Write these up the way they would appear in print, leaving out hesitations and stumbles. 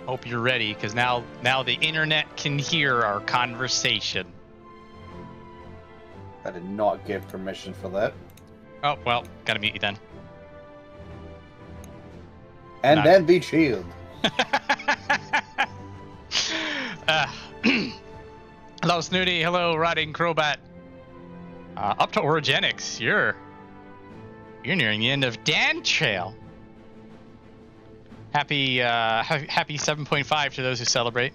Hope you're ready, because now the internet can hear our conversation. I did not give permission for that. Oh, well, gotta mute you then. And then be chilled. Hello, Snooty. Hello, Riding Crowbat. Up to Orogenics. You're nearing the end of Dan Trail. Happy 7.5 to those who celebrate.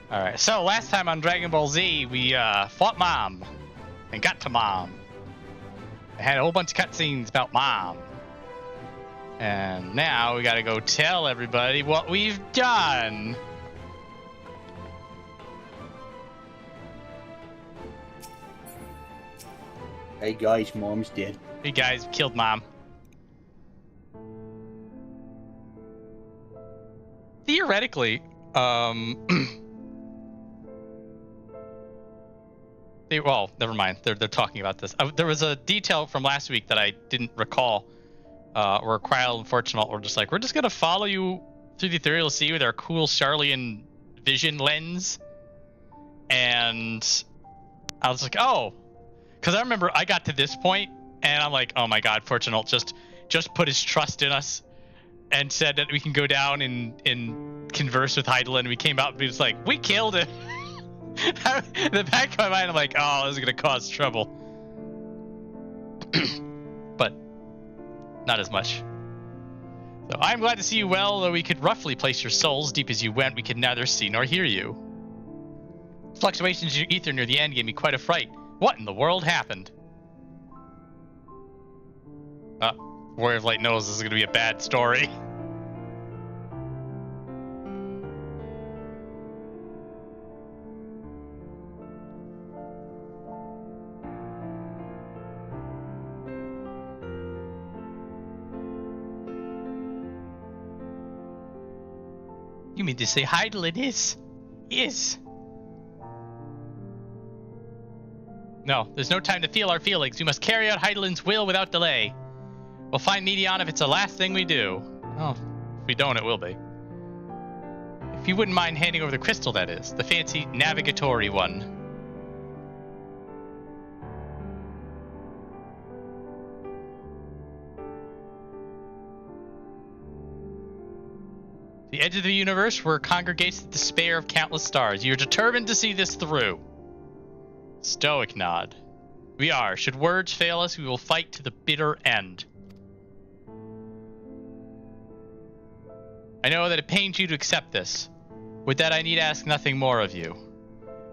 All right. So last time on Dragon Ball Z, we fought Mom and got to Mom. I had a whole bunch of cutscenes about Mom. And now we gotta go tell everybody what we've done. Hey guys, Mom's dead. Hey guys, killed Mom. Theoretically, well, never mind. They're talking about this. There was a detail from last week that I didn't recall. Where Kryl and Fortunate were just like, we're just gonna follow you through the Ethereal Sea with our cool Sharlayan vision lens, and I was like, oh, Because I remember I got to this point, and I'm like, oh my god, Fortunal just put his trust in us and said that we can go down and converse with Heidelin. We came out and he was like, we killed it. In the back of my mind, I'm like, oh, this is going to cause trouble. But not as much. So I'm glad to see you well, though we could roughly place your souls deep as you went. We could neither see nor hear you. Fluctuations in your ether near the end gave me quite a fright. What in the world happened? Warrior of Light knows this is going to be a bad story. You mean to say Heidelin is? No, there's no time to feel our feelings. We must carry out Heidelin's will without delay. We'll find Meteion if it's the last thing we do. Oh, if we don't, it will be. If you wouldn't mind handing over the crystal, that is. The fancy navigatory one. The edge of the universe where congregates the despair of countless stars. You're determined to see this through. Stoic nod. We are. Should words fail us, we will fight to the bitter end. I know that it pains you to accept this. With that, I need ask nothing more of you.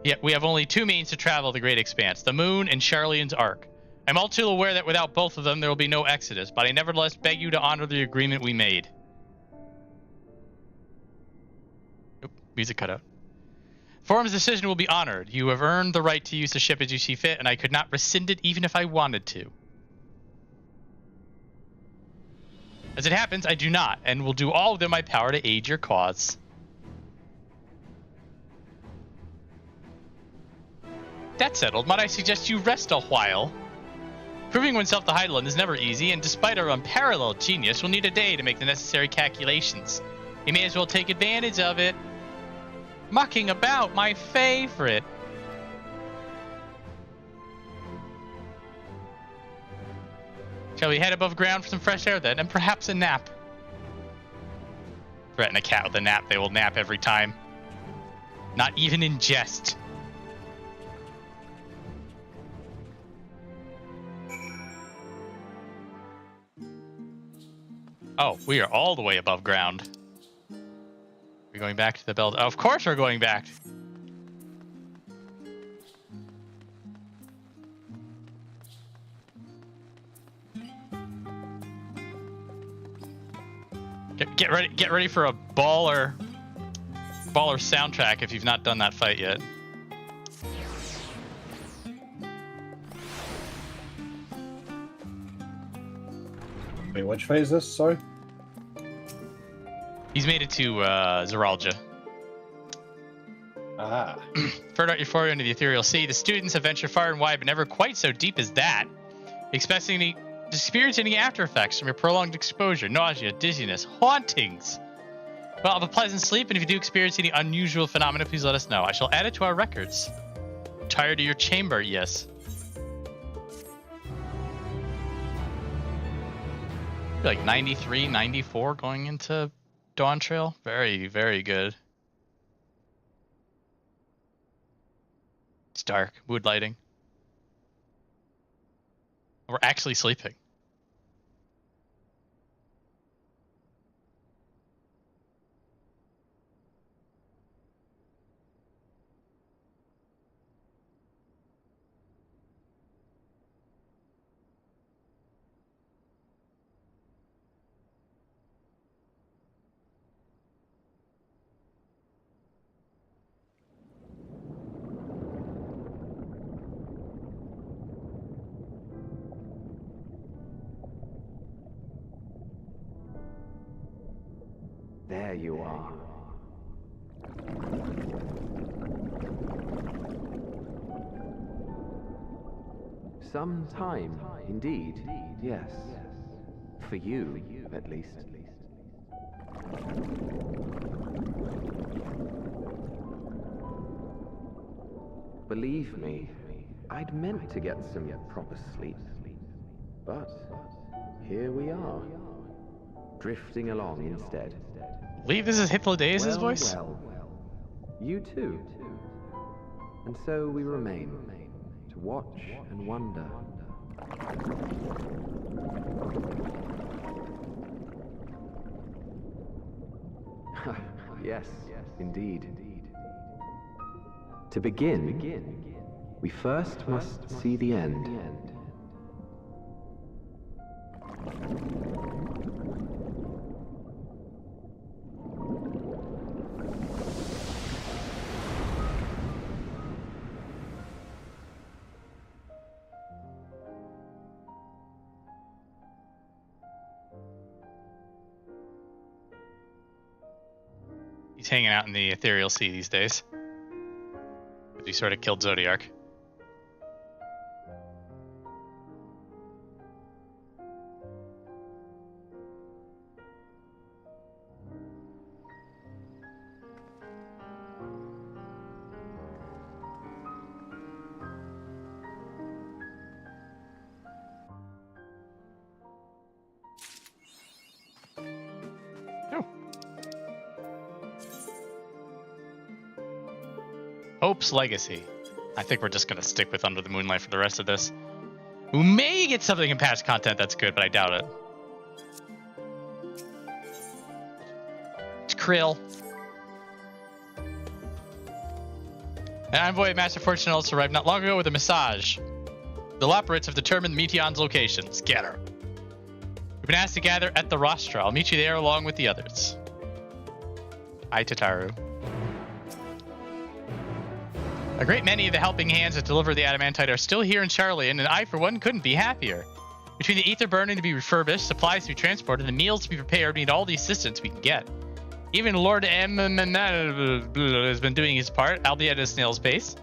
Yet we have only two means to travel the great expanse, the moon and Sharlayan's ark. I'm all too aware that without both of them, there will be no exodus, but I nevertheless beg you to honor the agreement we made. Oop, music cut out. Forum's decision will be honored. You have earned the right to use the ship as you see fit, and I could not rescind it even if I wanted to. As it happens, I do not, and will do all within my power to aid your cause. That settled, might I suggest you rest a while? Proving oneself to Heidelin is never easy, and despite our unparalleled genius, we'll need a day to make the necessary calculations. You may as well take advantage of it. Mucking about, my favorite. Shall we head above ground for some fresh air then, and perhaps a nap? Threaten a cat with a nap, they will nap every time. Not even in jest. Oh, we are all the way above ground. We're going back to the belt. Oh, of course we're going back. Get ready for a baller soundtrack if you've not done that fight yet. Wait, which phase is this? Sorry. He's made it to Zeralja. Ah. Further out your foray into the ethereal sea, the students have ventured far and wide, but never quite so deep as that. Expecting to experience any after effects from your prolonged exposure, nausea, dizziness, hauntings. Well, have a pleasant sleep, and if you do experience any unusual phenomena, please let us know. I shall add it to our records. Tired of your chamber, yes. Like 93, 94 going into Dawn Trail. Very, very good. It's dark. Mood lighting. We're actually sleeping. There you are. Some time, indeed, yes. For you, at least. Believe me, I'd meant to get some proper sleep. But here we are, drifting along instead. Believe this is Hythlodaeus' voice? Well, you too. And so we remain, to watch and wonder. Yes, indeed. To begin, we first must see the end. He's hanging out in the ethereal sea these days. He sort of killed Zodiark. Hope's Legacy. I think we're just going to stick with Under the Moonlight for the rest of this. We may get something in past content that's good, but I doubt it. It's Krill. An envoy of Master Fortune also arrived not long ago with a message. The Loperates have determined Meteion's location. Scatter. We've been asked to gather at the Rostra. I'll meet you there along with the others. Hi, Tataru. A great many of the helping hands that deliver the adamantite are still here in Sharlayan, and I, for one, couldn't be happier. Between the ether burning to be refurbished, supplies to be transported, and the meals to be prepared, we need all the assistance we can get. Even Lord M has been doing his part, albeit at a snail's pace.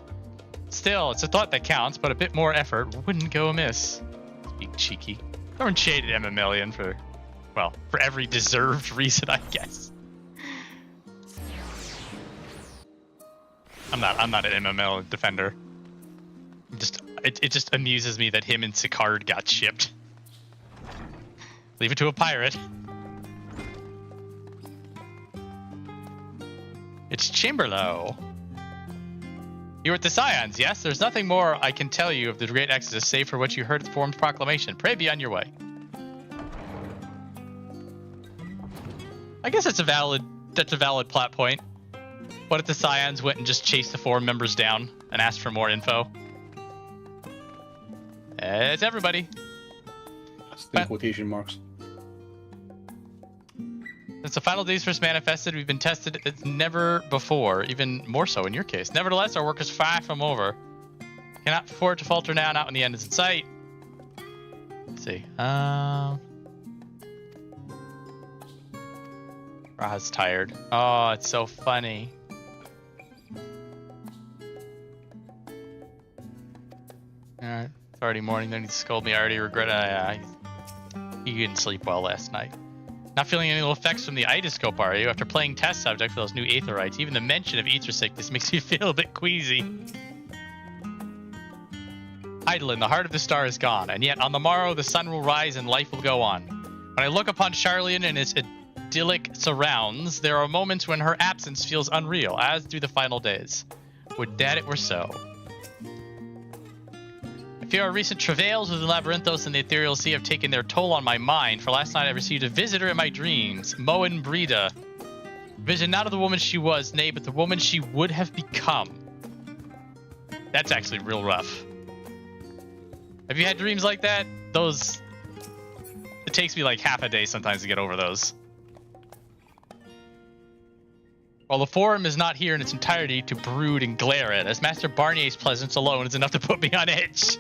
Still, it's a thought that counts, but a bit more effort wouldn't go amiss. Being cheeky. Someone shaded Million for, well, for every deserved reason, I guess. I'm not an MML defender. It just amuses me that him and Sicard got shipped. Leave it to a pirate. It's Chamberlain. You're at the Scions, yes? There's nothing more I can tell you of the Great Exodus save for what you heard at the Forum's proclamation. Pray be on your way. I guess that's a valid plot point. What if the Scions went and just chased the Forum members down and asked for more info? It's everybody. That's the quotation marks. Since the final days first manifested, we've been tested as never before, even more so in your case. Nevertheless, our work is far from over. Cannot afford to falter now, not when the end is in sight. Let's see. Raha's tired. Oh, it's so funny. Alright, it's already morning, don't need to scold me. I already regret it. You didn't sleep well last night. Not feeling any little effects from the itoscope, are you? After playing test subject for those new aetherites, even the mention of ether sickness makes me feel a bit queasy. Eidolon, the heart of the star is gone, and yet on the morrow the sun will rise and life will go on. When I look upon Sharlayan and its idyllic surrounds, there are moments when her absence feels unreal, as do the final days. Would that it were so. I fear our recent travails with the Labyrinthos and the Ethereal Sea have taken their toll on my mind, for last night I received a visitor in my dreams, Moen Breda. Vision not of the woman she was, nay, but the woman she would have become. That's actually real rough. Have you had dreams like that? Those... It takes me like half a day sometimes to get over those. While the Forum is not here in its entirety to brood and glare at, as Master Barnier's presence alone is enough to put me on edge.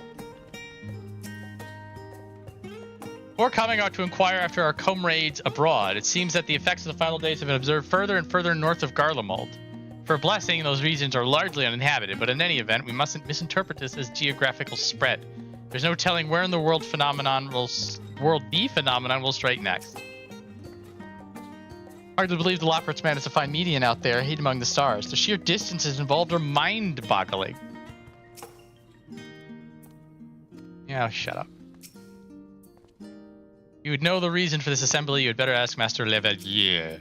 Before coming out to inquire after our comrades abroad, it seems that the effects of the final days have been observed further and further north of Garlemald. For a blessing, those regions are largely uninhabited, but in any event, we mustn't misinterpret this as geographical spread. There's no telling where in the world B phenomenon will strike next. Hard to believe the Loperates managed to find Meteion out there, hidden among the stars. The sheer distances involved are mind-boggling. Yeah, shut up. You would know the reason for this assembly, you had better ask Master Levalier.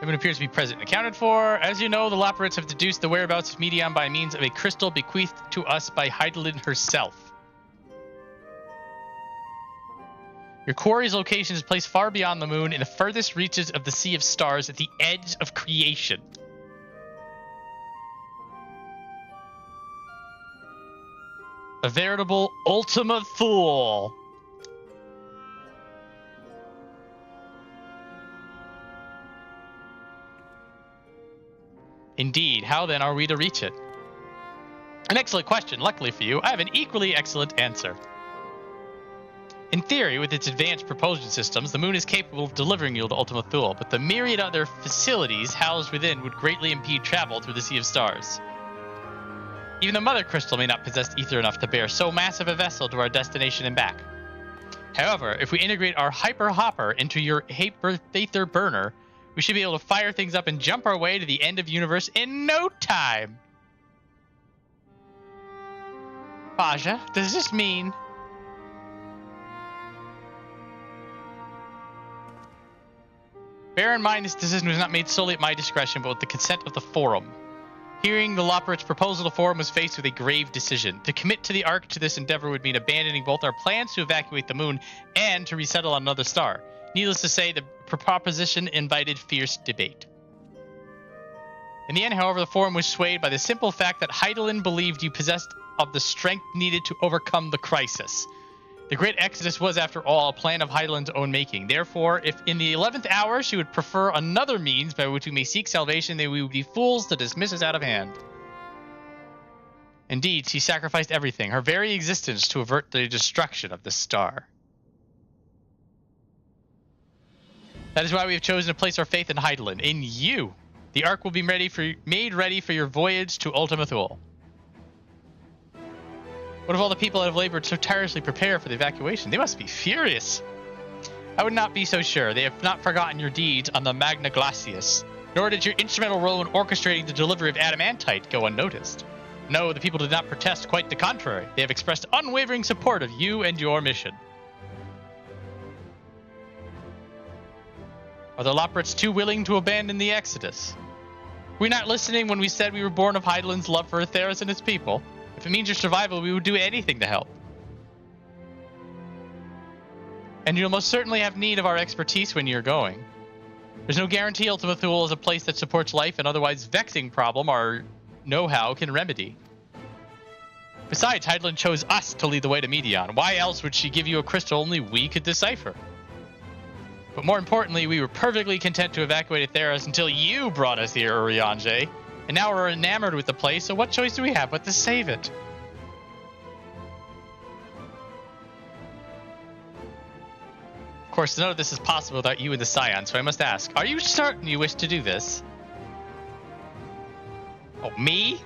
Everyone appears to be present and accounted for. As you know, the Loporrits have deduced the whereabouts of Meteion by means of a crystal bequeathed to us by Hydaelyn herself. Your quarry's location is placed far beyond the moon in the furthest reaches of the Sea of Stars at the edge of creation. A veritable Ultima Thule. Indeed. How then are we to reach it? An excellent question. Luckily for you, I have an equally excellent answer. In theory, with its advanced propulsion systems, the moon is capable of delivering you to Ultima Thule, but the myriad other facilities housed within would greatly impede travel through the Sea of Stars. Even the Mother Crystal may not possess ether enough to bear so massive a vessel to our destination and back. However, if we integrate our Hyper Hopper into your Aether Burner, we should be able to fire things up and jump our way to the end of the universe in no time. Baja, does this mean... Bear in mind this decision was not made solely at my discretion, but with the consent of the Forum. Hearing the Loporrit's proposal, the Forum was faced with a grave decision. To commit to the Ark to this endeavor would mean abandoning both our plans to evacuate the moon and to resettle on another star. Needless to say, the proposition invited fierce debate. In the end, however, the Forum was swayed by the simple fact that Hydaelyn believed you possessed of the strength needed to overcome the crisis. The Great Exodus was, after all, a plan of Hydaelyn's own making. Therefore, if in the 11th hour she would prefer another means by which we may seek salvation, then we would be fools to dismiss us out of hand. Indeed, she sacrificed everything, her very existence, to avert the destruction of the star. That is why we have chosen to place our faith in Hydaelyn, in you. The Ark will be made ready for your voyage to Ultima Thule. What of all the people that have labored so tirelessly prepare for the evacuation? They must be furious. I would not be so sure. They have not forgotten your deeds on the Magna Glacius, nor did your instrumental role in orchestrating the delivery of adamantite go unnoticed. No, the people did not protest, quite the contrary. They have expressed unwavering support of you and your mission. Are the Loporrits too willing to abandon the Exodus? Were we not listening when we said we were born of Hydaelyn's love for Atheros and its people? If it means your survival, we would do anything to help. And you'll most certainly have need of our expertise when you're going. There's no guarantee Ultima Thule is a place that supports life and otherwise vexing problem our know-how can remedy. Besides, Hydaelyn chose us to lead the way to Meteion. Why else would she give you a crystal only we could decipher? But more importantly, we were perfectly content to evacuate Atheros until you brought us here, Urianger. And now we're enamored with the place, so what choice do we have but to save it? Of course, none of this is possible without you and the Scions, so I must ask, are you certain you wish to do this? Oh, me?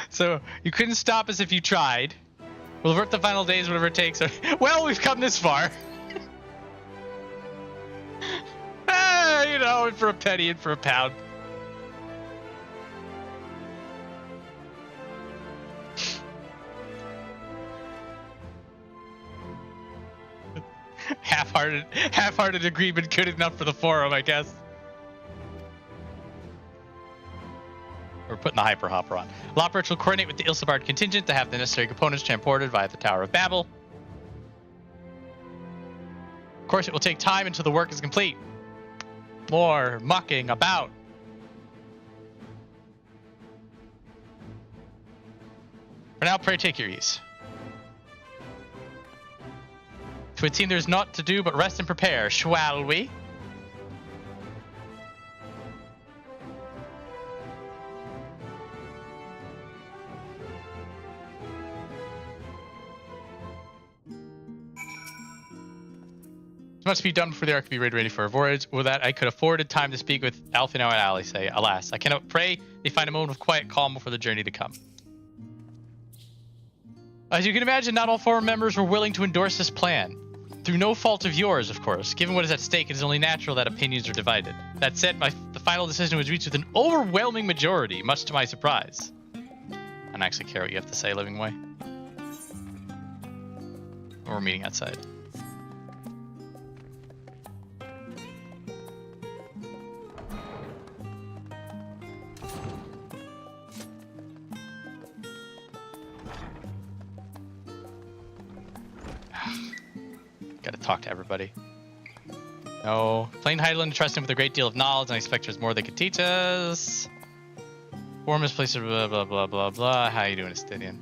So, you couldn't stop us if you tried. We'll avert the final days, whatever it takes. Well, we've come this far. You know, in for a penny, in for a pound. Half-hearted agreement, good enough for the Forum, I guess. We're putting the Hyper Hopper on. Loporrits will coordinate with the Ilsabard contingent to have the necessary components transported via the Tower of Babel. Of course, it will take time until the work is complete. More mucking about. For now, pray take your ease. So it seems there's naught to do but rest and prepare, shall we? must be done before the ark can be ready for a voyage. With that, I could afforded time to speak with Alphino and Alisaie. Alas, I cannot pray they find a moment of quiet calm before the journey to come. As you can imagine, not all 4 members were willing to endorse this plan. Through no fault of yours, of course. Given what is at stake, it is only natural that opinions are divided. That said, the final decision was reached with an overwhelming majority, much to my surprise. I don't actually care what you have to say, Living Way. We're meeting outside. Gotta talk to everybody. No. Plain Heidelin trust him with a great deal of knowledge, and I expect there's more they could teach us. Form is place of blah blah blah blah blah. How you doing, Estidian?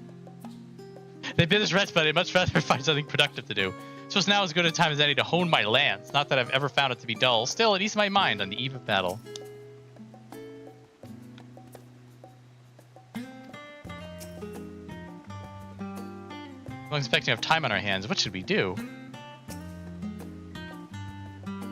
They've been as rest, but I'd much rather find something productive to do. So it's now as good a time as any to hone my lance. Not that I've ever found it to be dull. Still, it eases my mind on the eve of battle. I'm expecting to have time on our hands. What should we do?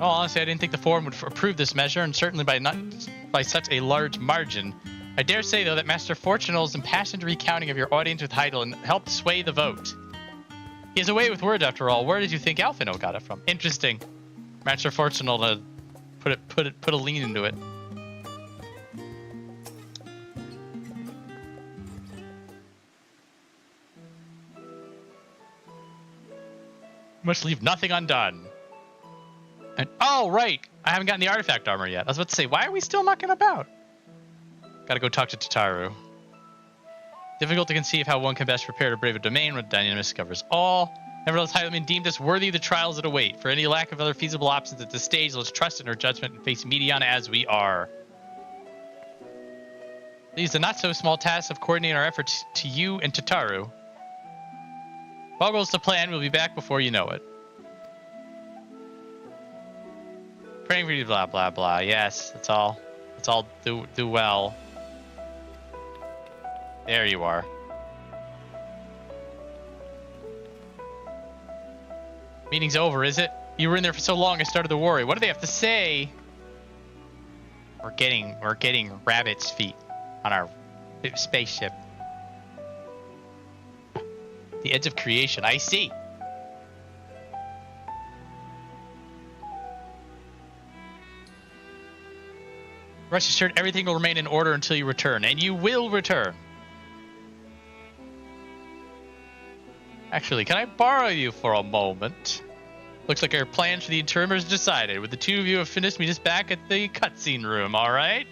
Oh, honestly, I didn't think the Forum would approve this measure, and certainly by such a large margin. I dare say, though, that Master Fortunal's impassioned recounting of your audience with Heidelin helped sway the vote. He has a way with words, after all. Where did you think Alphino got it from? Interesting. Master Fortunal to put a lean into it. Must leave nothing undone. And oh, right! I haven't gotten the artifact armor yet. I was about to say, why are we still knocking about? Gotta go talk to Tataru. Difficult to conceive how one can best prepare to brave a domain when dynamics covers all. Nevertheless, Heidelin deemed us worthy of the trials that await. For any lack of other feasible options at this stage, let's trust in her judgment and face Meteion as we are. Leaves the not-so-small task of coordinating our efforts to you and Tataru. If all goes to plan, we'll be back before you know it. Praying for you, blah, blah, blah. Yes, that's all. Let's all do well. There you are. Meeting's over, is it? You were in there for so long, I started to worry. What do they have to say? We're getting rabbit's feet on our spaceship. The edge of creation, I see. Rest assured, everything will remain in order until you return, and you will return. Actually, can I borrow you for a moment? Looks like our plans for the interim is decided. With the two of you have finished, meet us back at the cutscene room, alright?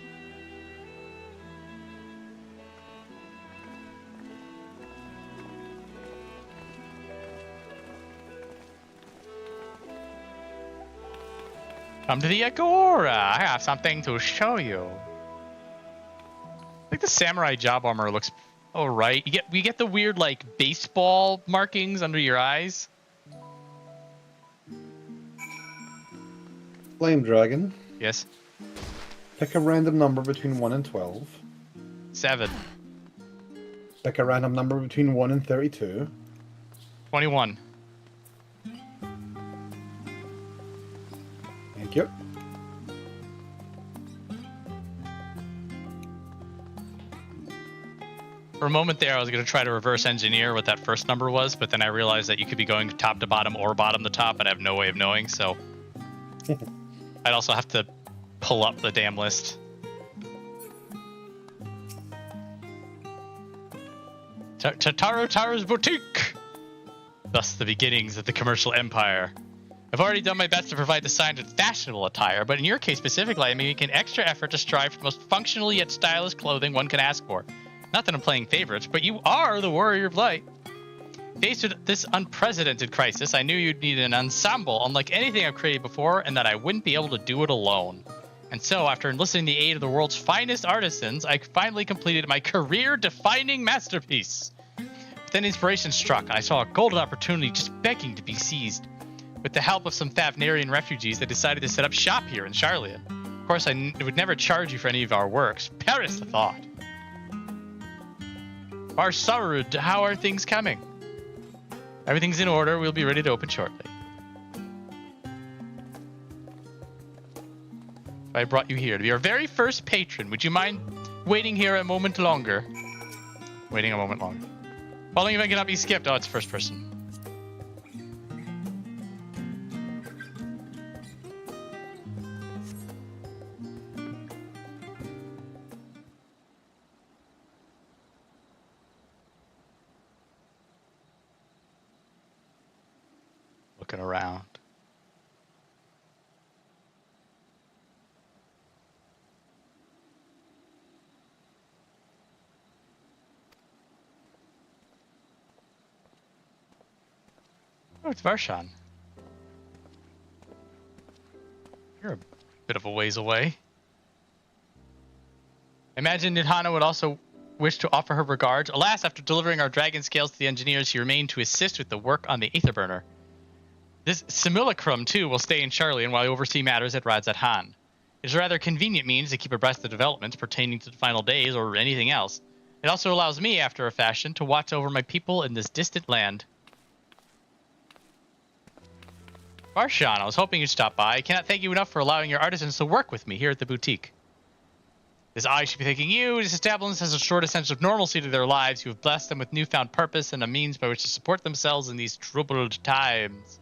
Come to the Agora. I have something to show you. I think the samurai job armor looks alright. We get the weird like baseball markings under your eyes. Flame Dragon. Yes. Pick a random number between 1 and 12. 7. Pick a random number between 1 and 32. 21. Thank you. For a moment there, I was going to try to reverse engineer what that first number was, but then I realized that you could be going top to bottom or bottom to top, and I have no way of knowing, so I'd also have to pull up the damn list. Taro's Boutique! Thus the beginnings of the commercial empire. I've already done my best to provide the signs with fashionable attire, but in your case specifically, I make an extra effort to strive for the most functional yet stylish clothing one can ask for. Not that I'm playing favorites, but you are the warrior of light. Faced with this unprecedented crisis, I knew you'd need an ensemble unlike anything I've created before, and that I wouldn't be able to do it alone. And so, after enlisting the aid of the world's finest artisans, I finally completed my career-defining masterpiece. But then inspiration struck, and I saw a golden opportunity just begging to be seized. With the help of some Thavnarian refugees, I decided to set up shop here in Sharlayan. Of course, I would never charge you for any of our works. Perish the thought. Barsarud, how are things coming? Everything's in order. We'll be ready to open shortly. I brought you here to be our very first patron. Would you mind waiting here a moment longer? Waiting a moment longer. Following event cannot be skipped. Oh, it's first person. Looking around. Oh, it's Varshan. You're a bit of a ways away. Imagine Nidhana would also wish to offer her regards. Alas, after delivering our dragon scales to the engineers, she remained to assist with the work on the Aetherburner. This simulacrum, too, will stay in Sharlayan while I oversee matters at Radzat Han. It's a rather convenient means to keep abreast of developments pertaining to the final days or anything else. It also allows me, after a fashion, to watch over my people in this distant land. Varshan, I was hoping you'd stop by. I cannot thank you enough for allowing your artisans to work with me here at the boutique. As I should be thanking you, this establishment has restored a sense of normalcy to their lives. You have blessed them with newfound purpose and a means by which to support themselves in these troubled times.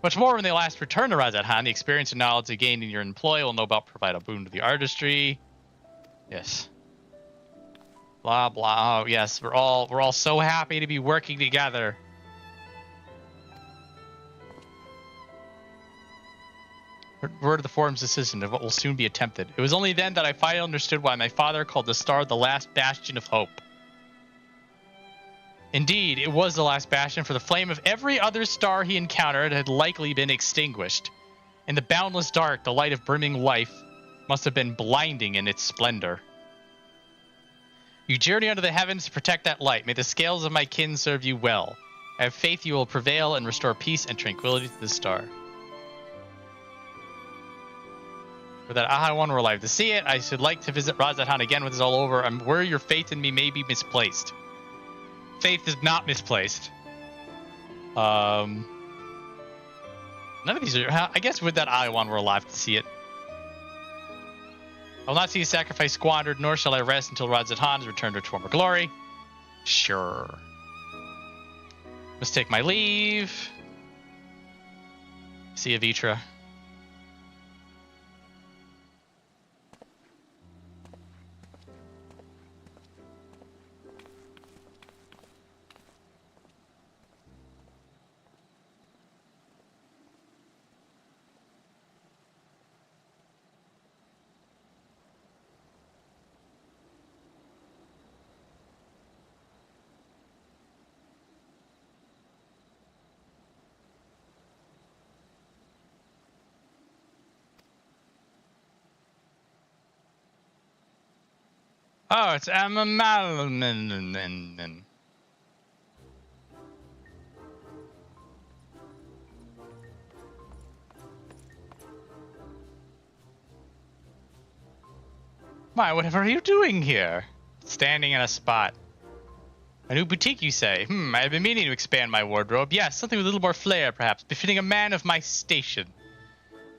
Much more when they last return to Radzat Han, the experience and knowledge they gained in your employ will no doubt provide a boon to the artistry. Yes. Blah blah. Oh, yes, we're all so happy to be working together. Word of the Forum's decision of what will soon be attempted. It was only then that I finally understood why my father called the star the last bastion of hope. Indeed, it was the last bastion, for the flame of every other star he encountered had likely been extinguished. In the boundless dark, the light of brimming life must have been blinding in its splendor. You journey under the heavens to protect that light. May the scales of my kin serve you well. I have faith you will prevail and restore peace and tranquility to the star. For that aha one were alive to see it, I should like to visit Radzat Han again when it's all over. I'm worried your faith in me may be misplaced. Faith is not misplaced. None of these are... I guess with that aha one we're alive to see it. I will not see a sacrifice squandered, nor shall I rest until Radzat Han has returned to its former glory. Sure. Must take my leave. See you, Vitra. Oh, it's Amamalman. Why, whatever are you doing here? Standing in a spot. A new boutique, you say? I've been meaning to expand my wardrobe. Yes, something with a little more flair, perhaps, befitting a man of my station.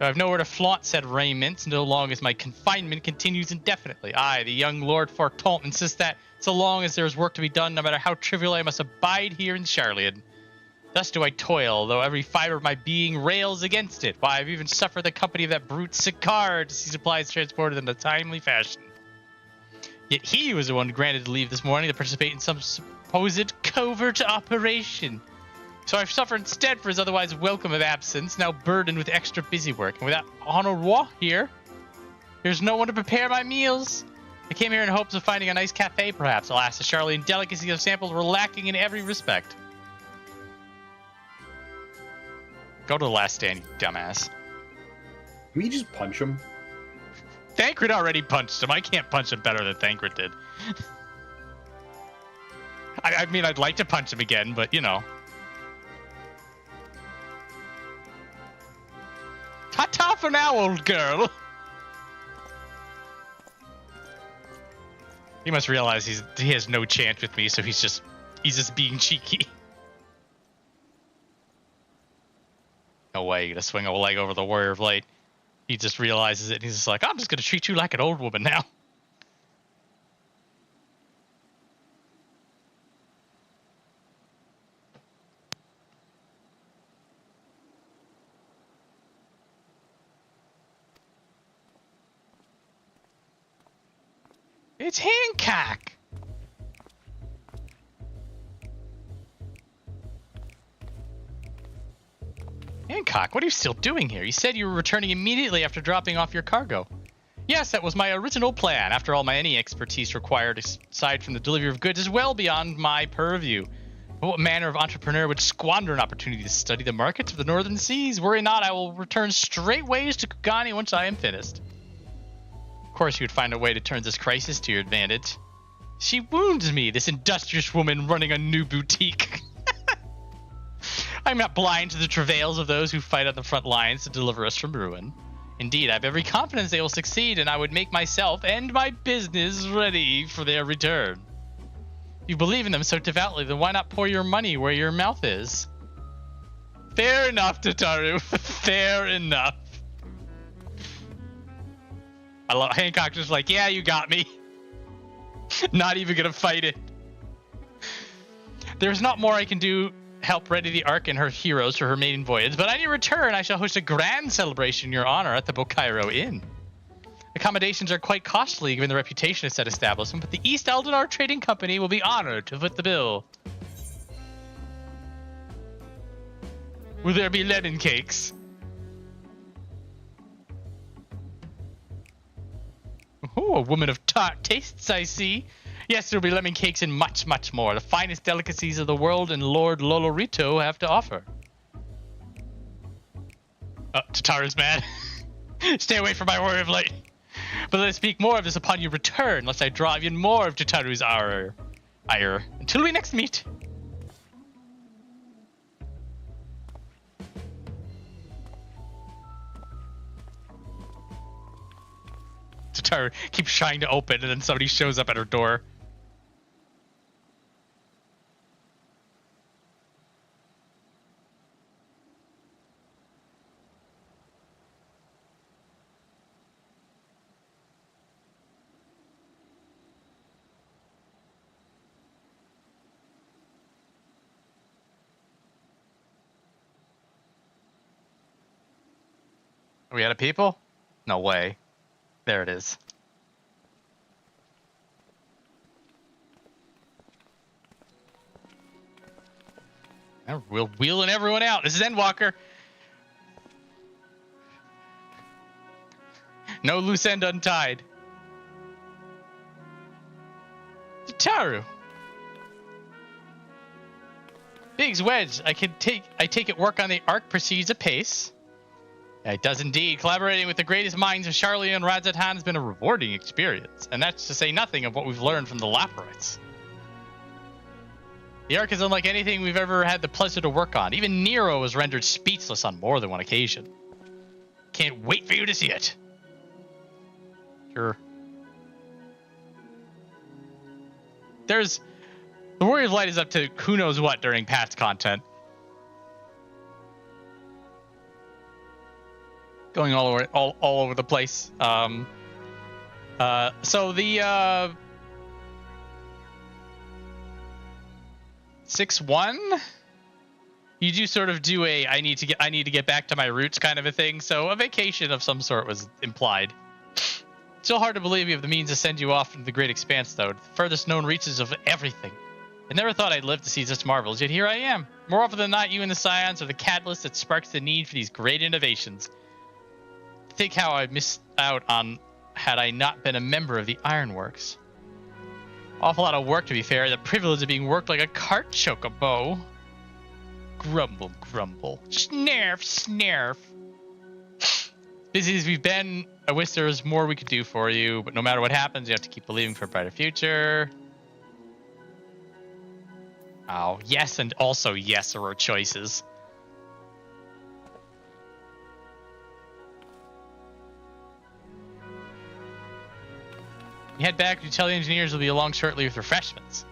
I have nowhere to flaunt said raiment, so long as my confinement continues indefinitely. I, the young Lord Fortont, insist that, so long as there is work to be done, no matter how trivial, I must abide here in Sharlayan. Thus do I toil, though every fiber of my being rails against it. Why, I've even suffered the company of that brute Sicard to see supplies transported in a timely fashion. Yet he was the one granted to leave this morning to participate in some supposed covert operation. So I've suffered instead for his otherwise welcome of absence, now burdened with extra busy work. And without Honor here, there's no one to prepare my meals. I came here in hopes of finding a nice cafe, perhaps. Alas, the Sharlayan delicacy of samples were lacking in every respect. Go to the last stand, you dumbass. Can we just punch him? Thancred already punched him. I can't punch him better than Thancred did. I mean, I'd like to punch him again, but, you know. Ta-ta for now, old girl. He must realize he has no chance with me, so he's just being cheeky. No way, you're gonna swing a leg over the Warrior of Light. He just realizes it, and he's just like, I'm just going to treat you like an old woman now. It's Hancock! Hancock, what are you still doing here? You said you were returning immediately after dropping off your cargo. Yes, that was my original plan. After all, any expertise required aside from the delivery of goods is well beyond my purview. But what manner of entrepreneur would squander an opportunity to study the markets of the northern seas? Worry not, I will return straightways to Kugani once I am finished. Of course, you would find a way to turn this crisis to your advantage. She wounds me, this industrious woman running a new boutique. I'm not blind to the travails of those who fight on the front lines to deliver us from ruin. Indeed, I have every confidence they will succeed, and I would make myself and my business ready for their return. If you believe in them so devoutly, then why not pour your money where your mouth is? Fair enough, Tataru. Fair enough. I love Hancock just like, yeah, you got me. Not even gonna fight it. There's not more I can do help ready the Ark and her heroes for her maiden voyage, but on your return I shall host a grand celebration in your honor at the Bokairo Inn. Accommodations are quite costly given the reputation of said establishment, but the East Eldinar Trading Company will be honored to foot the bill. Will there be lemon cakes? Oh, a woman of tart tastes, I see. Yes, there will be lemon cakes and much, much more. The finest delicacies of the world and Lord Lolorito have to offer. Oh, Tataru's mad. Stay away from my warrior of light. But let us speak more of this upon your return, lest I draw even more of Tataru's ire. Until we next meet. Tataru keeps trying to open, and then somebody shows up at her door. Are we out of people? No way. There it is. And we're wheeling everyone out. This is Endwalker. No loose end untied. Tataru. Biggs Wedge. I take it work on the Ark proceeds apace. It does indeed. Collaborating with the greatest minds of Sharlayan and Radzatan has been a rewarding experience, and that's to say nothing of what we've learned from the Laparites. The Ark is unlike anything we've ever had the pleasure to work on. Even Nero was rendered speechless on more than one occasion. Can't wait for you to see it. Sure. The Warrior of Light is up to who knows what during past content. Going all over the place. So the 6-1, you do sort of do a I need to get back to my roots kind of a thing. So a vacation of some sort was implied. Still hard to believe you have the means to send you off into the great expanse, though, the furthest known reaches of everything. I never thought I'd live to see such marvels, yet here I am. More often than not, you and the Scions are the catalyst that sparks the need for these great innovations. Think how I missed out on had I not been a member of the Ironworks. Awful lot of work, to be fair. The privilege of being worked like a cart chocobo. Grumble, grumble. Snarf, snarf. Busy as we've been, I wish there was more we could do for you, but no matter what happens, you have to keep believing for a brighter future. Oh, yes, and also yes are our choices. You head back, you tell the engineers will be along shortly with refreshments.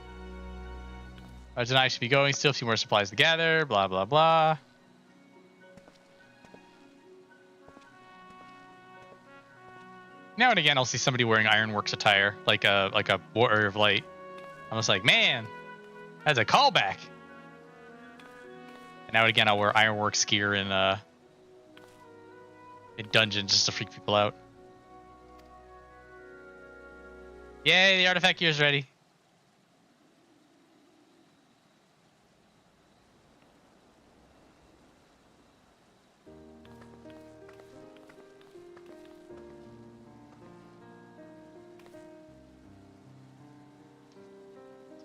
Raj and I should be going, still a few more supplies to gather, blah, blah, blah. Now and again, I'll see somebody wearing Ironworks attire, like a Warrior of Light. I'm just like, man, that's a callback. And now and again, I'll wear Ironworks gear in dungeons just to freak people out. Yay, the artifact gear is ready.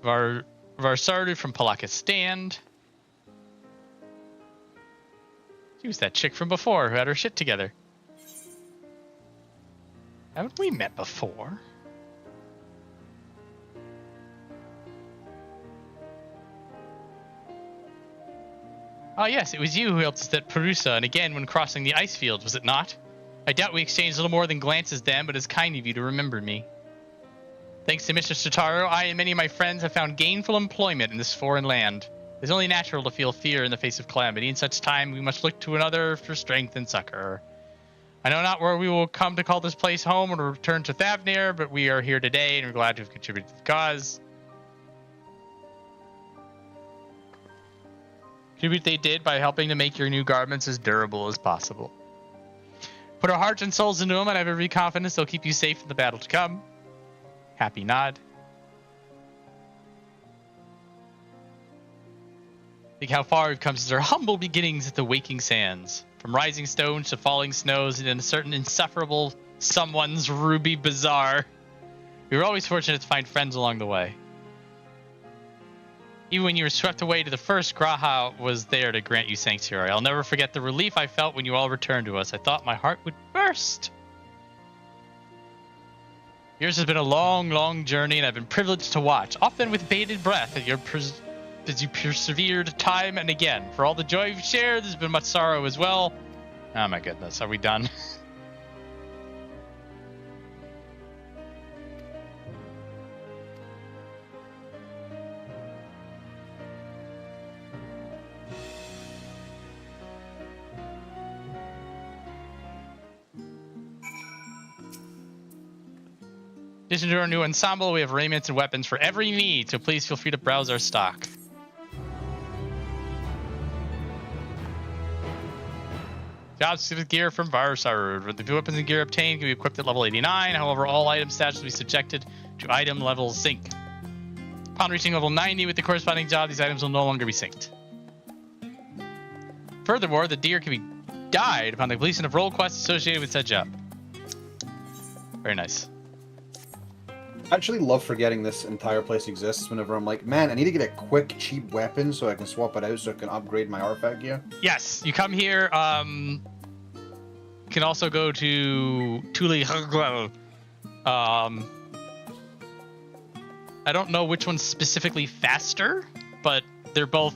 Varsardu from Palakistan. She was that chick from before who had her shit together. Haven't we met before? Oh yes, it was you who helped us at Perusa, and again when crossing the ice field, was it not? I doubt we exchanged a little more than glances then, but it's kind of you to remember me. Thanks to Mr. Sotaro, I and many of my friends have found gainful employment in this foreign land. It's only natural to feel fear in the face of calamity. In such time, we must look to another for strength and succor. I know not where we will come to call this place home when we return to Thavnir, but we are here today and we're glad to have contributed to the cause. Contribute they did by helping to make your new garments as durable as possible. Put our hearts and souls into them, and I have every confidence they'll keep you safe in the battle to come. Happy nod. Think how far we've come since our humble beginnings at the Waking Sands. From rising stones to falling snows and in a certain insufferable someone's ruby bazaar. We were always fortunate to find friends along the way. Even when you were swept away to the first, Graha was there to grant you sanctuary. I'll never forget the relief I felt when you all returned to us. I thought my heart would burst. Yours has been a long, long journey, and I've been privileged to watch, often with bated breath, as you persevered time and again. For all the joy you've shared, there's been much sorrow as well. Oh my goodness, are we done? In addition to our new ensemble, we have raiments and weapons for every need, so please feel free to browse our stock. Job-specific gear from Varsarud. The weapons and gear obtained can be equipped at level 89. However, all item stats will be subjected to item level sync. Upon reaching level 90 with the corresponding job, these items will no longer be synced. Furthermore, the gear can be dyed upon the completion of role quests associated with said job. Very nice. I actually love forgetting this entire place exists whenever I'm like, man, I need to get a quick, cheap weapon so I can swap it out so I can upgrade my artifact gear. Yes, you come here. You can also go to Thule. I don't know which one's specifically faster, but they're both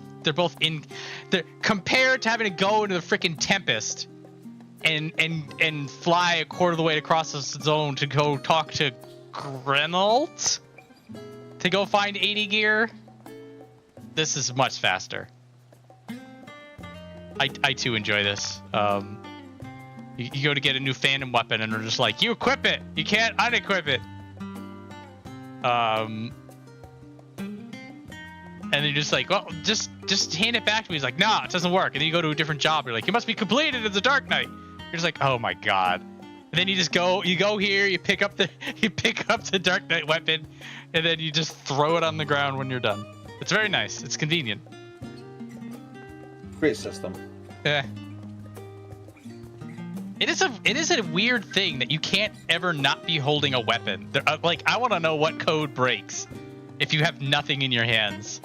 compared to having to go into the freaking Tempest and fly a quarter of the way across the zone to go talk to Grenalt to go find 80 gear. This is much faster. I too enjoy this. You go to get a new Phantom weapon and they're just like, you equip it, you can't unequip it. And they're just like, well, just hand it back to me. He's like, nah, it doesn't work. And then you go to a different job. You're like, it must be completed in the Dark Knight. You're just like, oh my god. And then you go here, you pick up the Dark Knight weapon, and then you just throw it on the ground when you're done. It's very nice. It's convenient. Great system. Yeah. It is a weird thing that you can't ever not be holding a weapon. Like, I want to know what code breaks if you have nothing in your hands.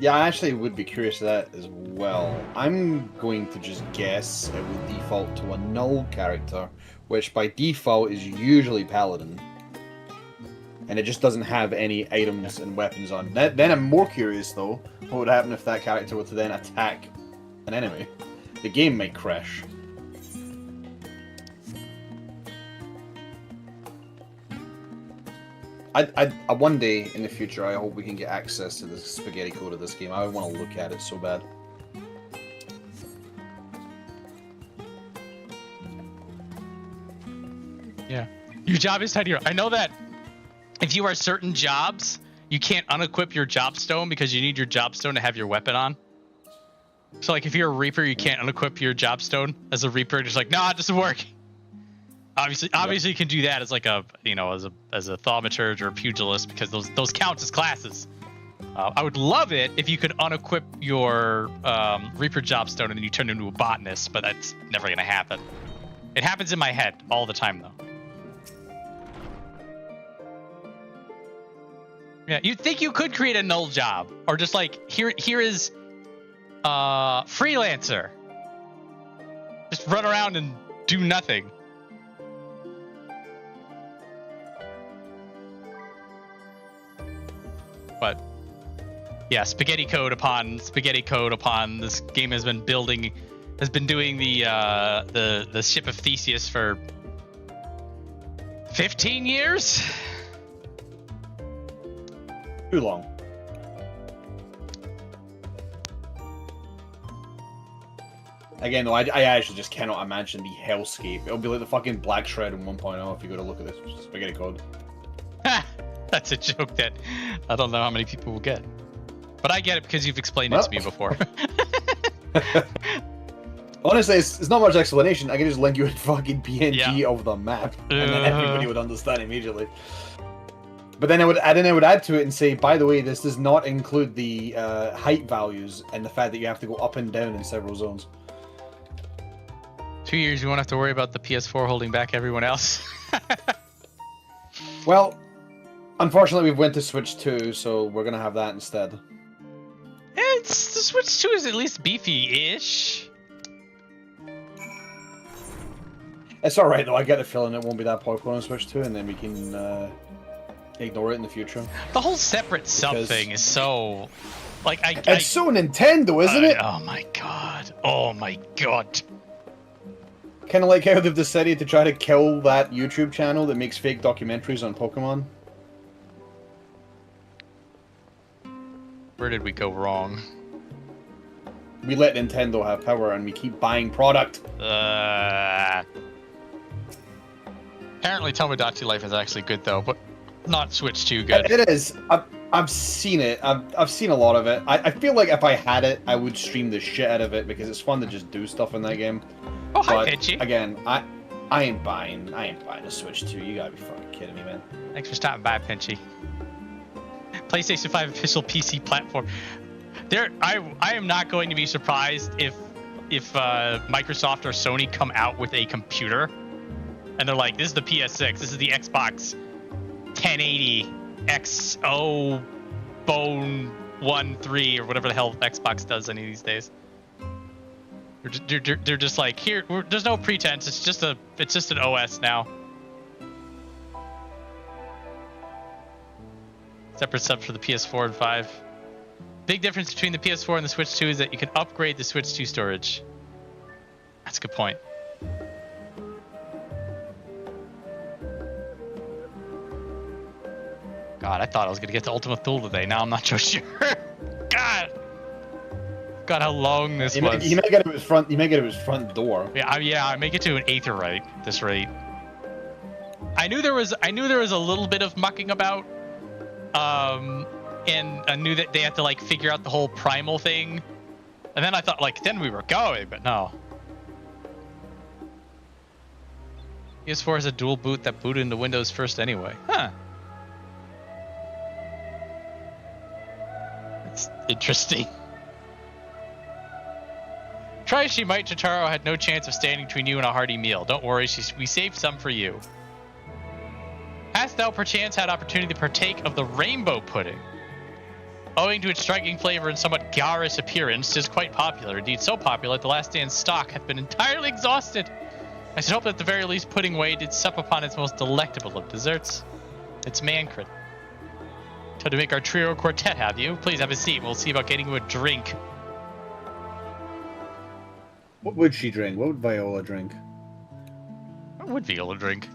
Yeah, I actually would be curious of that as well. I'm going to just guess it would default to a null character, which by default is usually Paladin. And it just doesn't have any items and weapons on. Then I'm more curious, though, what would happen if that character were to then attack an enemy. The game might crash. I one day in the future, I hope we can get access to the spaghetti code of this game. I want to look at it so bad. Yeah. Your job is tied here. I know that if you are certain jobs, you can't unequip your job stone because you need your job stone to have your weapon on. So like if you're a Reaper, you can't unequip your job stone as a Reaper. Just like, nah, it doesn't work. Obviously you can do that as like a, you know, as a thaumaturge or a pugilist because those count as classes. I would love it if you could unequip your Reaper job stone and then you turn into a botanist, but that's never gonna happen. It happens in my head all the time though. Yeah, you'd think you could create a null job or just like here is freelancer. Just run around and do nothing. But yeah, spaghetti code upon spaghetti code upon this game has been doing the ship of Theseus for 15 years. Too long. Again, though, I actually just cannot imagine the hellscape. It'll be like the fucking Black Shred in 1.0 if you go to look at this spaghetti code. That's a joke that I don't know how many people will get. But I get it because you've explained it to me before. Honestly, it's not much explanation. I can just link you a fucking PNG of the map, and then everybody would understand immediately. But then I would add to it and say, by the way, this does not include the height values and the fact that you have to go up and down in several zones. 2 years, you won't have to worry about the PS4 holding back everyone else. Well, unfortunately, we've went to Switch 2, so we're gonna have that instead. The Switch 2 is at least beefy-ish. It's alright, though. I get the feeling it won't be that popular on Switch 2, and then we can ignore it in the future. The whole separate sub thing is so... Like, It's so Nintendo, isn't it? Oh my god. Oh my god. Kind of like how they've decided to try to kill that YouTube channel that makes fake documentaries on Pokemon. Where did we go wrong? We let Nintendo have power and we keep buying product. Apparently Tomodachi Life is actually good though, but not Switch 2 good. It is. I've seen it. I've seen a lot of it. I feel like if I had it, I would stream the shit out of it because it's fun to just do stuff in that game. Oh, hi, Pinchy. Again, I ain't buying a Switch 2. You gotta be fucking kidding me, man. Thanks for stopping by, Pinchy. PlayStation 5 official PC platform. I am not going to be surprised if Microsoft or Sony come out with a computer and they're like, this is the PS6, this is the Xbox 1080 XO Bone 1.3 or whatever the hell Xbox does any of these days. They're just like, here, there's no pretense. It's just an OS now. Separate subs for the PS4 and 5. Big difference between the PS4 and the Switch 2 is that you can upgrade the Switch 2 storage. That's a good point. God, I thought I was gonna get to Ultima Thule today. Now I'm not so sure. God, how long this was. You may get it with front. You may get it with front door. Yeah, I may get to an aetherite at this rate. I knew there was a little bit of mucking about. And I knew that they had to like figure out the whole primal thing, and then I thought like then we were going, but no. PS4 has a dual boot that booted into Windows first anyway. Huh. That's interesting. Try as she might, Jotaro had no chance of standing between you and a hearty meal. Don't worry, we saved some for you. Hast thou perchance had opportunity to partake of the rainbow pudding? Owing to its striking flavor and somewhat garish appearance, 'tis quite popular. Indeed, so popular that the last stand's stock hath been entirely exhausted. I should hope that at the very least Pudding Way did sup upon its most delectable of desserts. It's Mancred. So to make our trio quartet, have you? Please have a seat. We'll see about getting you a drink. What would she drink? What would Viola drink? What would Viola drink?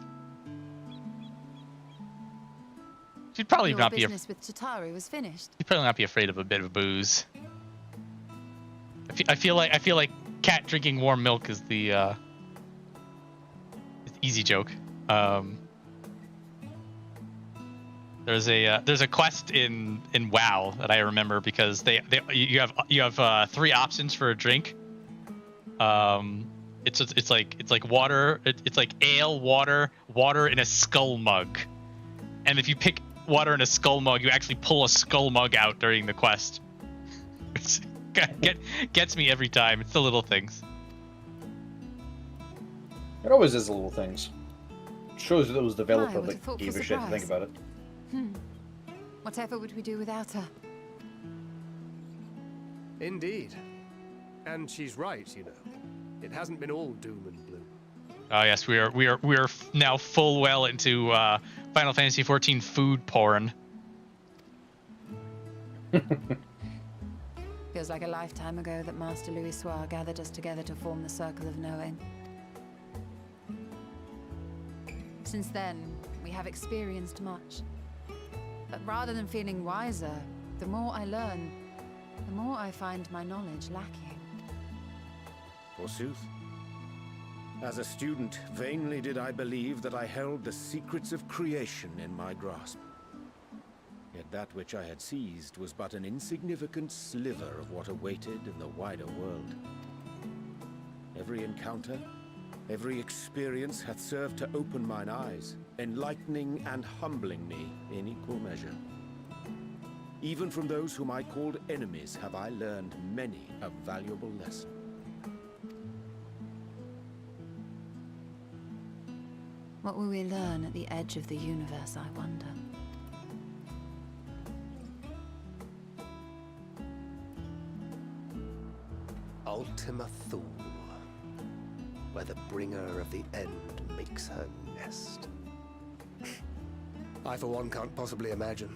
She'd probably not be. Business with Jotaro was finished. She'd probably not be afraid of a bit of booze. I feel like cat drinking warm milk is the easy joke. There's a quest in WoW that I remember because you have 3 options for a drink. It's like water. It's like ale, water in a skull mug, and if you pick water in a skull mug, you actually pull a skull mug out during the quest. Gets me every time. It's the little things. It always is the little things. It shows that those developers that gave a shit to think about it. Whatever would we do without her? Indeed. And she's right, you know. It hasn't been all doom and gloom. Oh yes, we are now full well into Final Fantasy XIV food porn. Feels like a lifetime ago that Master Louis Soir gathered us together to form the Circle of Knowing. Since then, we have experienced much. But rather than feeling wiser, the more I learn, the more I find my knowledge lacking. Forsooth. As a student, vainly did I believe that I held the secrets of creation in my grasp. Yet that which I had seized was but an insignificant sliver of what awaited in the wider world. Every encounter, every experience hath served to open mine eyes, enlightening and humbling me in equal measure. Even from those whom I called enemies have I learned many a valuable lesson. What will we learn at the edge of the universe, I wonder? Ultima Thule, where the bringer of the end makes her nest. I, for one, can't possibly imagine.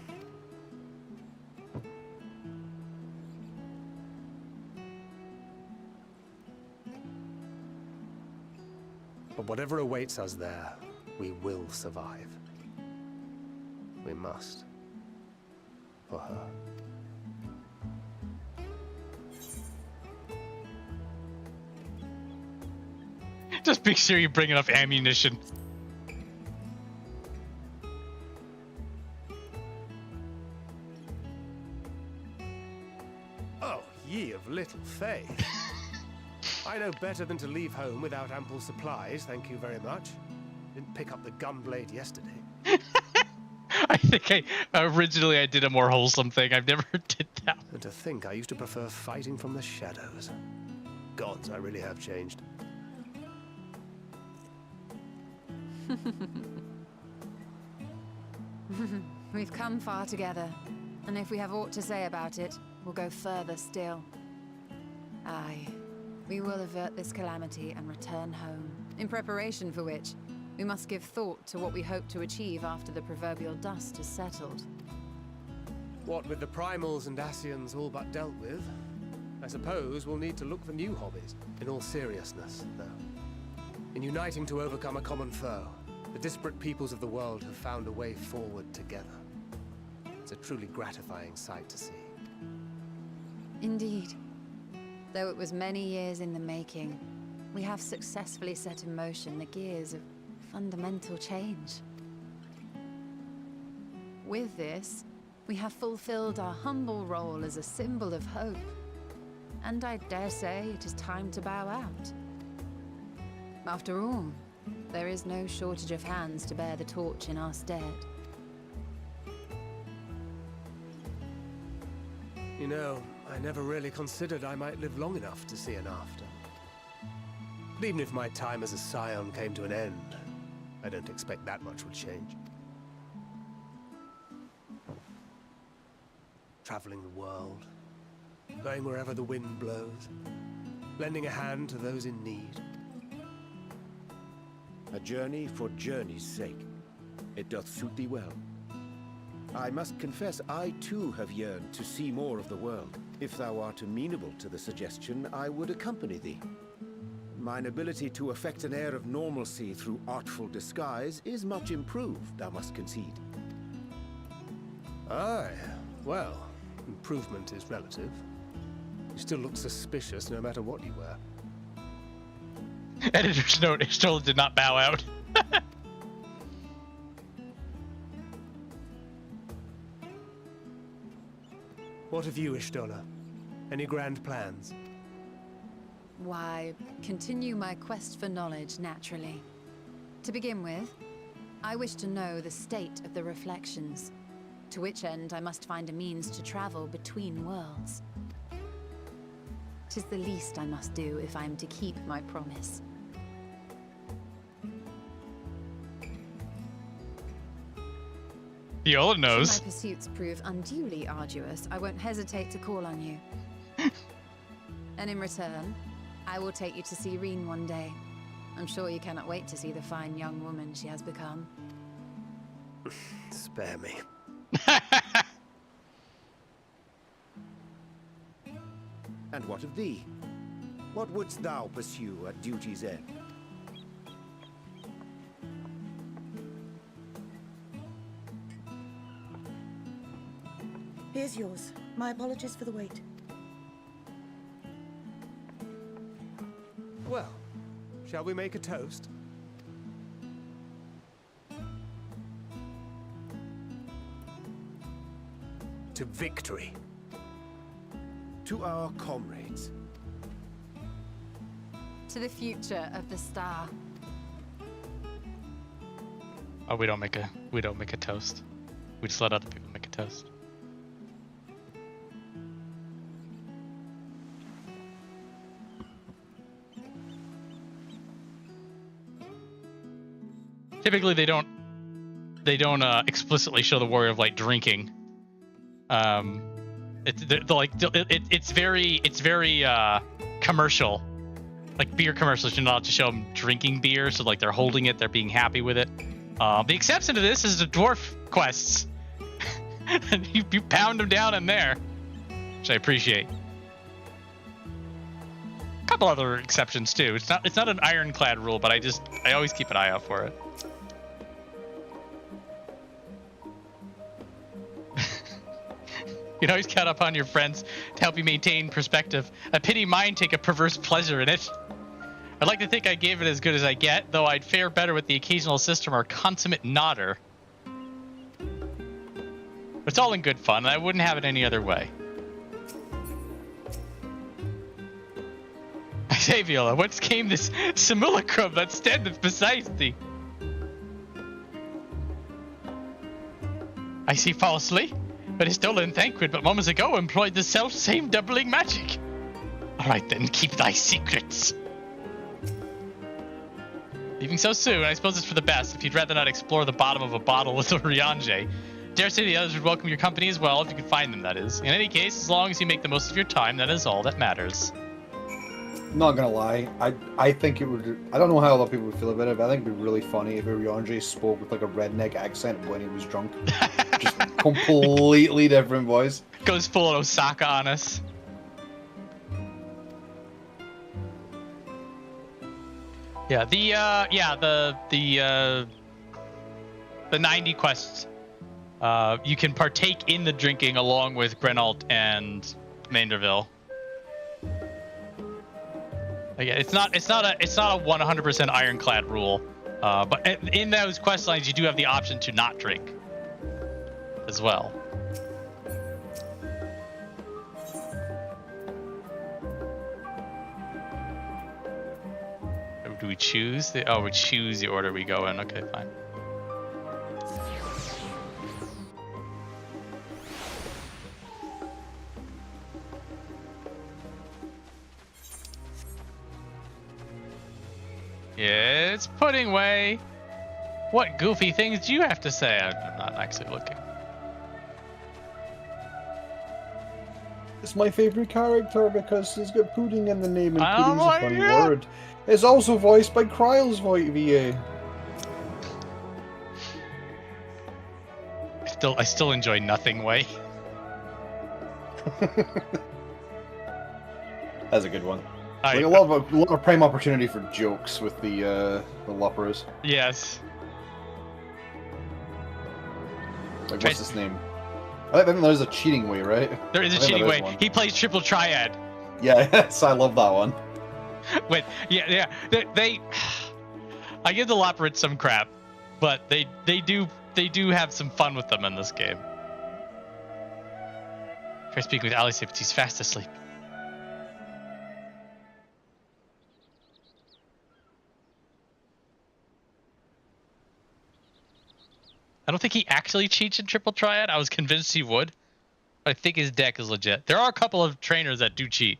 But whatever awaits us there, we will survive. We must. For her. Just make sure you bring enough ammunition. Oh, ye of little faith. I know better than to leave home without ample supplies, thank you very much. Didn't pick up the gunblade yesterday. I think originally I did a more wholesome thing. I've never did that. And to think I used to prefer fighting from the shadows. Gods, I really have changed. We've come far together, and if we have aught to say about it, we'll go further still. Aye, we will avert this calamity and return home, in preparation for which we must give thought to what we hope to achieve after the proverbial dust is settled. What with the primals and Scions all but dealt with, I suppose we'll need to look for new hobbies. In all seriousness, though. In uniting to overcome a common foe, the disparate peoples of the world have found a way forward together. It's a truly gratifying sight to see. Indeed. Though it was many years in the making, we have successfully set in motion the gears of fundamental change. With this, we have fulfilled our humble role as a symbol of hope. And I dare say it is time to bow out. After all, there is no shortage of hands to bear the torch in our stead. You know, I never really considered I might live long enough to see an after. But even if my time as a Scion came to an end, I don't expect that much would change. Traveling the world, going wherever the wind blows, lending a hand to those in need. A journey for journey's sake. It doth suit thee well. I must confess, I too have yearned to see more of the world. If thou art amenable to the suggestion, I would accompany thee. Mine ability to effect an air of normalcy through artful disguise is much improved, thou must concede. Aye, well, improvement is relative. You still look suspicious no matter what you wear. Editor's note, Stroll did not bow out. What of you, Ishtola? Any grand plans? Why, continue my quest for knowledge, naturally. To begin with, I wish to know the state of the reflections, to which end I must find a means to travel between worlds. 'Tis the least I must do if I am to keep my promise. Viola knows. Should my pursuits prove unduly arduous, I won't hesitate to call on you. And in return, I will take you to see Reen one day. I'm sure you cannot wait to see the fine young woman she has become. Spare me. And what of thee? What wouldst thou pursue at duty's end? Here's yours. My apologies for the wait. Well, shall we make a toast? To victory. To our comrades. To the future of the star. Oh, we don't make a toast. We just let other people make a toast. Typically, they don't explicitly show the warrior of light drinking. It's very commercial, like beer commercials. You're not allowed to show them drinking beer, so like they're holding it, they're being happy with it. The exception to this is the dwarf quests. you pound them down in there, which I appreciate. A couple other exceptions too. It's not an ironclad rule, but I always keep an eye out for it. You can always count upon your friends to help you maintain perspective. I pity mine take a perverse pleasure in it. I'd like to think I gave it as good as I get, though I'd fare better with the occasional assist from our consummate nodder. But it's all in good fun, and I wouldn't have it any other way. I say, Viola, whence came this simulacrum that standeth beside thee? I see falsely. But his stolen Thancred but moments ago employed the self-same doubling magic. Alright then, keep thy secrets. Leaving so soon, I suppose it's for the best if you'd rather not explore the bottom of a bottle with a Riange. Dare say the others would welcome your company as well, if you could find them, that is. In any case, as long as you make the most of your time, that is all that matters. Not gonna lie, I think it would. I don't know how other people would feel about it, but I think it'd be really funny if Riange spoke with like a redneck accent when he was drunk. Just completely different voice. Goes full Osaka on us. Yeah, the 90 quests. You can partake in the drinking along with Grenalt and Manderville. Again, it's not a 100% ironclad rule, but in those quest lines you do have the option to not drink as well. Do we choose the? Oh, we choose the order we go in. Okay, fine. It's pudding way. What goofy things do you have to say? I'm not actually looking. It's my favorite character because it's got pudding in the name and Oh pudding's a my funny God. word. It's also voiced by Kryle's VA. I still enjoy nothing way. That's a good one. Like a lot of prime opportunity for jokes with the Lupperers. Yes. Like what's his name? I think there's a cheating way, right? There is a I think cheating there is way. one. He plays triple triad. Yeah, yes, I love that one. Wait, yeah. They I give the Lopperits some crap, but they do have some fun with them in this game. Try speaking with Alisaie, but he's fast asleep. I don't think he actually cheats in Triple Triad. I was convinced he would. But I think his deck is legit. There are a couple of trainers that do cheat.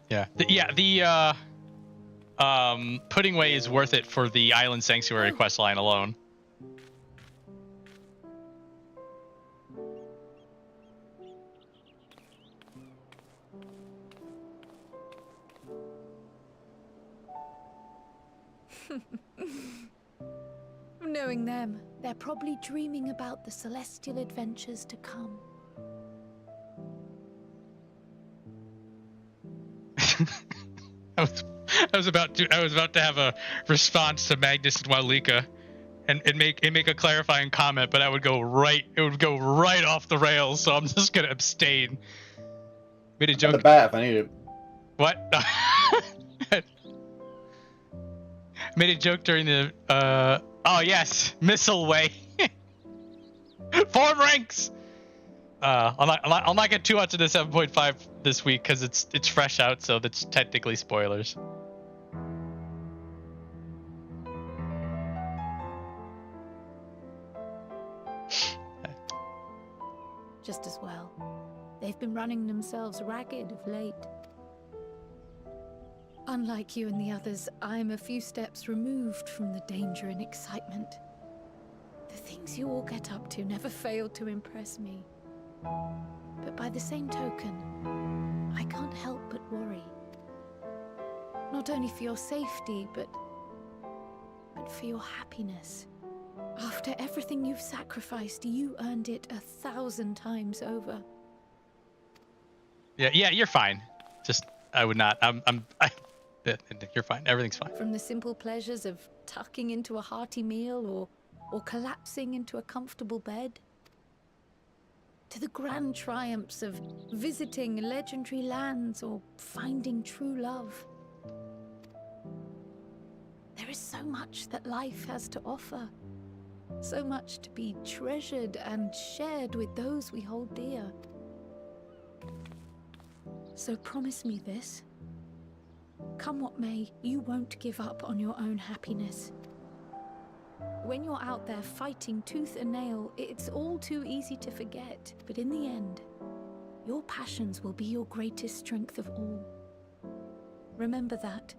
Yeah. The Pudding Way is worth it for the Island Sanctuary quest line alone. Knowing them, they're probably dreaming about the celestial adventures to come. I was about to have a response to Magnus and Walika and make a clarifying comment, but it would go right off the rails, so I'm just gonna abstain. Made a joke. The bat if I need it. What? Made a joke during the oh yes, Missile Way. Form ranks. I'll not get too much into 7.5 this week because it's fresh out, so that's technically spoilers. Just as well. They've been running themselves ragged of late. Unlike you and the others, I'm a few steps removed from the danger and excitement. The things you all get up to never fail to impress me. But by the same token, I can't help but worry. Not only for your safety, but for your happiness. After everything you've sacrificed, you earned it 1,000 times over. Yeah, you're fine. Just, I would not, you're fine. Everything's fine. From the simple pleasures of tucking into a hearty meal or collapsing into a comfortable bed, to the grand triumphs of visiting legendary lands or finding true love. There is so much that life has to offer. So much to be treasured and shared with those we hold dear. So promise me this. Come what may, you won't give up on your own happiness. When you're out there fighting tooth and nail, it's all too easy to forget. But in the end, your passions will be your greatest strength of all. Remember that.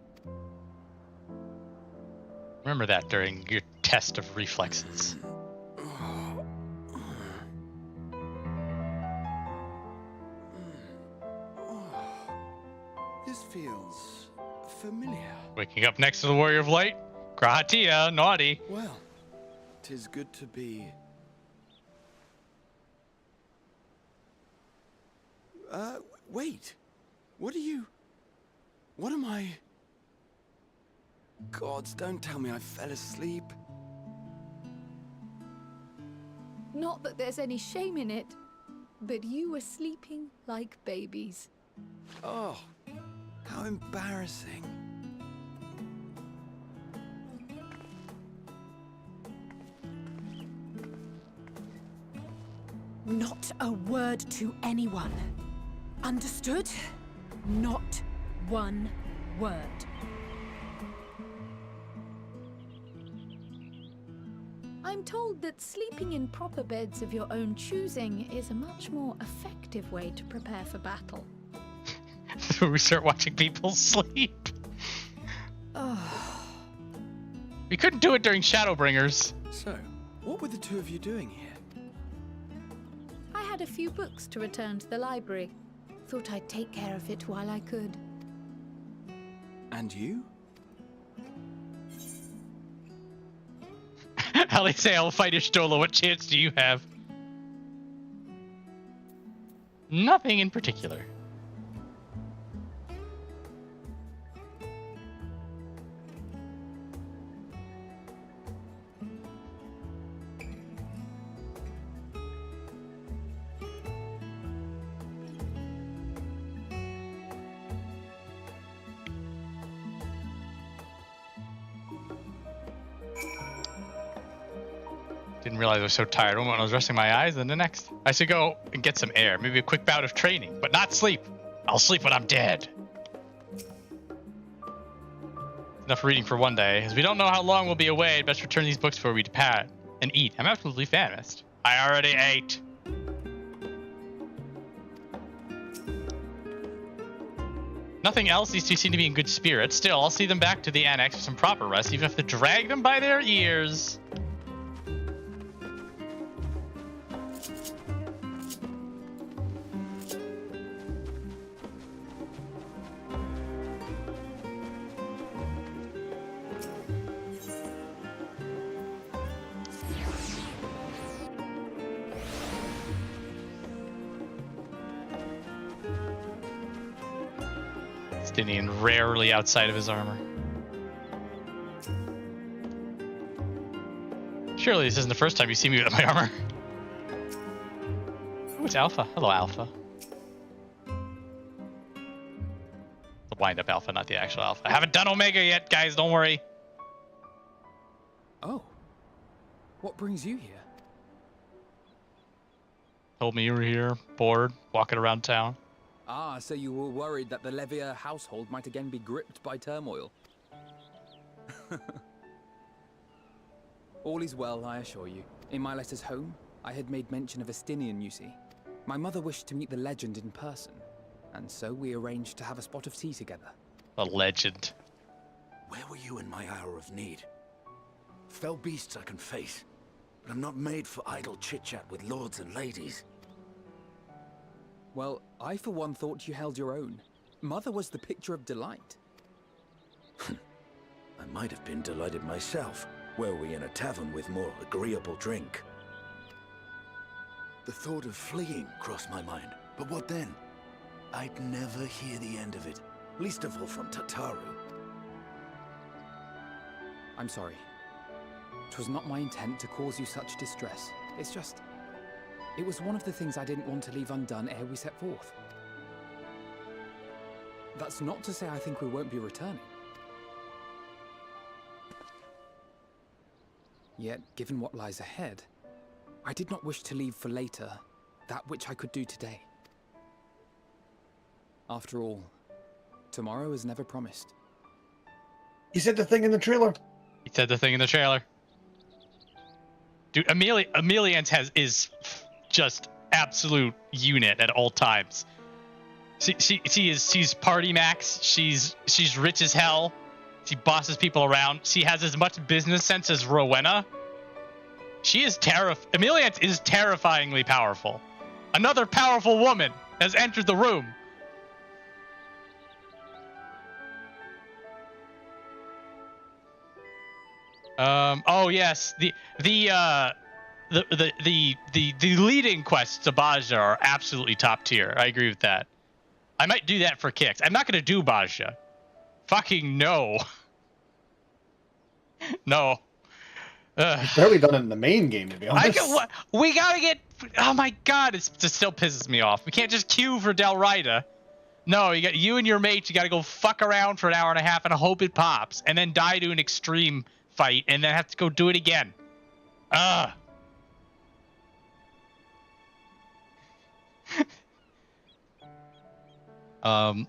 Remember that during your test of reflexes. This feels familiar. Waking up next to the Warrior of Light? Grahatia, naughty. Well, 'tis good to be... wait. What am I... Gods, don't tell me I fell asleep. Not that there's any shame in it, but you were sleeping like babies. Oh, how embarrassing. Not a word to anyone. Understood? Not one word. I'm told that sleeping in proper beds of your own choosing is a much more effective way to prepare for battle. So we start watching people sleep. Oh. We couldn't do it during Shadowbringers. So, what were the two of you doing here? I had a few books to return to the library. Thought I'd take care of it while I could. And you? Alisaie, I'll fight Ishtola. What chance do you have? Nothing in particular. Didn't realize I was so tired when I was resting my eyes. And the next, I should go and get some air. Maybe a quick bout of training, but not sleep. I'll sleep when I'm dead. Enough reading for one day. As we don't know how long we'll be away, I'd best return these books before we depart and eat. I'm absolutely famished. I already ate. Nothing else. These two seem to be in good spirits. Still, I'll see them back to the annex for some proper rest, even if I have to drag them by their ears. Stinian rarely outside of his armor. Surely this isn't the first time you see me without my armor. Oh, it's Alpha. Hello, Alpha. The wind-up Alpha, not the actual Alpha. I haven't done Omega yet, guys. Don't worry. Oh. What brings you here? Told me you were here, bored, walking around town. Ah, so you were worried that the Levier household might again be gripped by turmoil. All is well, I assure you. In my letters home, I had made mention of Estinian, you see. My mother wished to meet the legend in person, and so we arranged to have a spot of tea together. A legend. Where were you in my hour of need? Fell beasts I can face, but I'm not made for idle chit-chat with lords and ladies. Well, I for one thought you held your own. Mother was the picture of delight. I might have been delighted myself, were we in a tavern with more agreeable drink. The thought of fleeing crossed my mind, but what then? I'd never hear the end of it, least of all from Tataru. I'm sorry. 'Twas not my intent to cause you such distress. It's just... it was one of the things I didn't want to leave undone ere we set forth. That's not to say I think we won't be returning. Yet, given what lies ahead, I did not wish to leave for later that which I could do today. After all, tomorrow is never promised. He said the thing in the trailer. He said the thing in the trailer. Dude, Emelian's is just absolute unit at all times. She's party max. She's rich as hell. She bosses people around. She has as much business sense as Rowena. She is Emelian is terrifyingly powerful. Another powerful woman has entered the room. Oh yes, the leading quests to Baja are absolutely top tier. I agree with that. I might do that for kicks. I'm not gonna do Baja. Fucking no. No. He's barely done it in the main game, to be honest. We gotta get. Oh my god, it still pisses me off. We can't just queue for Del Rita. No, you and your mates. You gotta go fuck around for an hour and a half and hope it pops, and then die to an extreme fight, and then have to go do it again.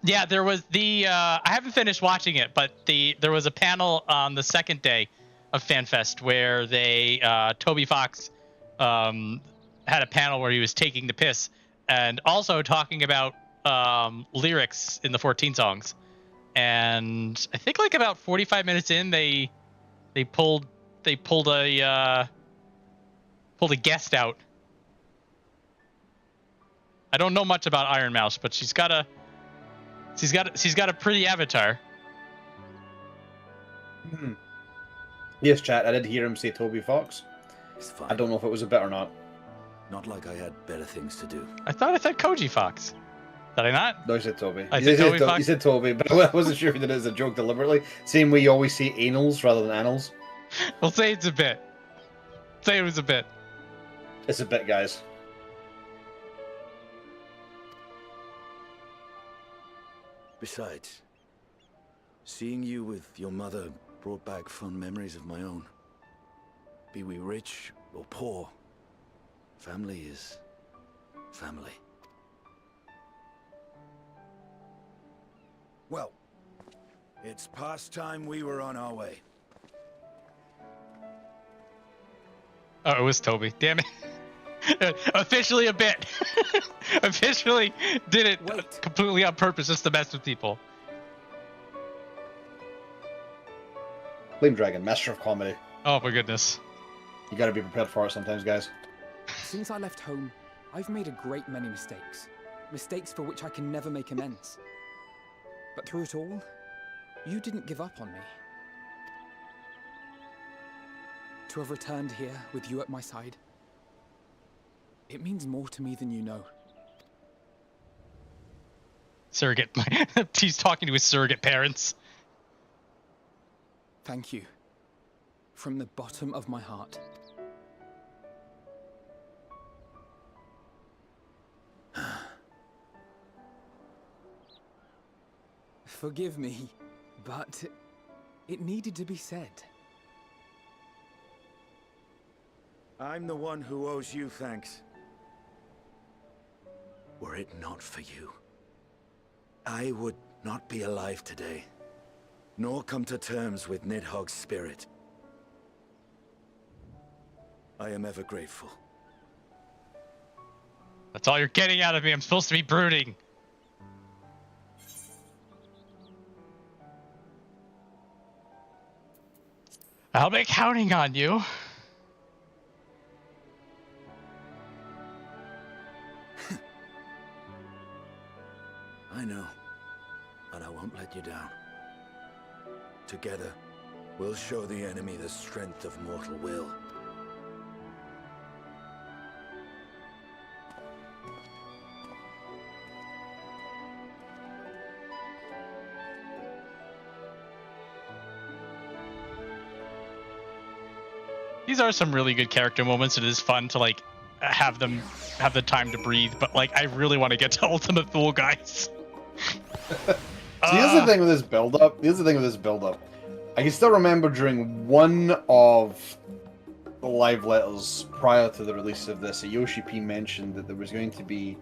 Yeah, there was I haven't finished watching it, but there was a panel on the second day of FanFest where Toby Fox had a panel where he was taking the piss and also talking about lyrics in the 14 songs. And I think like about 45 minutes in, they pulled a guest out. I don't know much about Iron Mouse, but she's got a pretty avatar. Yes, chat. I did hear him say Toby Fox. It's fine. I don't know if it was a bit or not. Not like I had better things to do. I thought I said Koji Fox. Did I not? No, he said Toby. He said Toby, but I wasn't sure if he did it as a joke deliberately. Same way you always say anals rather than annals. We'll say it's a bit. Say it was a bit. It's a bit, guys. Besides, seeing you with your mother brought back fond memories of my own. Be we rich or poor, family is family. Well, it's past time we were on our way. Oh, it was Toby. Damn it. Officially a bit. Officially did it completely on purpose just to mess with people. Flame Dragon, master of comedy. Oh my goodness. You gotta be prepared for it sometimes, guys. Since I left home, I've made a great many mistakes. Mistakes for which I can never make amends. But through it all, you didn't give up on me. To have returned here with you at my side, it means more to me than you know. Surrogate. He's talking to his surrogate parents. Thank you. From the bottom of my heart. Forgive me, but it needed to be said. I'm the one who owes you thanks. Were it not for you, I would not be alive today, nor come to terms with Nidhogg's spirit. I am ever grateful. That's all you're getting out of me. I'm supposed to be brooding. I'll be counting on you. I know, but I won't let you down. Together, we'll show the enemy the strength of mortal will. These are some really good character moments. It is fun to like have them have the time to breathe, but like I really want to get to Ultima Thule, guys. See, here's the thing with this build-up. I can still remember during one of the live letters prior to the release of this, Yoshi P mentioned that there was going to be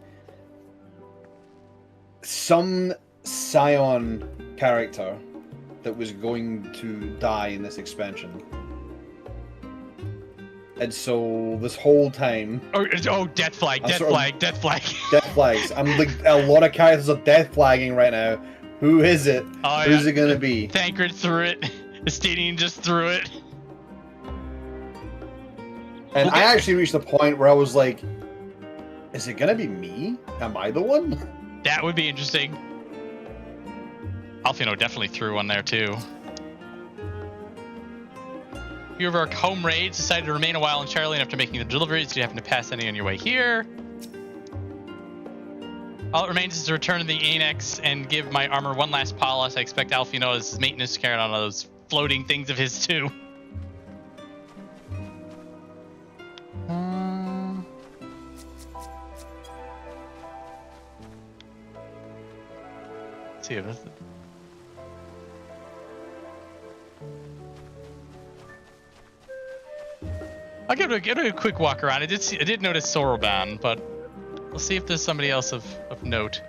some Scion character that was going to die in this expansion. And so this whole time... Oh, death flag, death flag. Death flags. I'm like, a lot of characters are death flagging right now. Who is it? Oh, Who's it gonna be? Thancred threw it. Estinian just threw it. And I actually reached the point where I was like, is it gonna be me? Am I the one? That would be interesting. Alfino definitely threw one there too. A few of our home raids decided to remain a while in Sharlayan after making the deliveries. Do you happen to pass any on your way here? All that remains is to return to the Annex and give my armor one last polish. I expect Alfino's maintenance to carry on those floating things of his too. Let's see if this... I'll give it a quick walk around. I did notice Soroban, but we'll see if there's somebody else of note.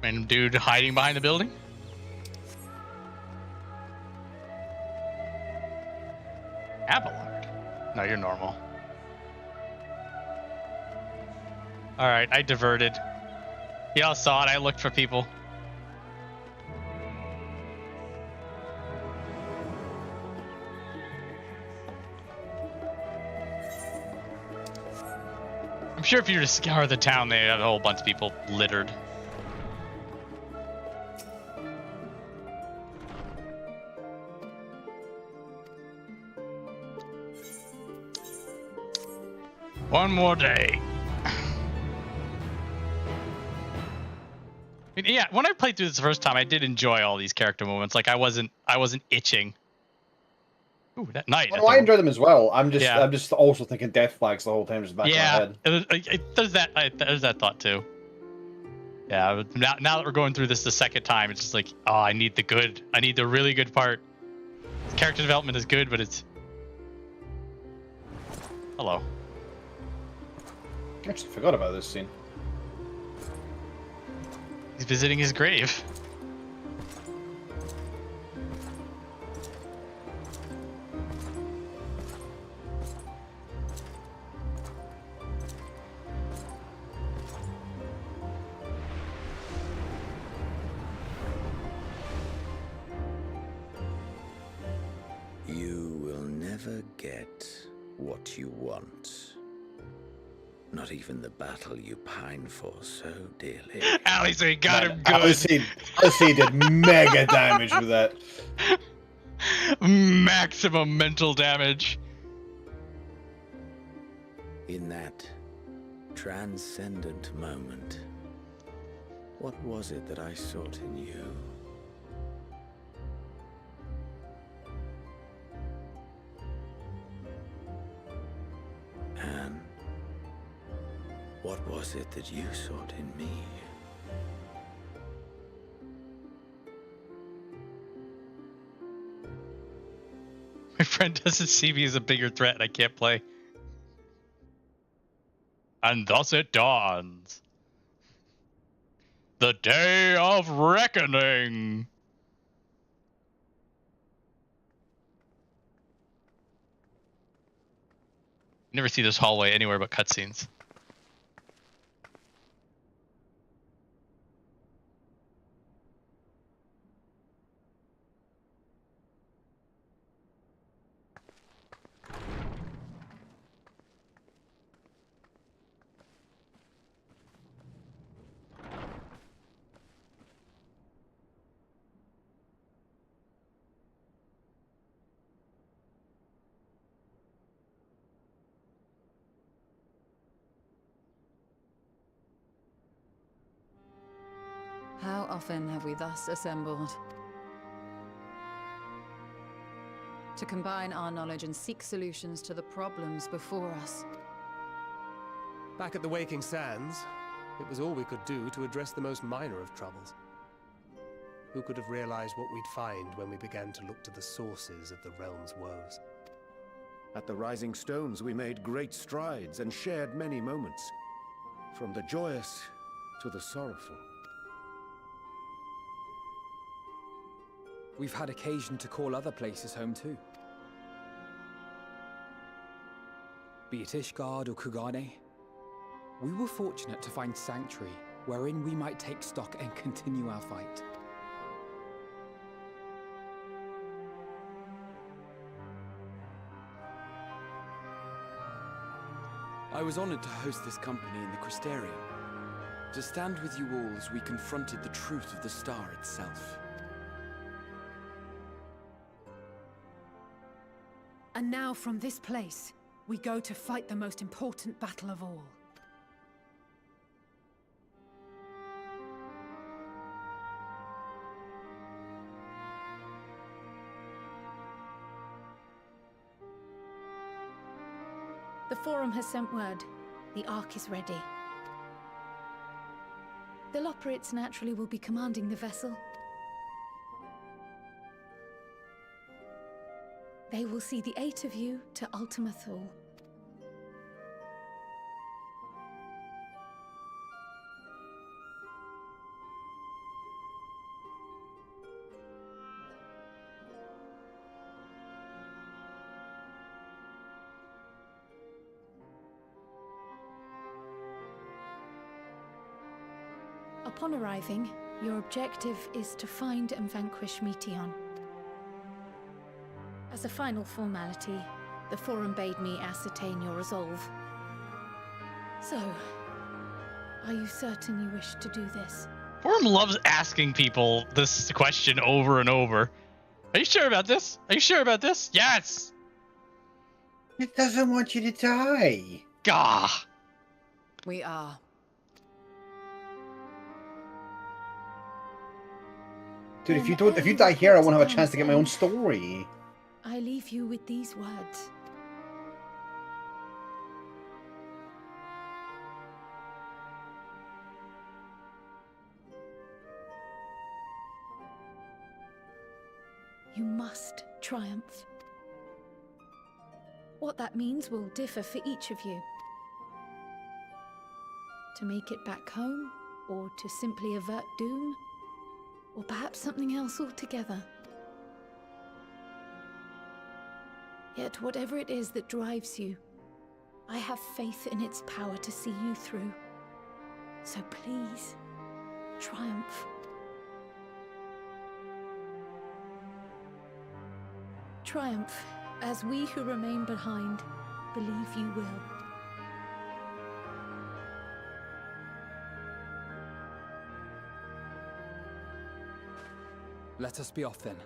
Random dude hiding behind the building. Abelard. No, you're normal. Alright, I diverted. Y'all saw it, I looked for people. I'm sure if you were to scour the town, they'd have a whole bunch of people littered. One more day. Yeah, when I played through this the first time, I did enjoy all these character moments. Like I wasn't itching. Ooh, that night. Well, I enjoy them as well. I'm Yeah. just also thinking death flags the whole time, just back in my head. There's that thought too. Yeah, now that we're going through this the second time, it's just like, oh, I need the good. I need the really good part. Character development is good, but it's... Hello. I actually forgot about this scene. He's visiting his grave. You will never get what you want. Not even the battle you pine for so dearly. Alisaie got him good. Alisaie did mega damage with that. Maximum mental damage. In that transcendent moment, what was it that I sought in you? And what was it that you sought in me? My friend doesn't see me as a bigger threat and I can't play. And thus it dawns. The day of reckoning. You never see this hallway anywhere but cutscenes. How often have we thus assembled? To combine our knowledge and seek solutions to the problems before us. Back at the Waking Sands, it was all we could do to address the most minor of troubles. Who could have realized what we'd find when we began to look to the sources of the realm's woes? At the Rising Stones, we made great strides and shared many moments, from the joyous to the sorrowful. We've had occasion to call other places home too. Be it Ishgard or Kugane, we were fortunate to find sanctuary wherein we might take stock and continue our fight. I was honored to host this company in the Crystarium, to stand with you all as we confronted the truth of the star itself. And now from this place, we go to fight the most important battle of all. The Forum has sent word. The Ark is ready. The Loporrits naturally will be commanding the vessel. They will see the 8 of you to Ultima Thule. Upon arriving, your objective is to find and vanquish Meteion. As a final formality, the Forum bade me ascertain your resolve. So, are you certain you wish to do this? Forum loves asking people this question over and over. Are you sure about this? Are you sure about this? Yes! It doesn't want you to die. Gah! We are. Dude, if you die here, I won't have a chance to get my own story. I leave you with these words. You must triumph. What that means will differ for each of you. To make it back home, or to simply avert doom, or perhaps something else altogether. Yet whatever it is that drives you, I have faith in its power to see you through. So please, triumph. Triumph, as we who remain behind believe you will. Let us be off then.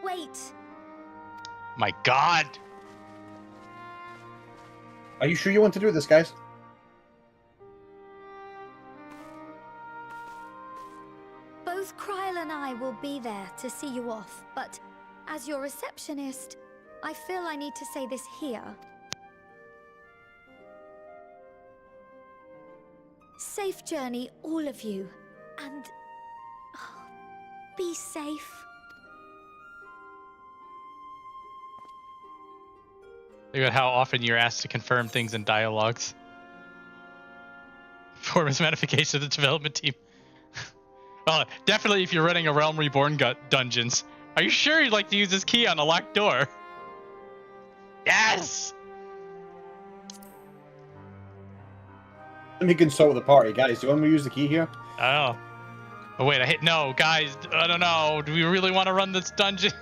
Wait. My God. Are you sure you want to do this, guys? Both Kryl and I will be there to see you off, but as your receptionist, I feel I need to say this here. Safe journey, all of you, and be safe. Think about how often you're asked to confirm things in dialogues. Performance modification of the development team. Well, definitely if you're running a Realm Reborn dungeons. Are you sure you'd like to use this key on a locked door? Yes! Let me consult with the party, guys. Do you want me to use the key here? Oh. Oh wait, I hit no, guys. I don't know. Do we really want to run this dungeon?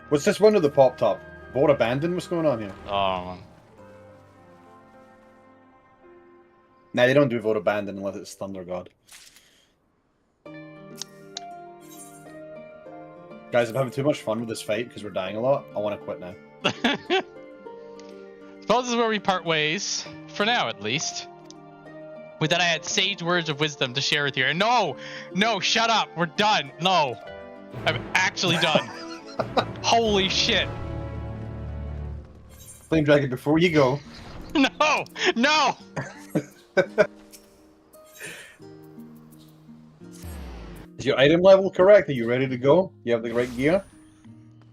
What's this window that popped up? Board abandoned? What's going on here? Oh. Nah, they don't do vote abandon unless it's Thunder God. Guys, I'm having too much fun with this fight because we're dying a lot. I want to quit now. Suppose this is where we part ways. For now, at least. With that, I had sage words of wisdom to share with you. No! No, shut up! We're done! No! I'm actually done. Holy shit! Flame Dragon, before you go. No! No! Is your item level correct? Are you ready to go? You have the right gear?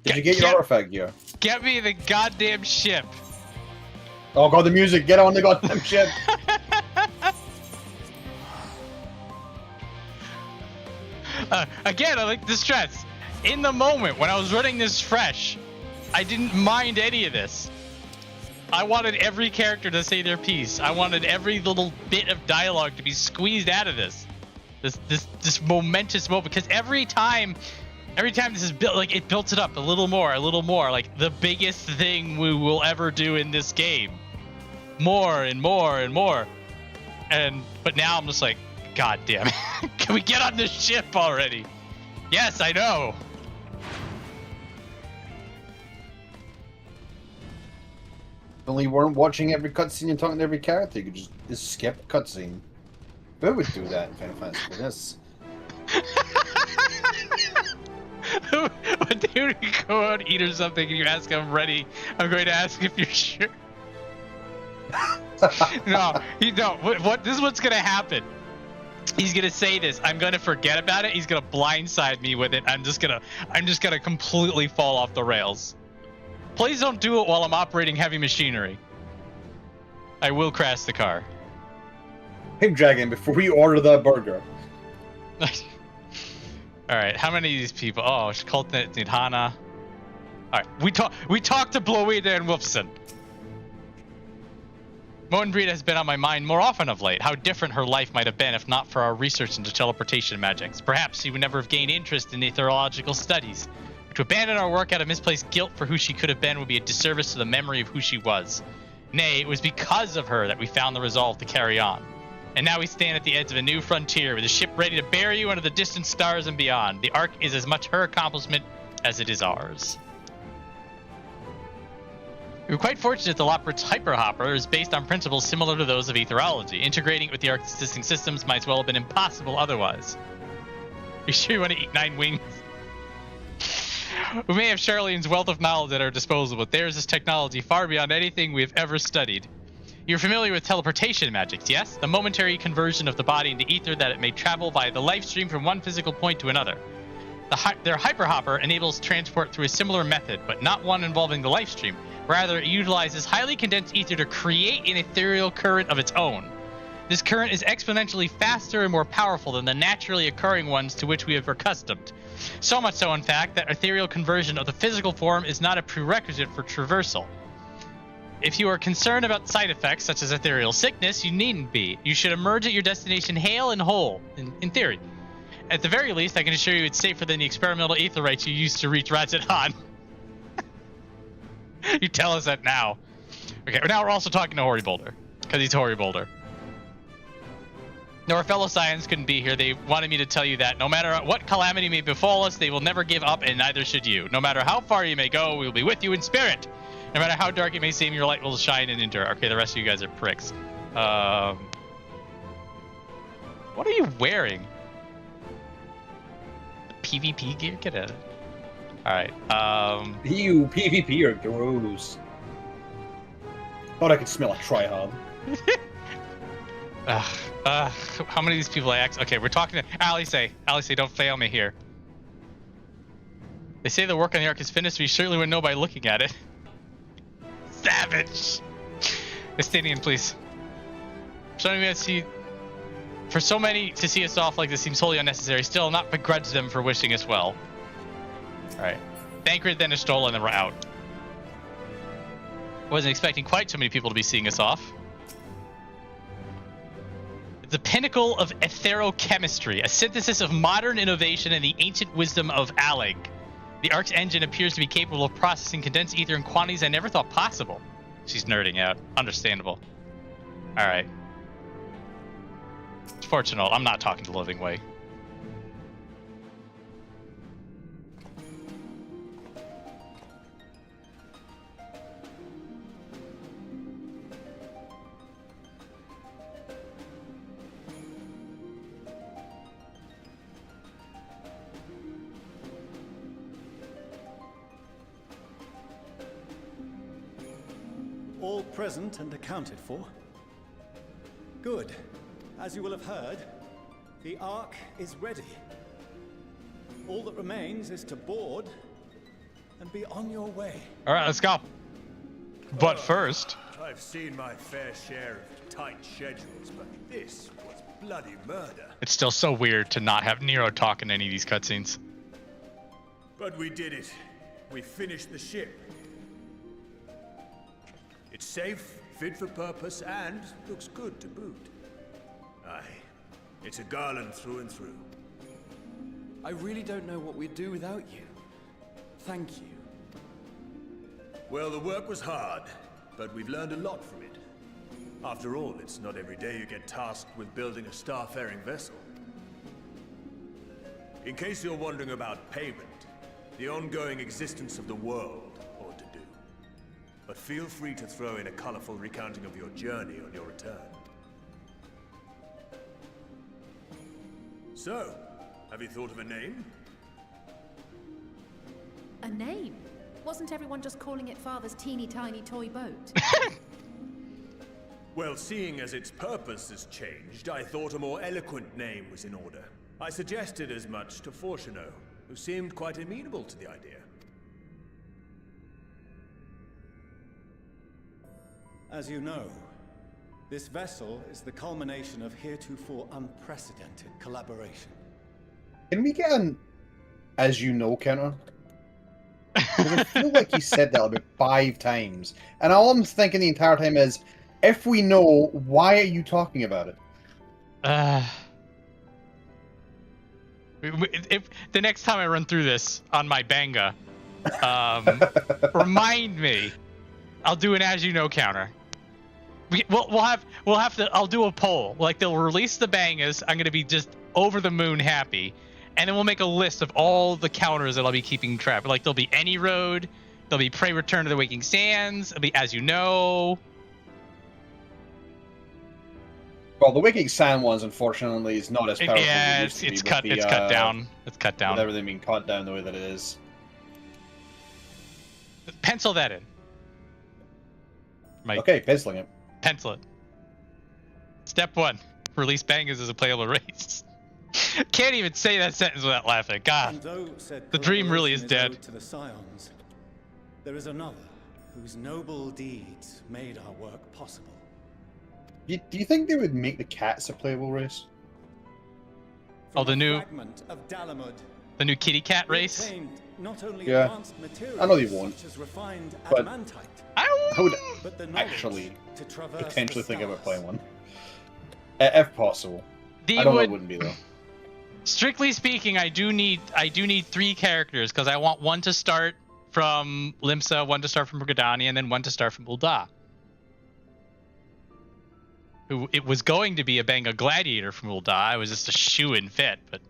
Did you get your artifact gear? Get me the goddamn ship! Oh god, the music! Get on the goddamn ship! Again, I like to stress, in the moment when I was running this fresh, I didn't mind any of this. I wanted every character to say their piece. I wanted every little bit of dialogue to be squeezed out of this. This momentous moment, because every time this is built, like, it built it up a little more, like the biggest thing we will ever do in this game. More and more and more. But now I'm just like, God damn it. Can we get on this ship already? Yes, I know. If only you weren't watching every cutscene and talking to every character, you could just skip cutscene. Who would do that in Final Fantasy for this? When you go out and eat or something and you ask if I'm ready, I'm going to ask if you're sure. No, you don't. This is what's going to happen. He's going to say this. I'm going to forget about it. He's going to blindside me with it. I'm just going to completely fall off the rails. Please don't do it while I'm operating heavy machinery. I will crash the car. Hey, Dragon, before you order that burger. Alright, how many of these people? Oh, Kultnet, Nidhana. Alright, we talked to Bloeda and Wolfson. Moenbrita has been on my mind more often of late. How different her life might have been if not for our research into teleportation magics. Perhaps she would never have gained interest in aetherological studies. To abandon our work out of misplaced guilt for who she could have been would be a disservice to the memory of who she was. Nay, it was because of her that we found the resolve to carry on. And now we stand at the edge of a new frontier with a ship ready to bear you into the distant stars and beyond. The Ark is as much her accomplishment as it is ours. We're quite fortunate the Lopert's hyperhopper is based on principles similar to those of etherology. Integrating it with the Ark's existing systems might as well have been impossible otherwise. You sure you want to eat 9 wings? We may have Sharlayan's wealth of knowledge at our disposal, but theirs is technology far beyond anything we have ever studied. You're familiar with teleportation magics, yes? The momentary conversion of the body into ether that it may travel via the life stream from one physical point to another. Their hyperhopper enables transport through a similar method, but not one involving the life stream. Rather, it utilizes highly condensed ether to create an ethereal current of its own. This current is exponentially faster and more powerful than the naturally occurring ones to which we have accustomed. So much so, in fact, that ethereal conversion of the physical form is not a prerequisite for traversal. If you are concerned about side effects, such as ethereal sickness, you needn't be. You should emerge at your destination hale and whole, in theory. At the very least, I can assure you it's safer than the experimental aetherites you used to reach Radz-at-Han. You tell us that now. Okay, now we're also talking to Hoary Boulder, because he's Hoary Boulder. No, our fellow Scions couldn't be here. They wanted me to tell you that no matter what calamity may befall us, they will never give up, and neither should you. No matter how far you may go, we will be with you in spirit. No matter how dark it may seem, your light will shine and endure. Okay, the rest of you guys are pricks. What are you wearing? PvP gear? Get out of it. Alright, You PvP are gross. Thought I could smell a tryhard. How many of these people I asked? Okay, we're talking to Alisaie. Alisaie, don't fail me here. They say the work on the Ark is finished, but you certainly wouldn't know by looking at it. Savage! Estinian, please. For so many to see us off like this seems wholly unnecessary. Still, not begrudge them for wishing us well. Alright. Thancred, then Estola, and then we're out. Wasn't expecting quite so many people to be seeing us off. The pinnacle of etherochemistry, a synthesis of modern innovation and the ancient wisdom of Alleg. The Ark's engine appears to be capable of processing condensed ether in quantities I never thought possible. She's nerding out. Understandable. Alright. It's fortunate I'm not talking to Living Way. All present and accounted for? Good. As you will have heard, the Ark is ready. All that remains is to board and be on your way. All right, let's go. But first... I've seen my fair share of tight schedules, but this was bloody murder. It's still so weird to not have Nero talk in any of these cutscenes. But we did it. We finished the ship. It's safe, fit for purpose, and looks good to boot. Aye, it's a garland through and through. I really don't know what we'd do without you. Thank you. Well, the work was hard, but we've learned a lot from it. After all, it's not every day you get tasked with building a starfaring vessel. In case you're wondering about payment, the ongoing existence of the world ought to do. But feel free to throw in a colorful recounting of your journey on your return. So, have you thought of a name? A name? Wasn't everyone just calling it Father's teeny tiny toy boat? Well, seeing as its purpose has changed, I thought a more eloquent name was in order. I suggested as much to Fortuno, who seemed quite amenable to the idea. As you know, this vessel is the culmination of heretofore unprecedented collaboration. Can we get an "as you know" counter? 'Cause I feel like he said that about 5 times, and all I'm thinking the entire time is, if we know, why are you talking about it? If the next time I run through this on my banga, remind me. I'll do an "as you know" counter. We'll have to. I'll do a poll. Like, they'll release the bangas. I'm gonna be just over the moon happy, and then we'll make a list of all the counters that I'll be keeping track. Like, there'll be any road, There'll be Prey Return to the Waking Sands. It'll be As You Know. Well, the Waking Sand ones, unfortunately, is not as powerful. Yeah, as it used it's to be cut. with It's cut down. It's cut down. With everything being cut down the way that it is. Pencil that in. Mike. Okay, penciling it. Pencil it. Step 1: release bangers as a playable race. Can't even say that sentence without laughing. God, the dream really is dead. To the Scions, there is another whose noble deeds made our work possible. Do you think they would make the cats a playable race? Oh, the new kitty cat race? Not only Yeah, I know they won't. such as refined But adamantite, I would but the knowledge actually to traverse potentially the think about stars. playing one. If possible. I don't know it wouldn't be though. Strictly speaking, I do need 3 characters because I want one to start from Limsa, one to start from Brigadani, and then one to start from Ulda. Who it was going to be a Benga Gladiator from Ulda. It was just a shoo-in fit, but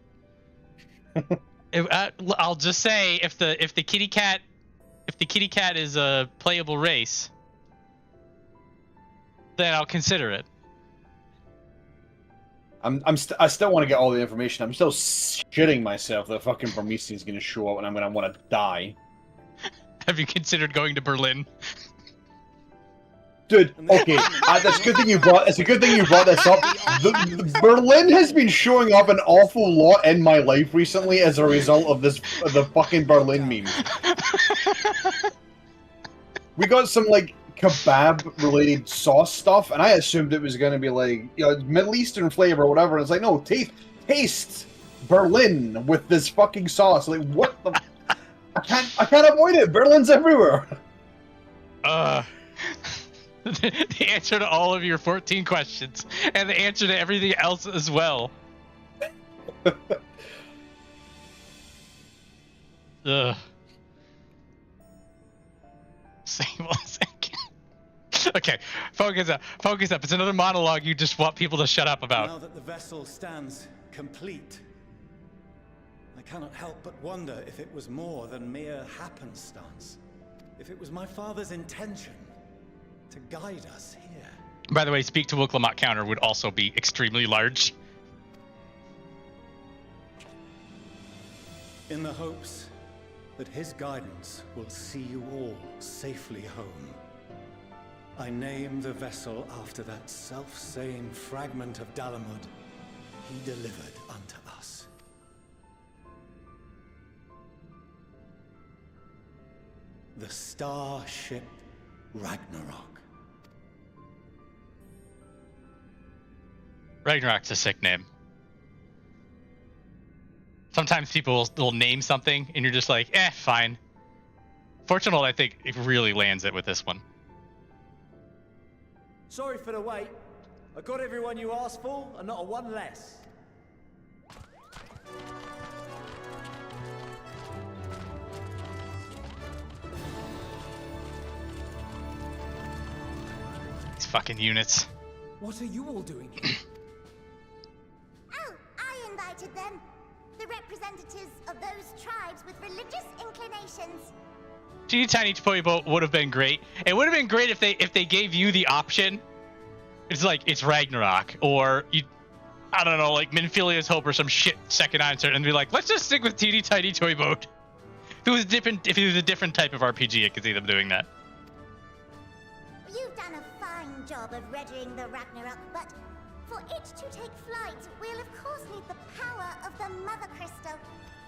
I'll just say if the kitty cat is a playable race, then I'll consider it. I still want to get all the information. I'm still shitting myself that fucking Prometheus is going to show up and I'm going to want to die. Have you considered going to Berlin? Dude, okay, that's a good thing you brought. It's a good thing you brought this up. The Berlin has been showing up an awful lot in my life recently as a result of the fucking Berlin meme. We got some like kebab-related sauce stuff, and I assumed it was going to be like Middle Eastern flavor or whatever. And it's like, no, taste Berlin with this fucking sauce. Like, what the? I can't avoid it. Berlin's everywhere. The answer to all of your 14 questions, and the answer to everything else as well. Ugh. Say 1 second. Okay, focus up. Focus up. It's another monologue you just want people to shut up about. Now that the vessel stands complete, I cannot help but wonder if it was more than mere happenstance. If it was my father's intention to guide us here. By the way, Speak to Wuklamot counter would also be extremely large. In the hopes that his guidance will see you all safely home, I name the vessel after that self-same fragment of Dalamud he delivered unto us. The starship Ragnarok. Ragnarok's a sick name. Sometimes people will name something and you're just like, fine. Fortunately, I think it really lands it with this one. Sorry for the wait. I got everyone you asked for, and not a one less. These fucking units. What are you all doing here? Oh, I invited them. The representatives of those tribes with religious inclinations. Teeny Tiny Toy Boat would have been great. It would have been great if they gave you the option. It's like it's Ragnarok, or I don't know, like Minfilia's Hope or some shit second answer, and be like, let's just stick with Teeny Tiny Toy Boat. If it was a different type of RPG, I could see them doing that. You've done a fine job of readying the Ragnarok, but for it to take flight, we'll of course need the power of the Mother Crystal.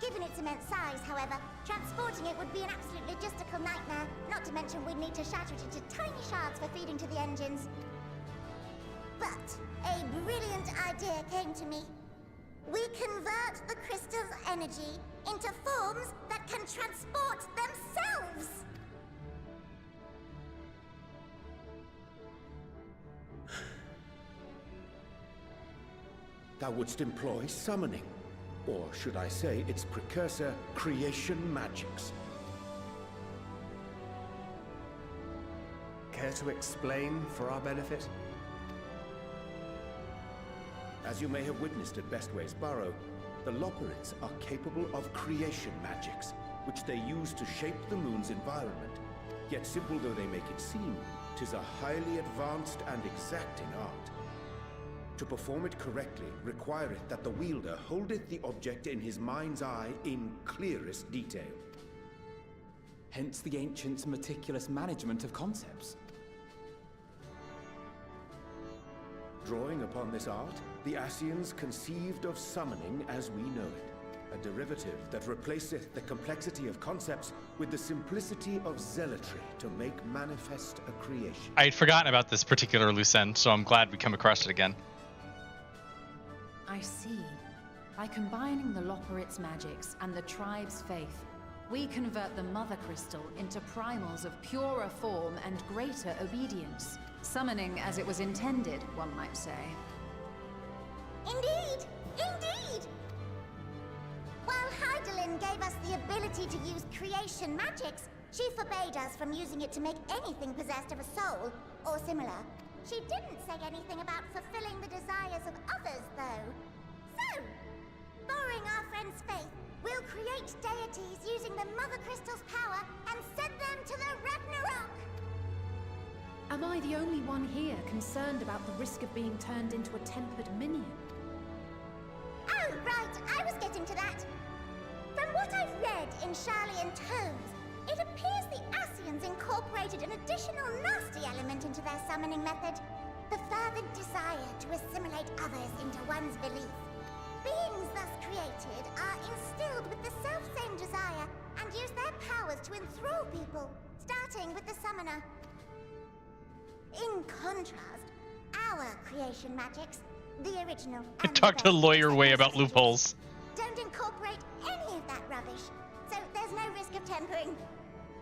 Given its immense size, however, transporting it would be an absolute logistical nightmare, not to mention we'd need to shatter it into tiny shards for feeding to the engines. But a brilliant idea came to me. We convert the crystal's energy into forms that can transport themselves! Thou wouldst employ summoning. Or should I say its precursor, creation magics. Care to explain for our benefit? As you may have witnessed at Bestway's Burrow, the Loporrits are capable of creation magics, which they use to shape the moon's environment. Yet simple though they make it seem, 'tis a highly advanced and exacting art. To perform it correctly requireth that the wielder holdeth the object in his mind's eye in clearest detail. Hence the ancients' meticulous management of concepts. Drawing upon this art, the Scions conceived of summoning as we know it, a derivative that replaceth the complexity of concepts with the simplicity of zealotry to make manifest a creation. I had forgotten about this particular loose end, so I'm glad we come across it again. I see. By combining the Loporrit's magics and the tribe's faith, we convert the Mother Crystal into primals of purer form and greater obedience. Summoning as it was intended, one might say. Indeed! Indeed! While Heidelin gave us the ability to use creation magics, she forbade us from using it to make anything possessed of a soul, or similar. She didn't say anything about fulfilling the desires of others, though. So, borrowing our friend's faith, we'll create deities using the Mother Crystal's power and send them to the Ragnarok! Am I the only one here concerned about the risk of being turned into a tempered minion? Oh, right, I was getting to that. From what I've read in Sharlayan tomes, it appears the Scions incorporated an additional nasty element into their summoning method. The fervent desire to assimilate others into one's belief. Beings thus created are instilled with the self-same desire and use their powers to enthrall people, starting with the summoner. In contrast, our creation magics, the original and Talk to lawyer way about loopholes. don't incorporate any of that rubbish, so there's no risk of tempering.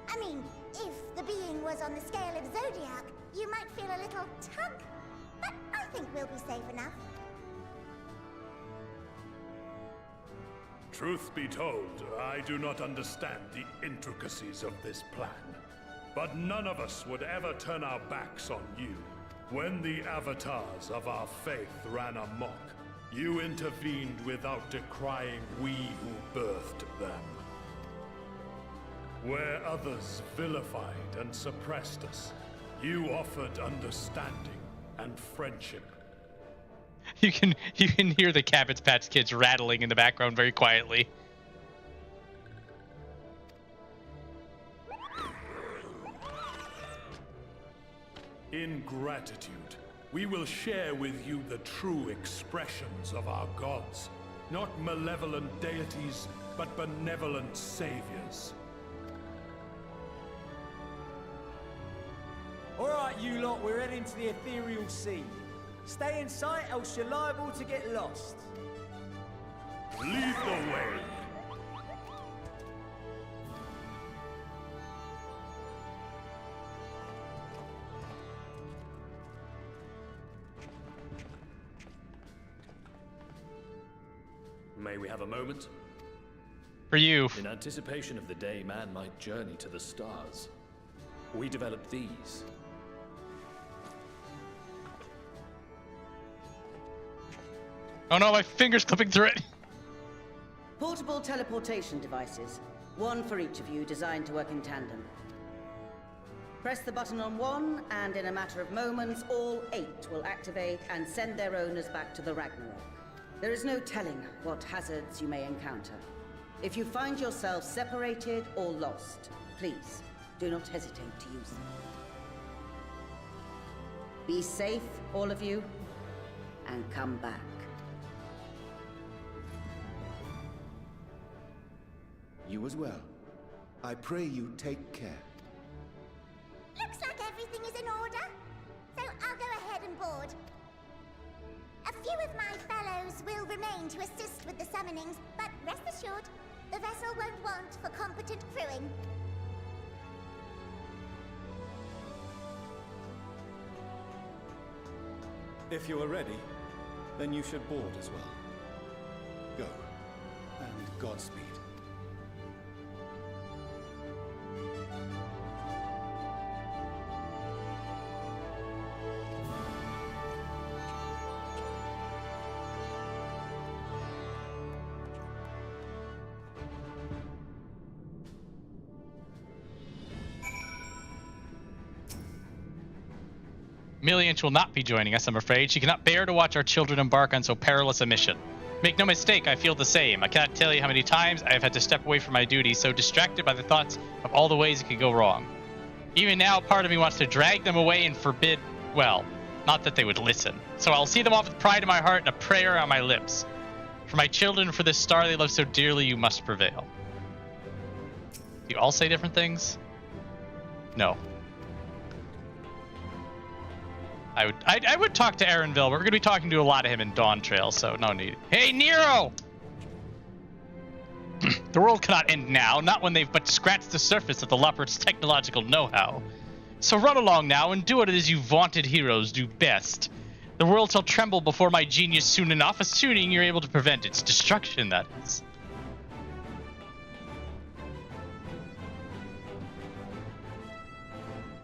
I mean, if the being was on the scale of Zodiac, you might feel a little tug, but I think we'll be safe enough. Truth be told, I do not understand the intricacies of this plan. But none of us would ever turn our backs on you. When the avatars of our faith ran amok, you intervened without decrying we who birthed them. Where others vilified and suppressed us, you offered understanding and friendship. You can hear the Cabbage Patch Kids rattling in the background very quietly. In gratitude, we will share with you the true expressions of our gods. Not malevolent deities, but benevolent saviors. Alright, you lot, we're heading to the ethereal sea. Stay in sight, else you're liable to get lost. Lead the way. May we have a moment? For you. In anticipation of the day man might journey to the stars, we developed these. Oh no, my finger's clipping through it. Portable teleportation devices. One for each of you, designed to work in tandem. Press the button on one, and in a matter of moments, all 8 will activate and send their owners back to the Ragnarok. There is no telling what hazards you may encounter. If you find yourself separated or lost, please do not hesitate to use them. Be safe, all of you, and come back. You as well. I pray you take care. Looks like everything is in order, so I'll go ahead and board. A few of my fellows will remain to assist with the summonings, but rest assured, the vessel won't want for competent crewing. If you are ready, then you should board as well. Go, and Godspeed. Millianch will not be joining us, I'm afraid. She cannot bear to watch our children embark on so perilous a mission. Make no mistake, I feel the same. I cannot tell you how many times I have had to step away from my duty, so distracted by the thoughts of all the ways it could go wrong. Even now, part of me wants to drag them away and forbid, well, not that they would listen. So I'll see them off with pride in my heart and a prayer on my lips. For my children, for this star they love so dearly, you must prevail. Do you all say different things? No. I would talk to Erenville, but we're going to be talking to a lot of him in Dawn Trail, so no need. Hey, Nero! The world cannot end now, not when they've but scratched the surface of the Leopard's technological know-how. So run along now and do what it is you vaunted heroes do best. The world shall tremble before my genius soon enough, assuming you're able to prevent its destruction, that is.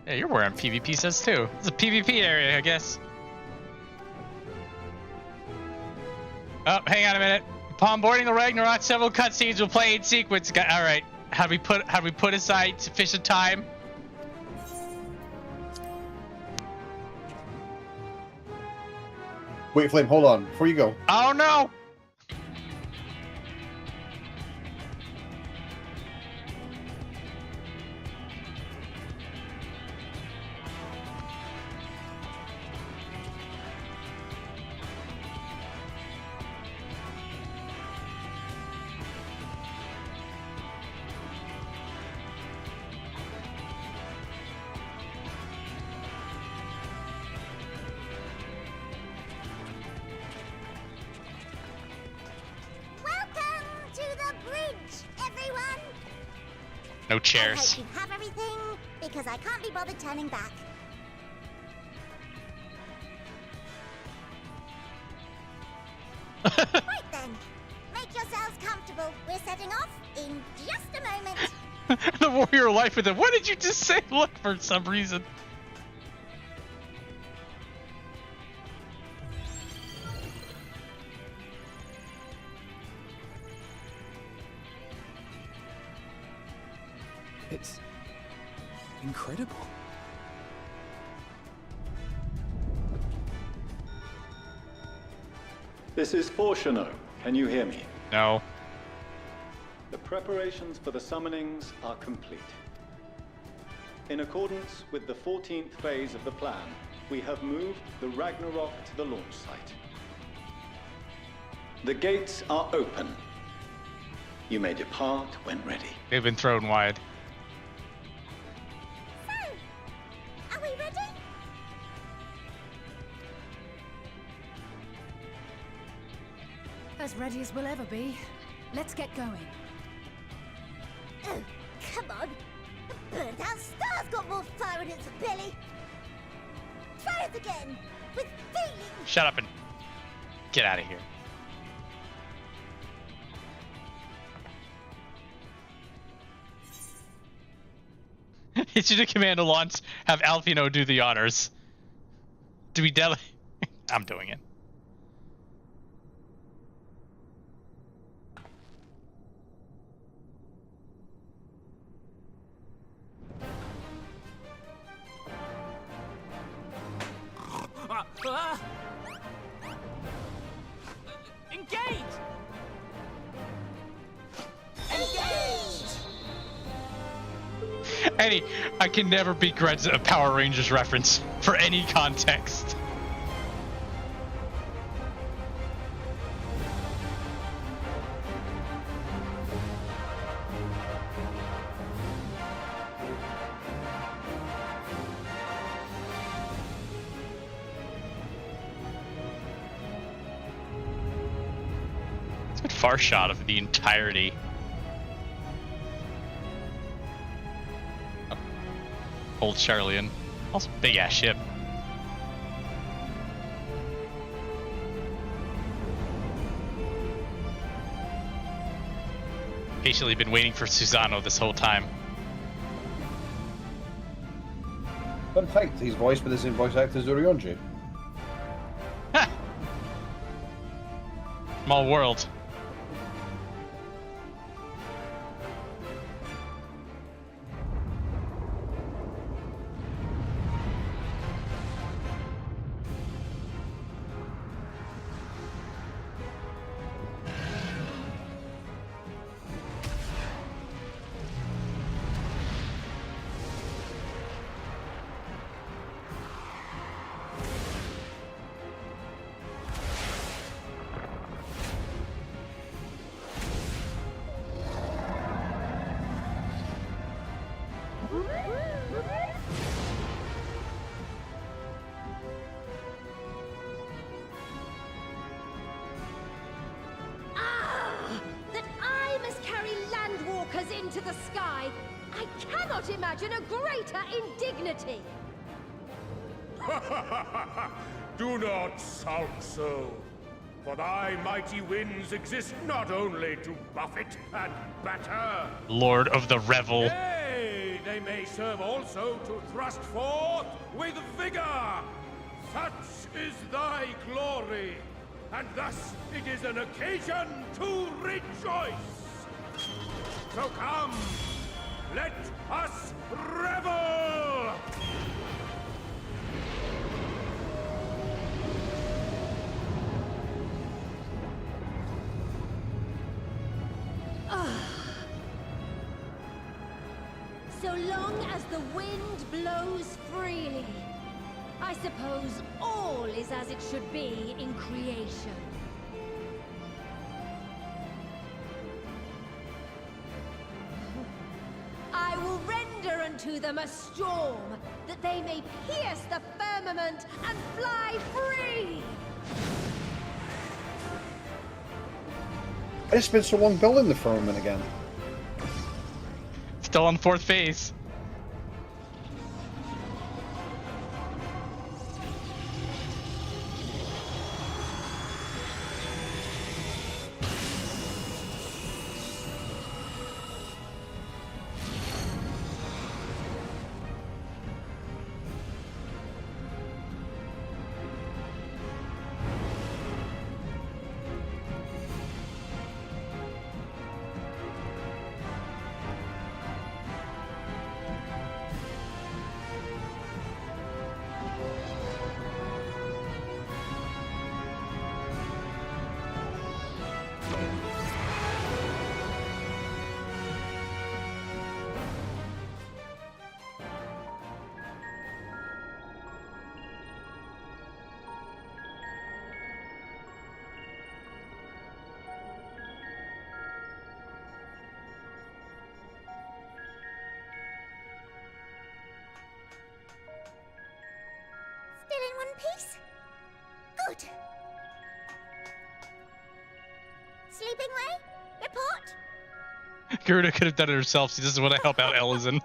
Yeah, you're wearing PvP says too. It's a PvP area, I guess. Oh, hang on a minute. Upon boarding the Ragnarok, several cutscenes will play in sequence. All right, have we put aside sufficient time? Wait, Flame, hold on before you go. Oh no! No chairs. I hope you have everything, because I can't be bothered turning back. Right then, make yourselves comfortable. We're setting off in just a moment. The warrior life with it. What did you just say? Look, for some reason. It's incredible. This is Fortuno. Can you hear me? No. The preparations for the summonings are complete. In accordance with the 14th phase of the plan, we have moved the Ragnarok to the launch site. The gates are open. You may depart when ready. They've been thrown wide. Are we ready? As ready as we'll ever be. Let's get going. Oh, come on. The burnt-out star's got more fire in its belly. Try it again, with feeling. Shut up and get out of here. Issue to commando launch. Have Alfino do the honors. Do we delegate? I'm doing it. Engage! Engage! Eddie, I can never begrudge a Power Rangers reference for any context. It's a good far shot of the entirety. Old Sharlayan. Also big ass ship. Patiently been waiting for Susano this whole time. Fun fact, he's voiced by the same voice actor as Urionji. Small world. That I must carry landwalkers into the sky! I cannot imagine a greater indignity! Do not sulk so, for thy mighty winds exist not only to buffet and batter. Lord of the Revel. Nay, they may serve also to thrust forth with vigor. Such is thy glory, and thus it is an occasion to rejoice. So come, let us revel! So long as the wind blows freely, I suppose all is as it should be in creation. I will render unto them a storm, that they may pierce the firmament and fly free! I just spent so long building the firmament again. Still on 4th phase. Still in one piece? Good. Sleeping way? Report? Gerda could have done it herself. She doesn't want to help out Ellison.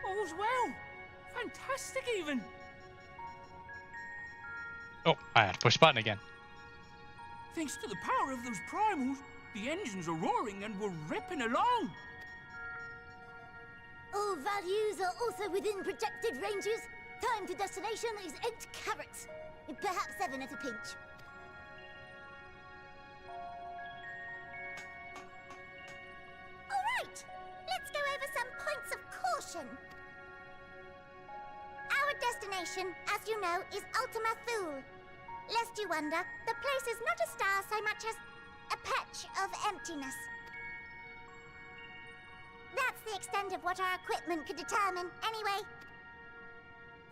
All's well. Fantastic, even. Oh, I had to push button again. Thanks to the power of those primals, the engines are roaring and we're ripping along. All values are also within projected ranges. Time to destination is 8 carats. Perhaps 7 at a pinch. All right, let's go over some points of caution. Our destination, as you know, is Ultima Thule. Lest you wonder, the place is not a star so much as a patch of emptiness. That's the extent of what our equipment could determine, anyway.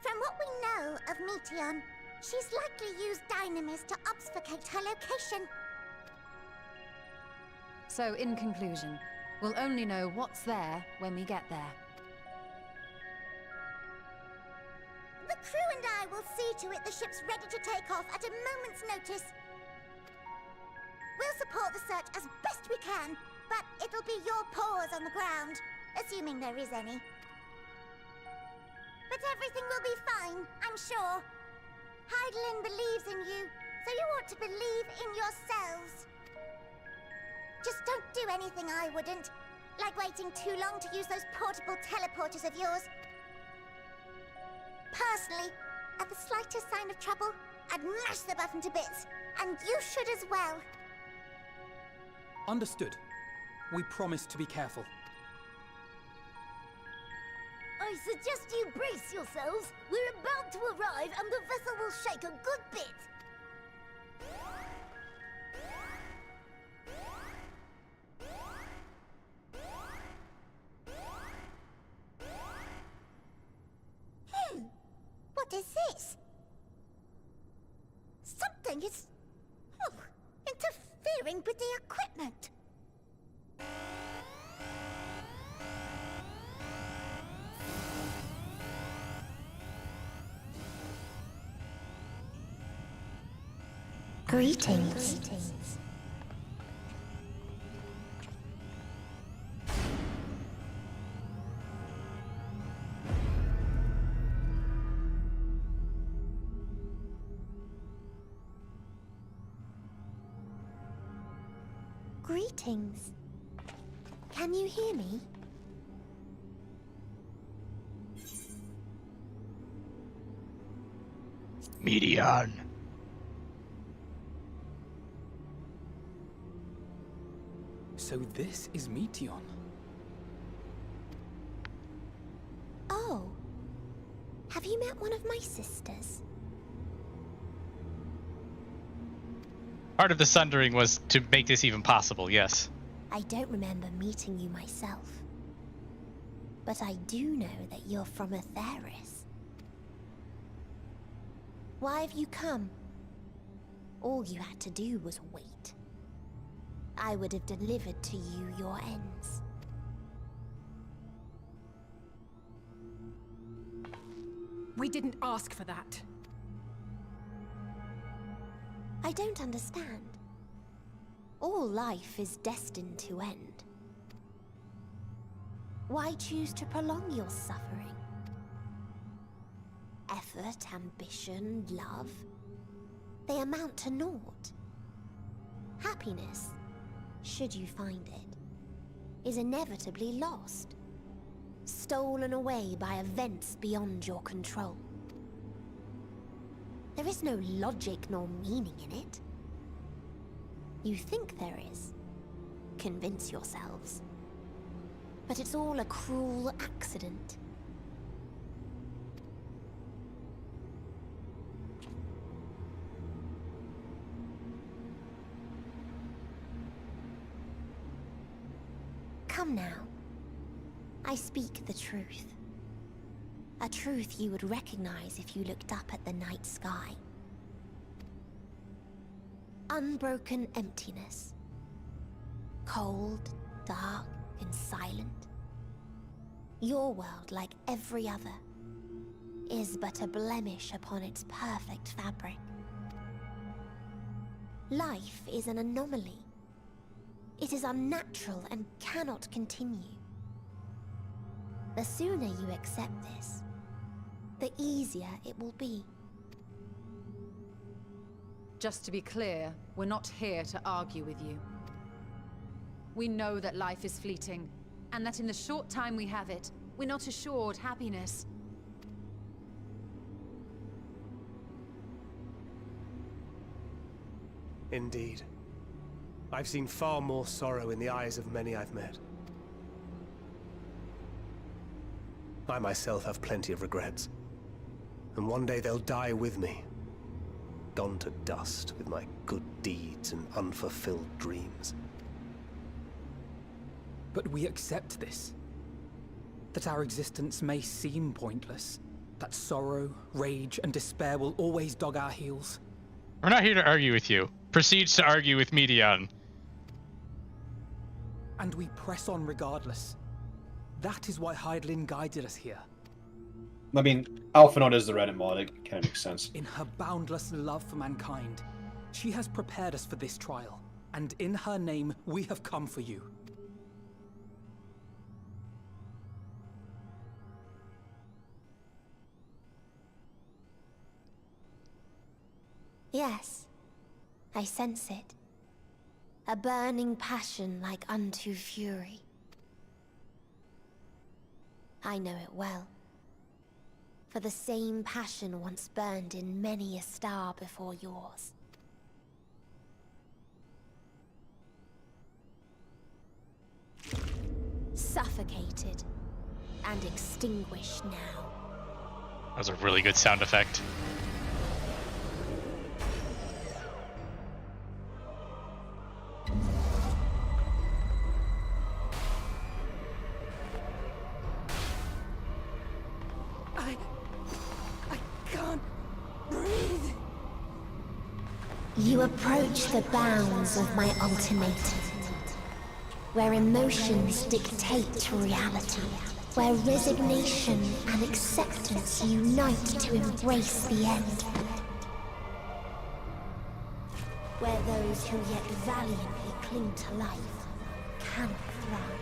From what we know of Meteion, she's likely used dynamis to obfuscate her location. So, in conclusion, we'll only know what's there when we get there. The crew and I will see to it the ship's ready to take off at a moment's notice. We'll support the search as best we can, but it'll be your paws on the ground, assuming there is any. But everything will be fine, I'm sure. Hydaelyn believes in you, so you ought to believe in yourselves. Just don't do anything I wouldn't, like waiting too long to use those portable teleporters of yours. Personally, at the slightest sign of trouble, I'd mash the button to bits, and you should as well. Understood. We promise to be careful. I suggest you brace yourselves. We're about to arrive, and the vessel will shake a good bit. What is this? Something is interfering with the equipment. Greetings. Greetings. Can you hear me? Meteion. So this is Meteion. Oh. Have you met one of my sisters? Part of the sundering was to make this even possible, yes. I don't remember meeting you myself. But I do know that you're from Atheris. Why have you come? All you had to do was wait. I would have delivered to you your ends. We didn't ask for that. I don't understand. All life is destined to end. Why choose to prolong your suffering? Effort, ambition, love, they amount to naught. Happiness, should you find it, is inevitably lost, stolen away by events beyond your control. There is no logic nor meaning in it. You think there is. Convince yourselves. But it's all a cruel accident. Come now. I speak the truth. A truth you would recognize if you looked up at the night sky. Unbroken emptiness. Cold, dark, and silent. Your world, like every other, is but a blemish upon its perfect fabric. Life is an anomaly. It is unnatural and cannot continue. The sooner you accept this, the easier it will be. Just to be clear, we're not here to argue with you. We know that life is fleeting, and that in the short time we have it, we're not assured happiness. Indeed. I've seen far more sorrow in the eyes of many I've met. I myself have plenty of regrets. And one day they'll die with me. Gone to dust with my good deeds and unfulfilled dreams. But we accept this. That our existence may seem pointless. That sorrow, rage, and despair will always dog our heels. We're not here to argue with you. Proceeds to argue with Meteion. And we press on regardless. That is why Hydaelyn guided us here. I mean, Alphanod is the Reddit mod, it kind of makes sense. In her boundless love for mankind, she has prepared us for this trial. And in her name, we have come for you. Yes, I sense it. A burning passion like unto fury. I know it well. For the same passion once burned in many a star before yours. Suffocated and extinguished now. That was a really good sound effect. You approach the bounds of my ultimatum, where emotions dictate reality, where resignation and acceptance unite to embrace the end. where those who yet valiantly cling to life can thrive.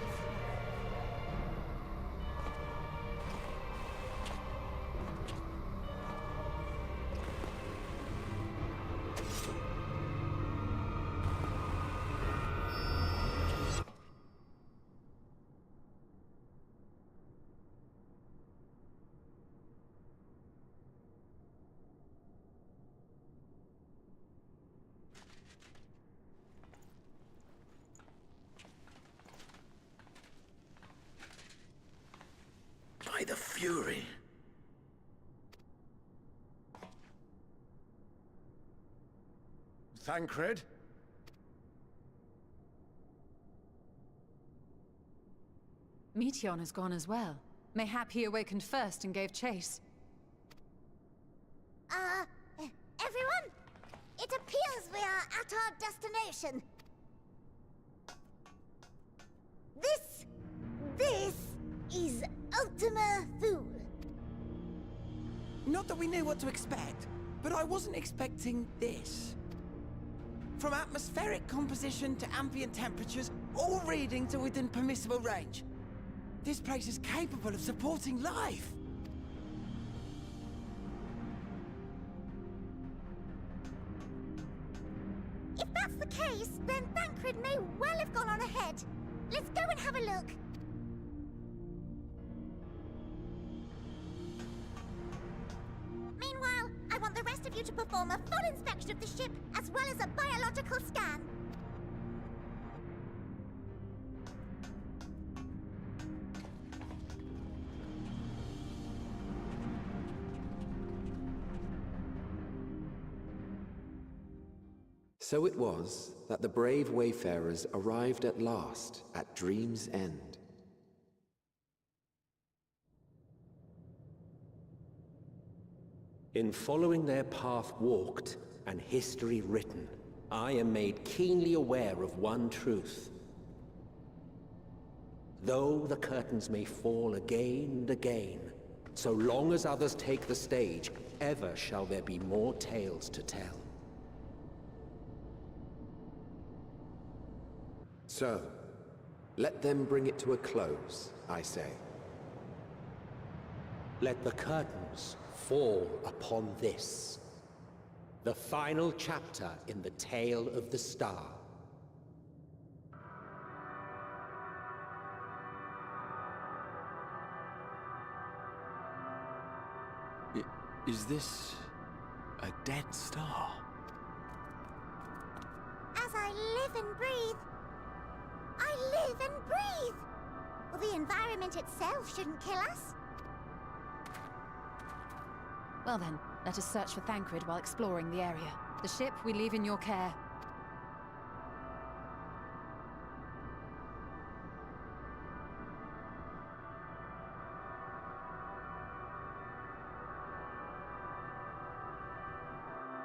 By the Fury. Thancred? Meteion has gone as well. Mayhap he awakened first and gave chase. Everyone? It appears we are at our destination. This is Ultima Thule. Not that we knew what to expect, but I wasn't expecting this. From atmospheric composition to ambient temperatures, all reading to within permissible range. This place is capable of supporting life. If that's the case, then Thancred may well have gone on ahead. Let's go and have a look. Meanwhile, I want the rest of you to perform a full inspection of the ship, as well as a biological scan. So it was that the brave wayfarers arrived at last at Dream's End. In following their path walked and history written, I am made keenly aware of one truth. Though the curtains may fall again and again, so long as others take the stage, ever shall there be more tales to tell. So, let them bring it to a close, I say. Let the curtains fall upon this, the final chapter in the tale of the star. Is this a dead star? As I live and breathe, I live and breathe! Well, the environment itself shouldn't kill us. Well then, let us search for Thancred while exploring the area. The ship we leave in your care.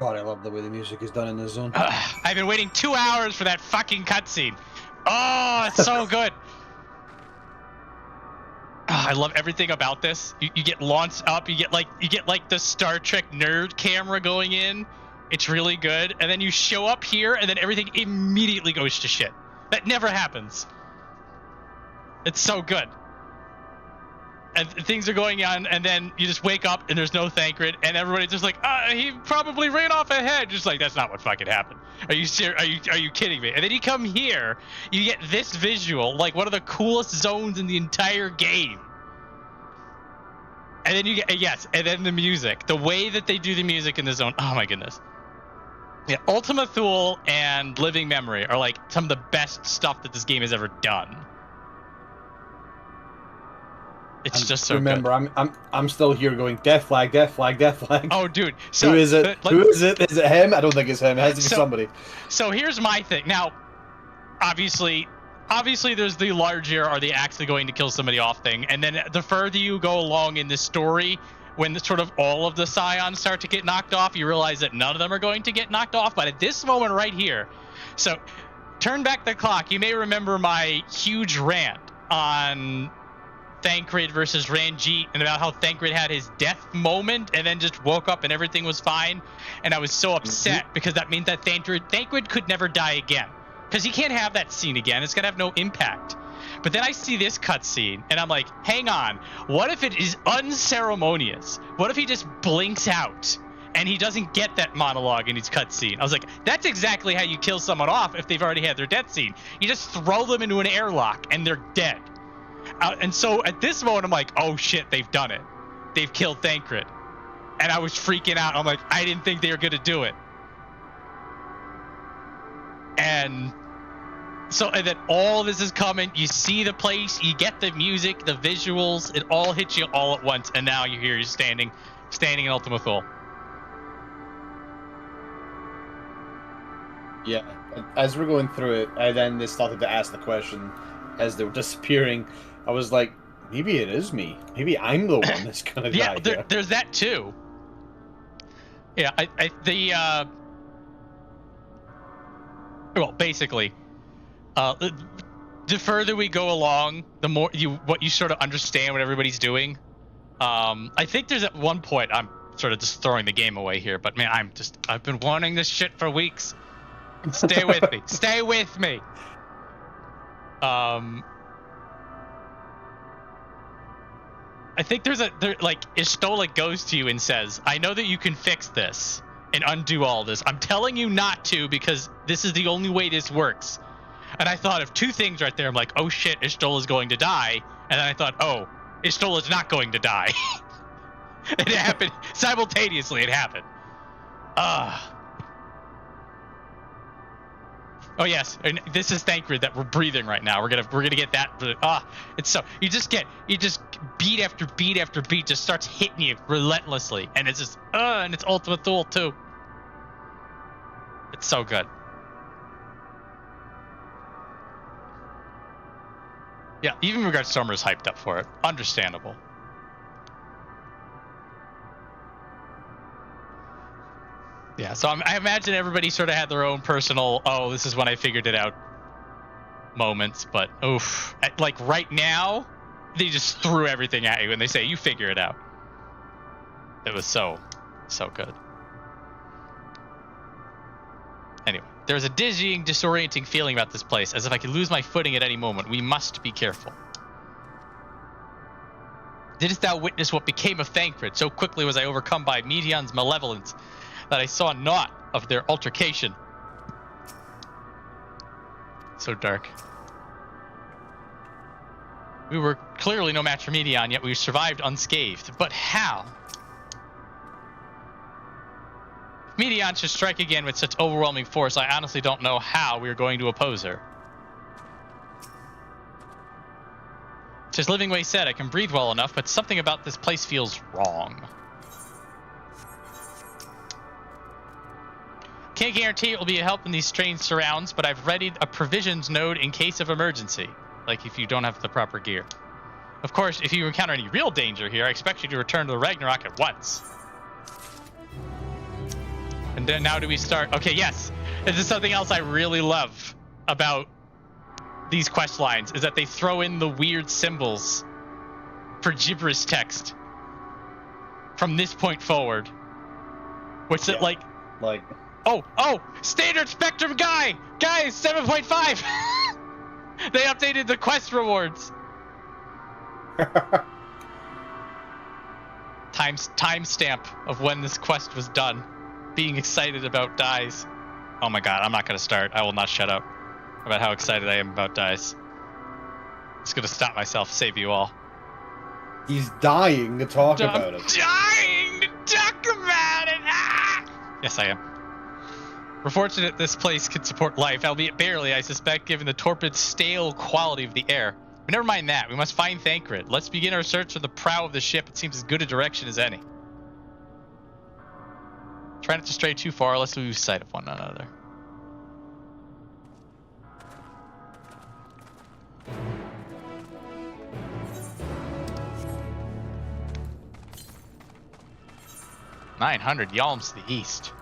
God, I love the way the music is done in this zone. I've been waiting 2 hours for that fucking cutscene. Oh, it's so good. I love everything about this. You get launched up. You get like the Star Trek nerd camera going in. It's really good. And then you show up here, and then everything immediately goes to shit. That never happens. It's so good. And things are going on, and then you just wake up, and there's no Thancred, and everybody's just like, he probably ran off ahead. Just like, that's not what fucking happened. Are you serious? Are you kidding me? And then you come here, you get this visual, like one of the coolest zones in the entire game. And then you get, yes, and then the music. The way that they do the music in the zone, oh my goodness. Yeah, Ultima Thule and Living Memory are like some of the best stuff that this game has ever done. It's just so remember, good. I'm still here going death flag, death flag, death flag. Oh, dude. So, who is it? Who is it? Is it him? I don't think it's him. It has to be somebody. So here's my thing. Now, obviously there's the larger are they actually going to kill somebody off thing, and then the further you go along in this story, when sort of all of the Scions start to get knocked off, you realize that none of them are going to get knocked off. But at this moment right here, so turn back the clock. You may remember my huge rant on Thancred versus Ranjit and about how Thancred had his death moment and then just woke up and everything was fine. And I was so upset because that means that Thancred could never die again. Because he can't have that scene again. It's going to have no impact. But then I see this cutscene and I'm like, hang on. What if it is unceremonious? What if he just blinks out and he doesn't get that monologue in his cutscene? I was like, that's exactly how you kill someone off if they've already had their death scene. You just throw them into an airlock and they're dead. And so at this moment, I'm like, oh shit, they've done it. They've killed Thancred. And I was freaking out. I'm like, I didn't think they were going to do it. And so, and then all this is coming. You see the place, you get the music, the visuals, it all hits you all at once. And now you're here, you're standing in Ultima Thule. Yeah, as we're going through it, I then started to ask the question as they were disappearing. I was like, maybe it is me. Maybe I'm the one that's gonna die. Yeah, there's that too. Yeah, well, basically, the further we go along, the more what you sort of understand what everybody's doing. I think there's at one point, I'm sort of just throwing the game away here, but man, I've been wanting this shit for weeks. Stay with me. Stay with me. I think like Y'shtola goes to you and says, I know that you can fix this and undo all this. I'm telling you not to because this is the only way this works. And I thought of two things right there. I'm like, oh shit, Y'shtola's going to die. And then I thought, oh, Y'shtola's not going to die. It happened simultaneously. It happened. Oh yes, and this is Thancred that we're breathing right now. We're gonna get that. It's so you just beat after beat after beat just starts hitting you relentlessly, and it's just and it's Ultima Thule too. It's so good. Yeah, even Stormer's hyped up for it. Understandable. Yeah, so I imagine everybody sort of had their own personal, oh, this is when I figured it out moments, but oof. Like right now, they just threw everything at you and they say, you figure it out. It was so good. Anyway, there's a dizzying, disorienting feeling about this place, as if I could lose my footing at any moment. We must be careful. Didst thou witness what became of Thancred? So quickly was I overcome by Meteion's malevolence that I saw naught of their altercation. So dark. We were clearly no match for Meteion, yet we survived unscathed. But how? If Meteion should strike again with such overwhelming force, I honestly don't know how we are going to oppose her. As Livingway said, I can breathe well enough, but something about this place feels wrong. Can't guarantee it will be a help in these strange surrounds, but I've readied a provisions node in case of emergency. Like if you don't have the proper gear. Of course, if you encounter any real danger here, I expect you to return to the Ragnarok at once. And then now do we start? Okay, yes. This is something else I really love about these quest lines, is that they throw in the weird symbols for gibberish text from this point forward. Which is like... Oh, standard spectrum guys, 7.5. They updated the quest rewards. Timestamp of when this quest was done. Being excited about dies. Oh my god, I'm not gonna start. I will not shut up about how excited I am about dies. I'm just gonna stop myself, save you all. He's dying to talk about it. Dying to talk about it. Yes, I am. We're fortunate this place could support life, albeit barely, I suspect, given the torpid, stale quality of the air. But never mind that. We must find Thancred. Let's begin our search for the prow of the ship. It seems as good a direction as any. Try not to stray too far, lest we lose sight of one another. $900 yalms to the east.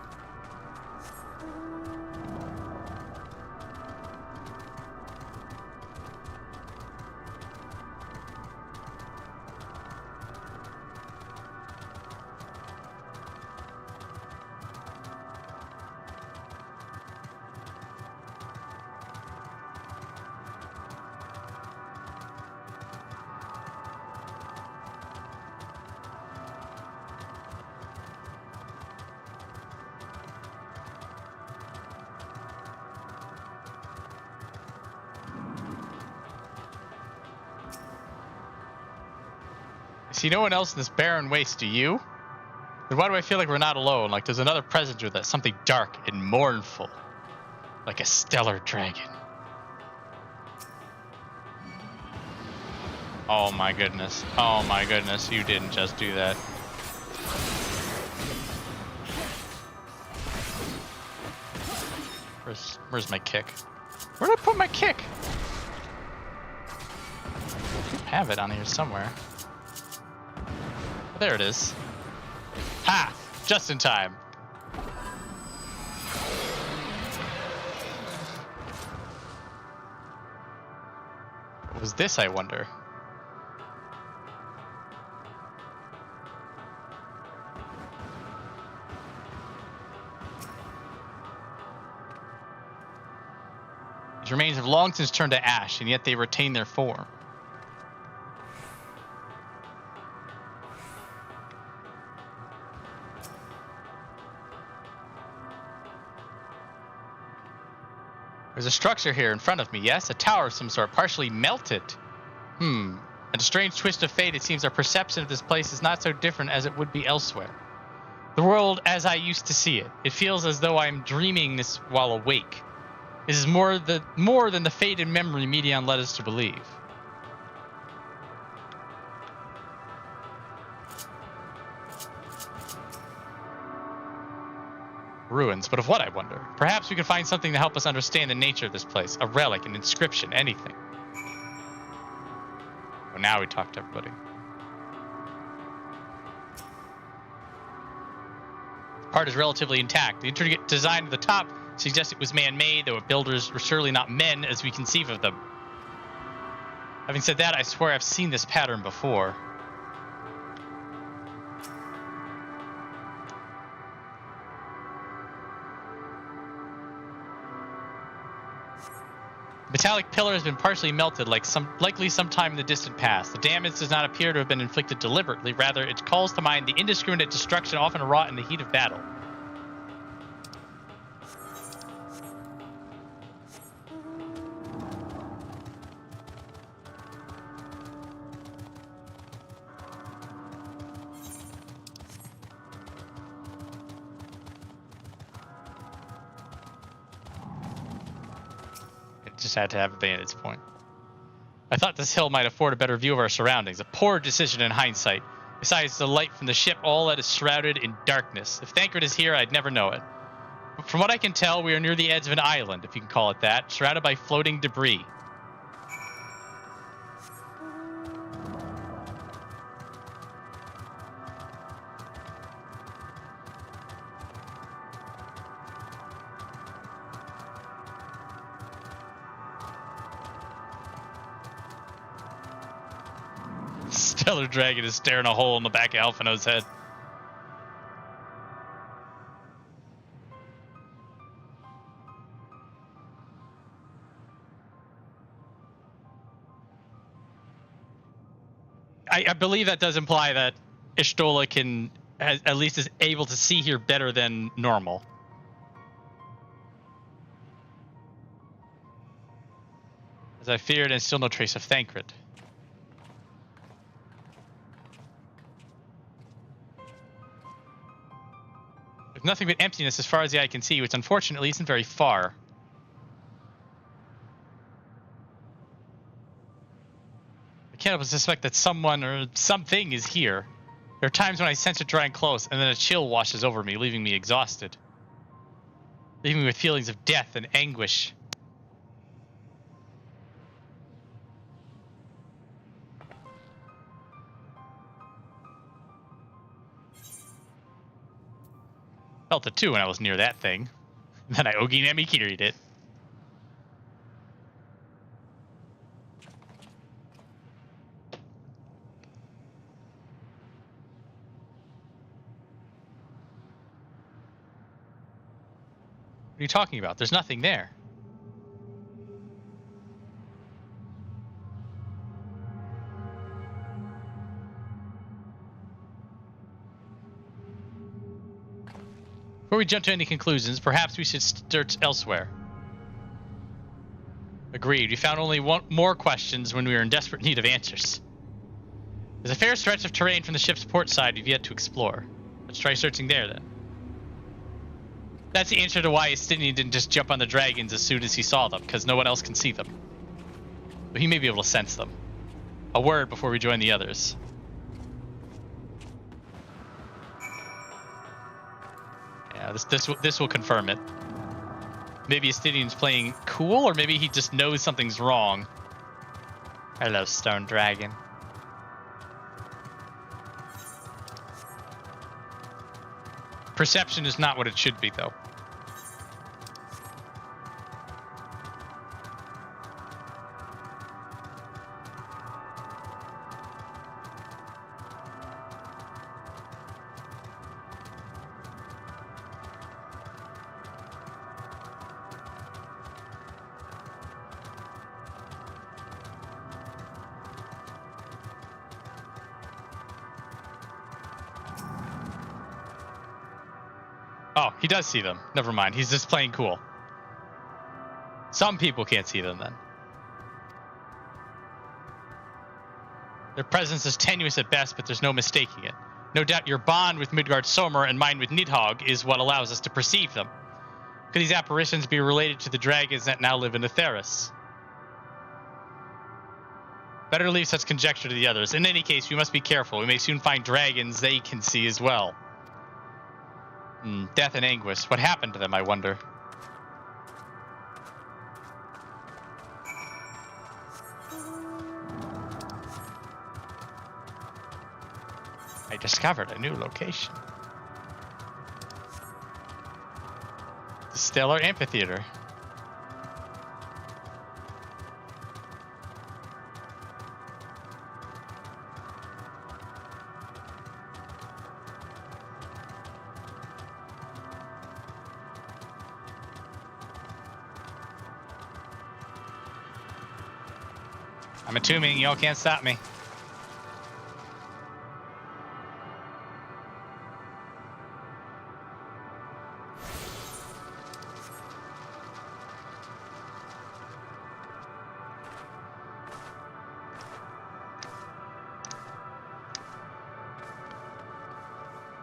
See no one else in this barren waste, do you? Then why do I feel like we're not alone? Like there's another presence with us, something dark and mournful. Like a stellar dragon. Oh my goodness. Oh my goodness, you didn't just do that. Where's my kick? Where did I put my kick? I have it on here somewhere. There it is. Ha! Just in time. What was this, I wonder? These remains have long since turned to ash, and yet they retain their form. There's a structure here in front of me, yes? A tower of some sort, partially melted. And a strange twist of fate, it seems our perception of this place is not so different as it would be elsewhere. The world as I used to see it. It feels as though I am dreaming this while awake. This is more than the faded memory Meteion led us to believe. Ruins, but of what, I wonder? Perhaps we can find something to help us understand the nature of this place. A relic, an inscription, anything. Well, now we talk to everybody. The part is relatively intact. The intricate design at the top suggests it was man-made, though builders were surely not men as we conceive of them. Having said that, I swear I've seen this pattern before. The metallic pillar has been partially melted, likely sometime in the distant past. The damage does not appear to have been inflicted deliberately. Rather, it calls to mind the indiscriminate destruction often wrought in the heat of battle. Just had to have a vantage point. I thought this hill might afford a better view of our surroundings. A poor decision in hindsight. Besides the light from the ship, all that is shrouded in darkness. If Thancred is here, I'd never know it. But from what I can tell, we are near the edge of an island, if you can call it that, surrounded by floating debris. Stellar dragon is staring a hole in the back of Alphino's head. I believe that does imply that Y'shtola can, at least is able to see here better than normal. As I feared, and still no trace of Thancred. There's nothing but emptiness as far as the eye can see, which unfortunately isn't very far. I can't help but suspect that someone or something is here. There are times when I sense it drawing close, and then a chill washes over me, leaving me exhausted. Leaving me with feelings of death and anguish. Felt it too when I was near that thing. Then I Oginemi carried it. What are you talking about? There's nothing there. Before we jump to any conclusions, perhaps we should search elsewhere. Agreed. We found only more questions when we were in desperate need of answers. There's a fair stretch of terrain from the ship's port side we've yet to explore. Let's try searching there, then. That's the answer to why Estinian didn't just jump on the dragons as soon as he saw them, because no one else can see them. But he may be able to sense them. A word before we join the others. Yeah, this will confirm it. Maybe Estinian's playing cool, or maybe he just knows something's wrong. Hello, stone dragon. Perception is not what it should be, though. Oh, he does see them. Never mind. He's just playing cool. Some people can't see them then. Their presence is tenuous at best, but there's no mistaking it. No doubt your bond with Midgard Somer and mine with Nidhogg is what allows us to perceive them. Could these apparitions be related to the dragons that now live in Atheris? Better leave such conjecture to the others. In any case, we must be careful. We may soon find dragons they can see as well. Death and anguish. What happened to them, I wonder? I discovered a new location. The Stellar Amphitheater. I'm attuning, y'all can't stop me.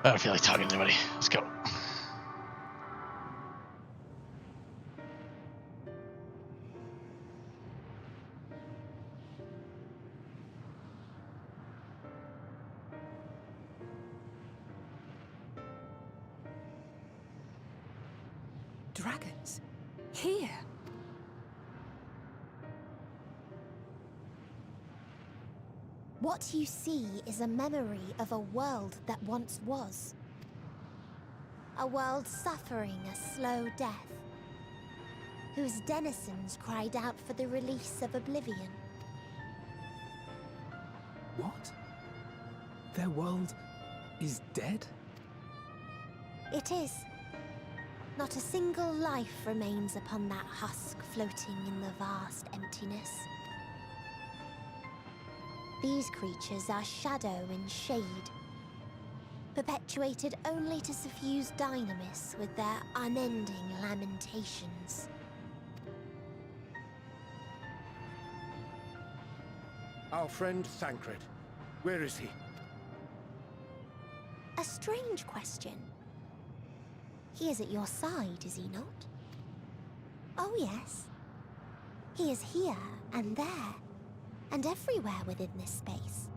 I don't feel like talking to anybody. Let's go. Dragons? Here? What you see is a memory of a world that once was. A world suffering a slow death, whose denizens cried out for the release of oblivion. What? Their world is dead? It is. Not a single life remains upon that husk floating in the vast emptiness. These creatures are shadow and shade, perpetuated only to suffuse dynamis with their unending lamentations. Our friend Thancred, where is he? A strange question. He is at your side, is he not? Oh yes. He is here and there, and everywhere within this space.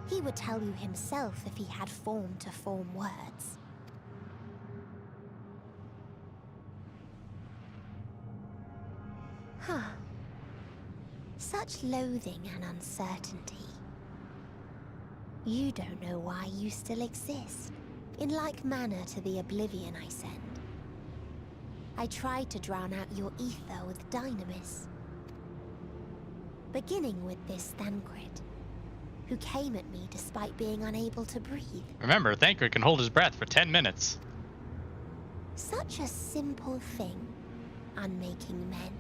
He would tell you himself if he had form to form words. Huh. Such loathing and uncertainty. You don't know why you still exist, in like manner to the oblivion I send. I tried to drown out your ether with dynamis. Beginning with this Thancred, who came at me despite being unable to breathe. Remember, Thancred can hold his breath for 10 minutes. Such a simple thing, unmaking men.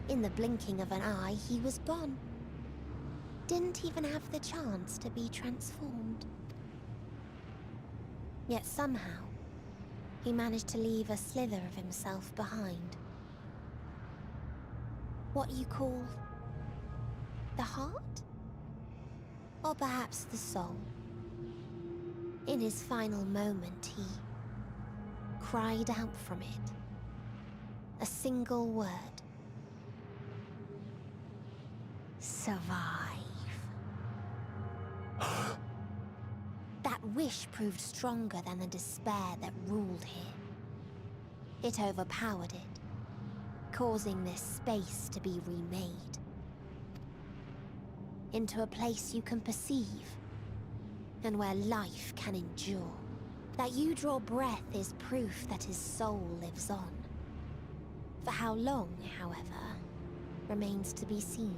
In the blinking of an eye, he was gone. Didn't even have the chance to be transformed. Yet somehow, he managed to leave a slither of himself behind. What you call the heart? Or perhaps the soul. In his final moment, he cried out from it. A single word. Survive. That wish proved stronger than the despair that ruled here. It overpowered it, causing this space to be remade. Into a place you can perceive, and where life can endure. That you draw breath is proof that his soul lives on. For how long, however, remains to be seen.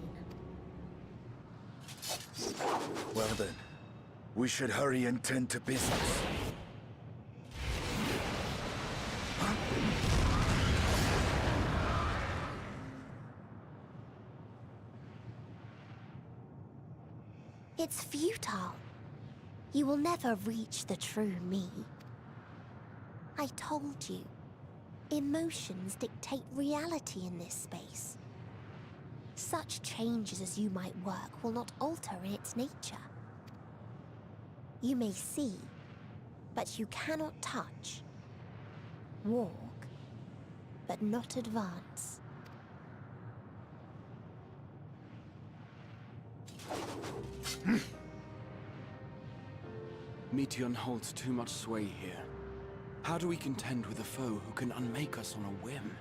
Well then, we should hurry and tend to business. It's futile. You will never reach the true me. I told you, emotions dictate reality in this space. Such changes as you might work will not alter its nature. You may see, but you cannot touch. Walk, but not advance. Meteion holds too much sway here. How do we contend with a foe who can unmake us on a whim?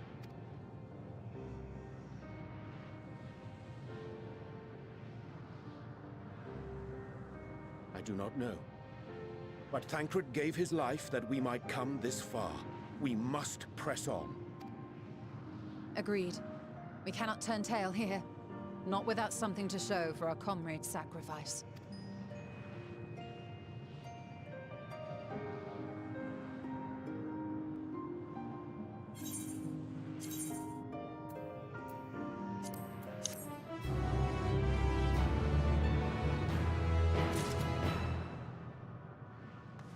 I do not know. But Thancred gave his life that we might come this far. We must press on. Agreed. We cannot turn tail here. Not without something to show for our comrade's sacrifice.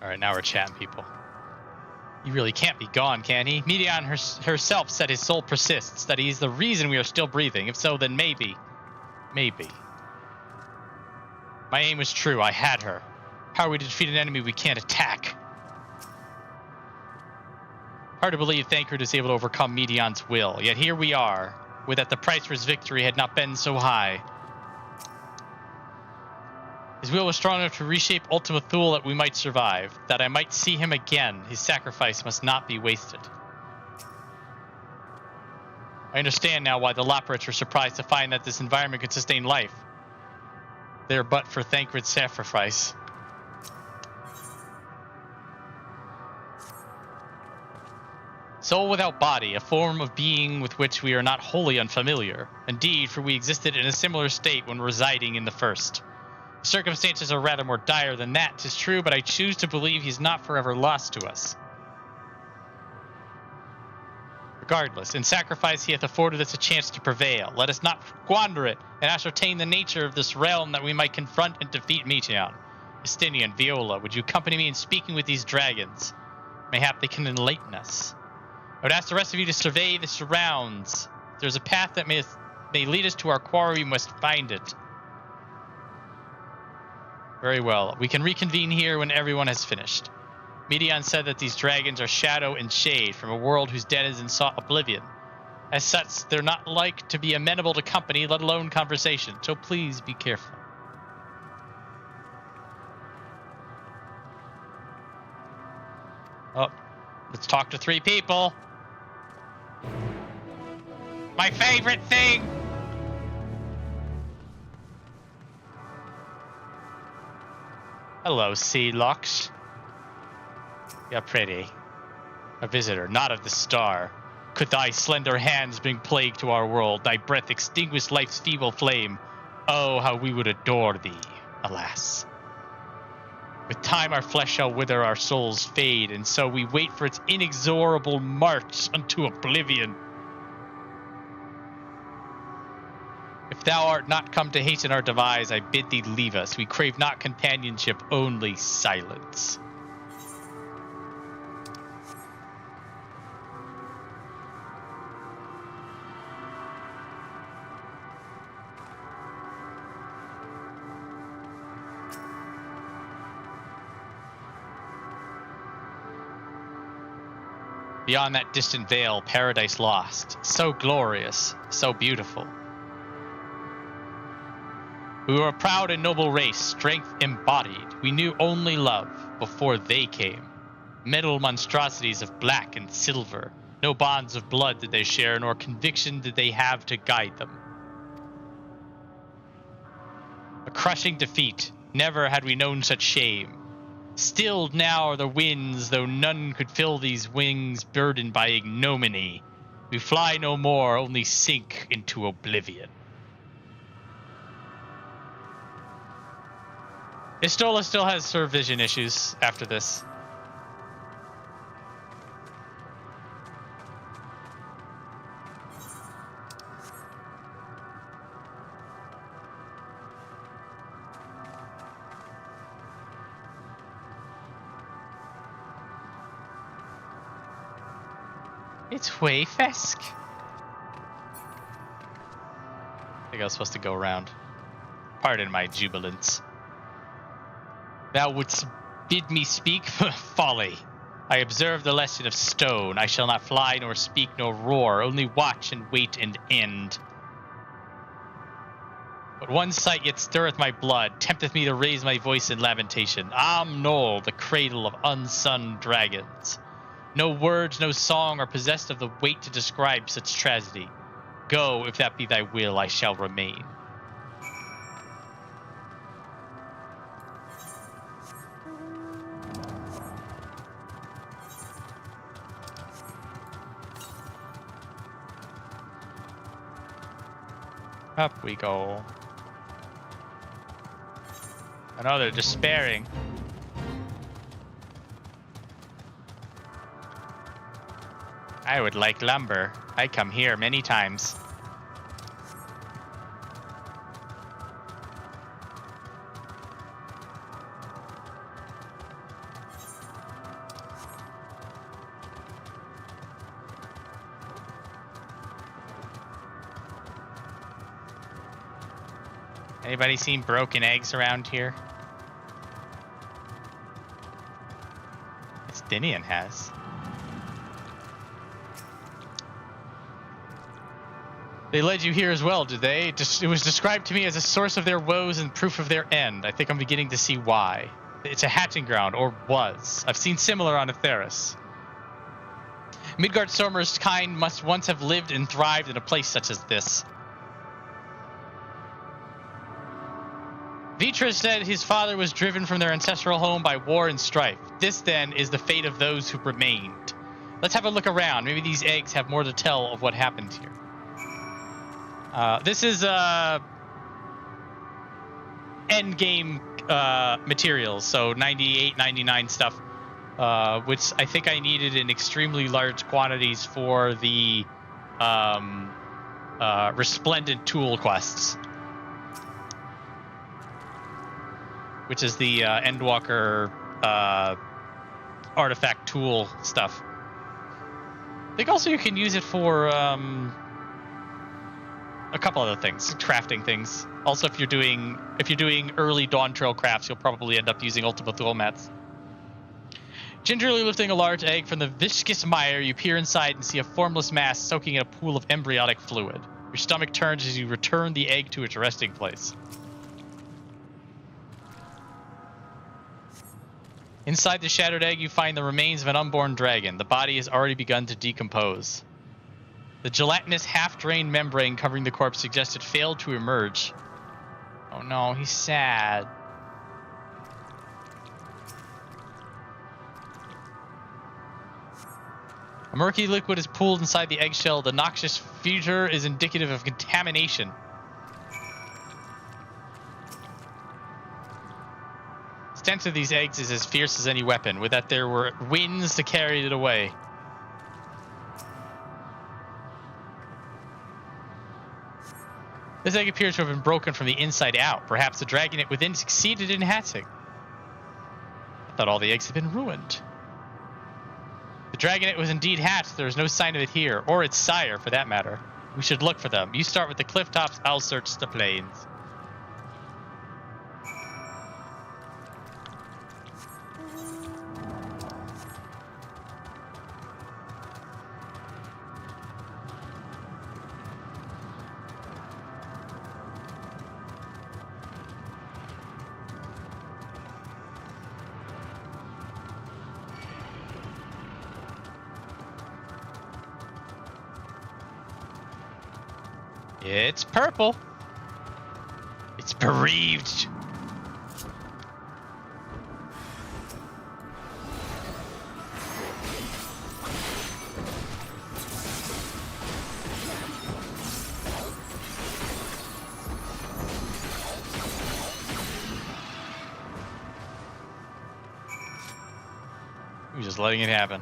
Alright, now we're chatting, people. He really can't be gone, can he? Meteion herself said his soul persists, that he's the reason we are still breathing. If so, then maybe. Maybe. My aim was true, I had her. How are we to defeat an enemy we can't attack? Hard to believe Thancred is able to overcome Meteion's will, yet here we are, with that the price for his victory had not been so high. His will was strong enough to reshape Ultima Thule that we might survive, that I might see him again. His sacrifice must not be wasted. I understand now why the Loporich were surprised to find that this environment could sustain life. There but for Thancred's sacrifice. Soul without body, a form of being with which we are not wholly unfamiliar. Indeed, for we existed in a similar state when residing in the first. Circumstances are rather more dire than that, 'tis true, but I choose to believe he's not forever lost to us. Regardless, in sacrifice he hath afforded us a chance to prevail. Let us not squander it, and ascertain the nature of this realm that we might confront and defeat Meteion. Justinian, Viola, would you accompany me in speaking with these dragons? Mayhap they can enlighten us. I would ask the rest of you to survey the surrounds. If there's a path that may lead us to our quarry, we must find it. Very well. We can reconvene here when everyone has finished. Meteion said that these dragons are shadow and shade from a world whose dead is in sought oblivion. As such, they're not like to be amenable to company, let alone conversation, so please be careful. Oh, let's talk to 3 people. My favorite thing! Hello, Sea Lux. You're pretty. A visitor, not of the star. Could thy slender hands bring plague to our world, thy breath extinguish life's feeble flame, oh, how we would adore thee, alas. With time our flesh shall wither, our souls fade, and so we wait for its inexorable march unto oblivion. If thou art not come to hasten our demise, I bid thee leave us. We crave not companionship, only silence. Beyond that distant veil, paradise lost. So glorious, so beautiful. We were a proud and noble race, strength embodied. We knew only love before they came. Metal monstrosities of black and silver. No bonds of blood did they share, nor conviction did they have to guide them. A crushing defeat. Never had we known such shame. Stilled now are the winds, though none could fill these wings burdened by ignominy. We fly no more, only sink into oblivion. Istola still has her vision issues after this. It's Wayfesk. I think I was supposed to go around. Pardon my jubilance. Thou wouldst bid me speak? Folly. I observe the lesson of stone. I shall not fly, nor speak, nor roar, only watch and wait and end. But one sight yet stirreth my blood, tempteth me to raise my voice in lamentation. Knoll, the cradle of unsunned dragons. No words, no song are possessed of the weight to describe such tragedy. Go, if that be thy will, I shall remain. Up we go. I know they're despairing. I would like lumber. I come here many times. Anybody seen broken eggs around here? Estinian has. They led you here as well, did they? It was described to me as a source of their woes and proof of their end. I think I'm beginning to see why. It's a hatching ground, or was. I've seen similar on Atheris. Midgard Sormer's kind must once have lived and thrived in a place such as this. Vitra said his father was driven from their ancestral home by war and strife. This, then, is the fate of those who remained. Let's have a look around. Maybe these eggs have more to tell of what happened here. This is endgame materials, so 98, 99 stuff, which I think I needed in extremely large quantities for the Resplendent Tool quests, which is the Endwalker artifact tool stuff. I think also you can use it for a couple other things, crafting things. Also, if you're doing early Dawn Trail crafts, you'll probably end up using Ultima Thule mats. Gingerly lifting a large egg from the viscous mire, you peer inside and see a formless mass soaking in a pool of embryonic fluid. Your stomach turns as you return the egg to its resting place. Inside the shattered egg, you find the remains of an unborn dragon. The body has already begun to decompose. The gelatinous, half-drained membrane covering the corpse suggests it failed to emerge. Oh no, he's sad. A murky liquid is pooled inside the eggshell. The noxious future is indicative of contamination. The stench of these eggs is as fierce as any weapon. Would that there were winds to carry it away. This egg appears to have been broken from the inside out. Perhaps the dragonet within succeeded in hatching. I thought all the eggs had been ruined. The dragonet was indeed hatched. There is no sign of it here, or its sire, for that matter. We should look for them. You start with the cliff tops, I'll search the plains. It's purple. It's bereaved. I'm just letting it happen.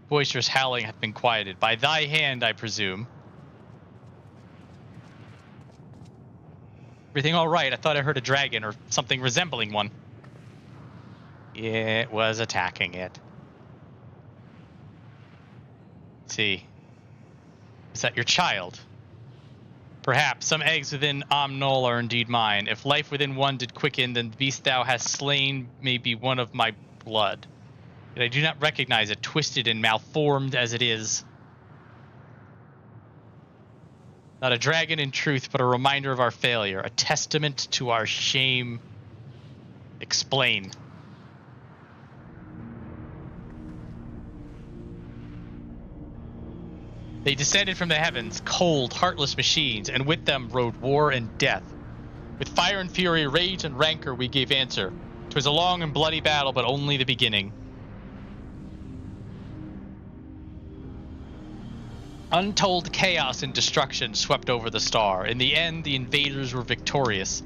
Boisterous howling hath been quieted. By thy hand, I presume. Everything all right? I thought I heard a dragon or something resembling one. It was attacking it. Let's see. Is that your child? Perhaps some eggs within Omnol are indeed mine. If life within one did quicken, then the beast thou hast slain may be one of my blood. Yet I do not recognize it, twisted and malformed as it is. Not a dragon in truth, but a reminder of our failure, a testament to our shame. Explain. They descended from the heavens, cold, heartless machines, and with them rode war and death. With fire and fury, rage and rancor, we gave answer. 'Twas a long and bloody battle, but only the beginning. Untold chaos and destruction swept over the star. In the end, the invaders were victorious.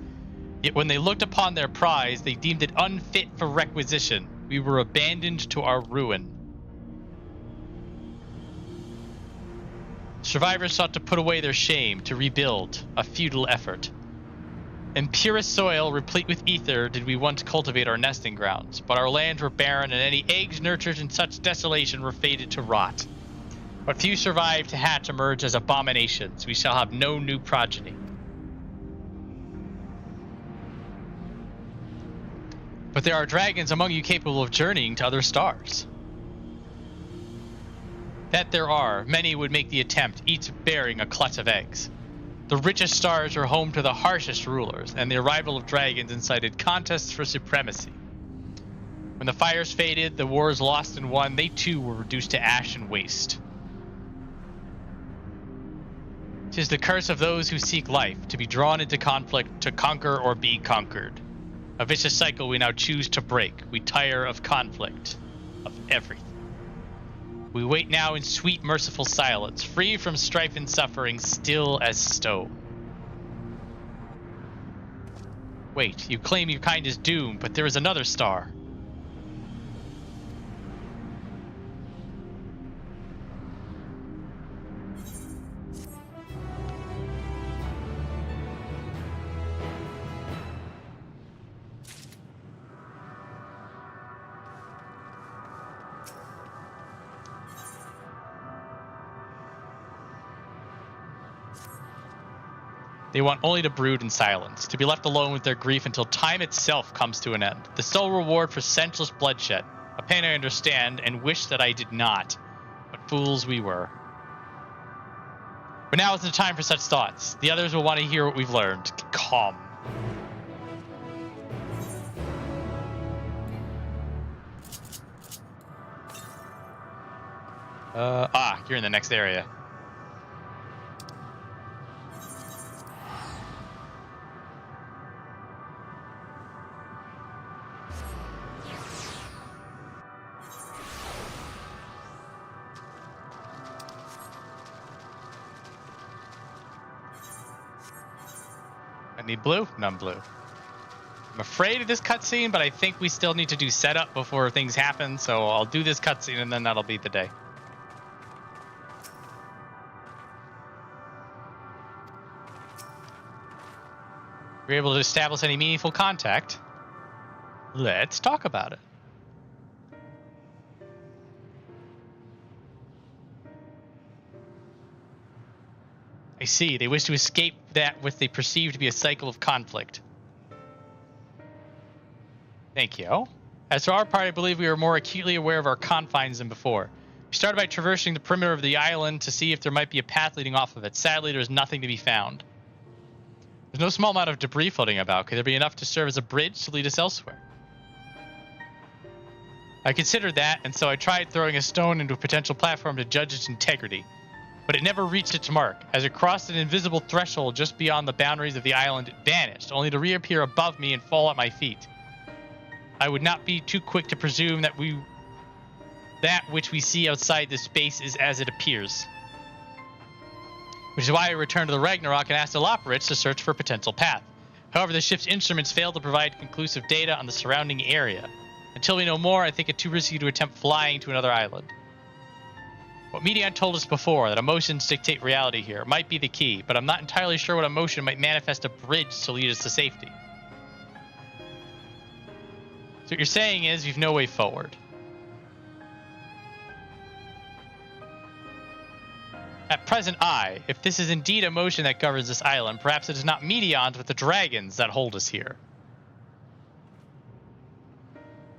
Yet when they looked upon their prize, they deemed it unfit for requisition. We were abandoned to our ruin. Survivors sought to put away their shame, to rebuild, a futile effort. In purest soil, replete with ether, did we once cultivate our nesting grounds, but our lands were barren, and any eggs nurtured in such desolation were fated to rot. What few survived to hatch emerged as abominations. We shall have no new progeny. But there are dragons among you capable of journeying to other stars. That there are, many would make the attempt, each bearing a clutch of eggs. The richest stars are home to the harshest rulers, and the arrival of dragons incited contests for supremacy. When the fires faded, the wars lost and won, they too were reduced to ash and waste. 'Tis the curse of those who seek life, to be drawn into conflict, to conquer or be conquered. A vicious cycle we now choose to break. We tire of conflict, of everything. We wait now in sweet, merciful silence, free from strife and suffering, still as stone. Wait, you claim your kind is doomed, but there is another star. They want only to brood in silence, to be left alone with their grief until time itself comes to an end. The sole reward for senseless bloodshed, a pain I understand and wish that I did not, but fools we were. But now isn't the time for such thoughts. The others will want to hear what we've learned. Calm. You're in the next area. Need blue? None blue. I'm afraid of this cutscene, but I think we still need to do setup before things happen, so I'll do this cutscene and then that'll be the day. We're able to establish any meaningful contact. Let's talk about it. I see. They wish to escape that which they perceive to be a cycle of conflict. Thank you. As for our part, I believe we are more acutely aware of our confines than before. We started by traversing the perimeter of the island to see if there might be a path leading off of it. Sadly, there's nothing to be found. There's no small amount of debris floating about. Could there be enough to serve as a bridge to lead us elsewhere? I considered that, and so I tried throwing a stone into a potential platform to judge its integrity. But it never reached its mark. As it crossed an invisible threshold just beyond the boundaries of the island, it vanished, only to reappear above me and fall at my feet. I would not be too quick to presume that which we see outside this space is as it appears. Which is why I returned to the Ragnarok and asked Aloperitz to search for a potential path. However, the ship's instruments failed to provide conclusive data on the surrounding area. Until we know more, I think it too risky to attempt flying to another island. What Meteion told us before, that emotions dictate reality here, might be the key, but I'm not entirely sure what emotion might manifest a bridge to lead us to safety. So what you're saying is you've no way forward. At present, if this is indeed emotion that governs this island, perhaps it is not Meteions but the dragons that hold us here.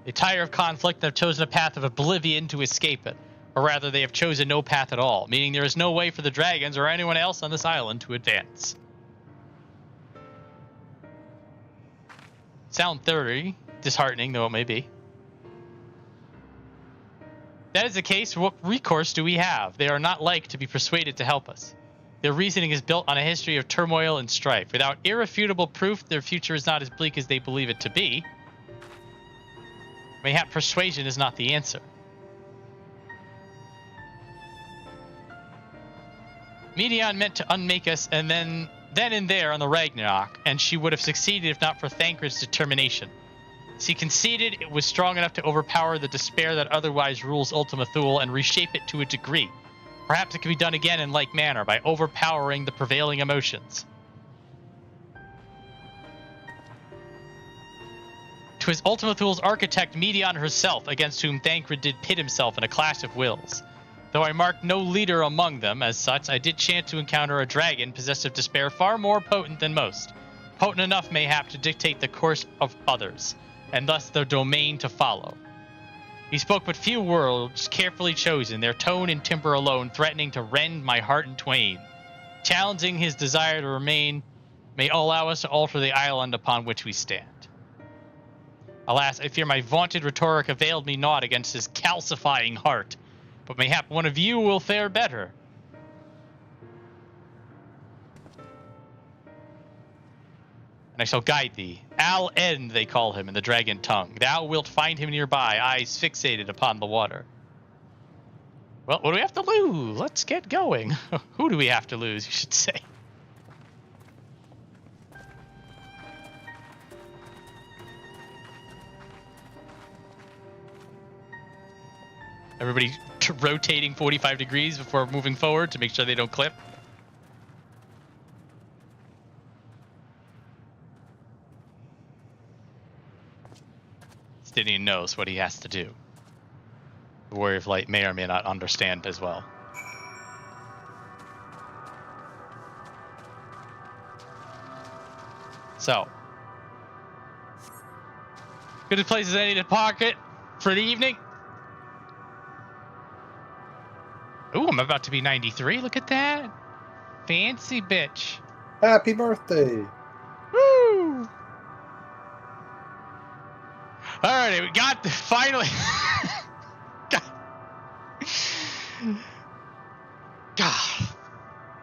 They tire of conflict and have chosen a path of oblivion to escape it. Or rather, they have chosen no path at all, meaning there is no way for the dragons or anyone else on this island to advance. Sound theory, disheartening though it may be. If that is the case, what recourse do we have? They are not like to be persuaded to help us. Their reasoning is built on a history of turmoil and strife. Without irrefutable proof, their future is not as bleak as they believe it to be. Mayhap persuasion is not the answer. Meteion meant to unmake us, and then and there on the Ragnarok, and she would have succeeded if not for Thancred's determination. She conceded it was strong enough to overpower the despair that otherwise rules Ultima Thule and reshape it to a degree. Perhaps it can be done again in like manner by overpowering the prevailing emotions. 'Twas Ultima Thule's architect Meteion herself against whom Thancred did pit himself in a clash of wills. Though I marked no leader among them as such, I did chance to encounter a dragon possessed of despair far more potent than most. Potent enough, mayhap, to dictate the course of others, and thus their domain to follow. He spoke but few words, carefully chosen, their tone and timbre alone threatening to rend my heart in twain. Challenging his desire to remain, may allow us to alter the island upon which we stand. Alas, I fear my vaunted rhetoric availed me naught against his calcifying heart. But mayhap one of you will fare better. And I shall guide thee. Al-End, they call him in the dragon tongue. Thou wilt find him nearby, eyes fixated upon the water. Well, what do we have to lose? Let's get going. Who do we have to lose, you should say. Everybody rotating 45 degrees before moving forward to make sure they don't clip. Stinian knows what he has to do. The Warrior of Light may or may not understand as well. So, good place as any to park it for the evening. Ooh, I'm about to be 93. Look at that. Fancy bitch. Happy birthday. Woo! Alrighty, we got the finally. God.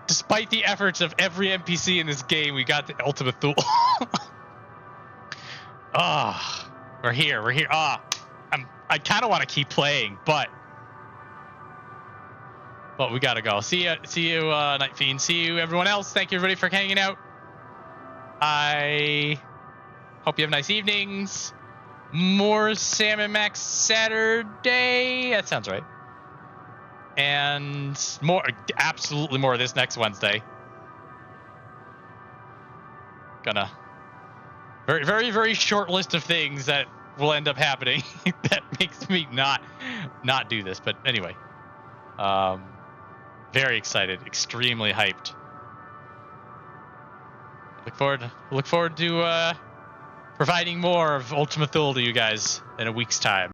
Despite the efforts of every NPC in this game, we got the Ultima Thule. We're here. I kind of want to keep playing, but we gotta go. See you, Night Fiend. See you, everyone else. Thank you, everybody, for hanging out. I hope you have nice evenings. More Salmon Max Saturday. That sounds right. And more, absolutely more this next Wednesday. Gonna very, very, very short list of things that will end up happening that makes me not do this. But anyway, very excited, extremely hyped. Look forward to providing more of Ultima Thule to you guys in a week's time.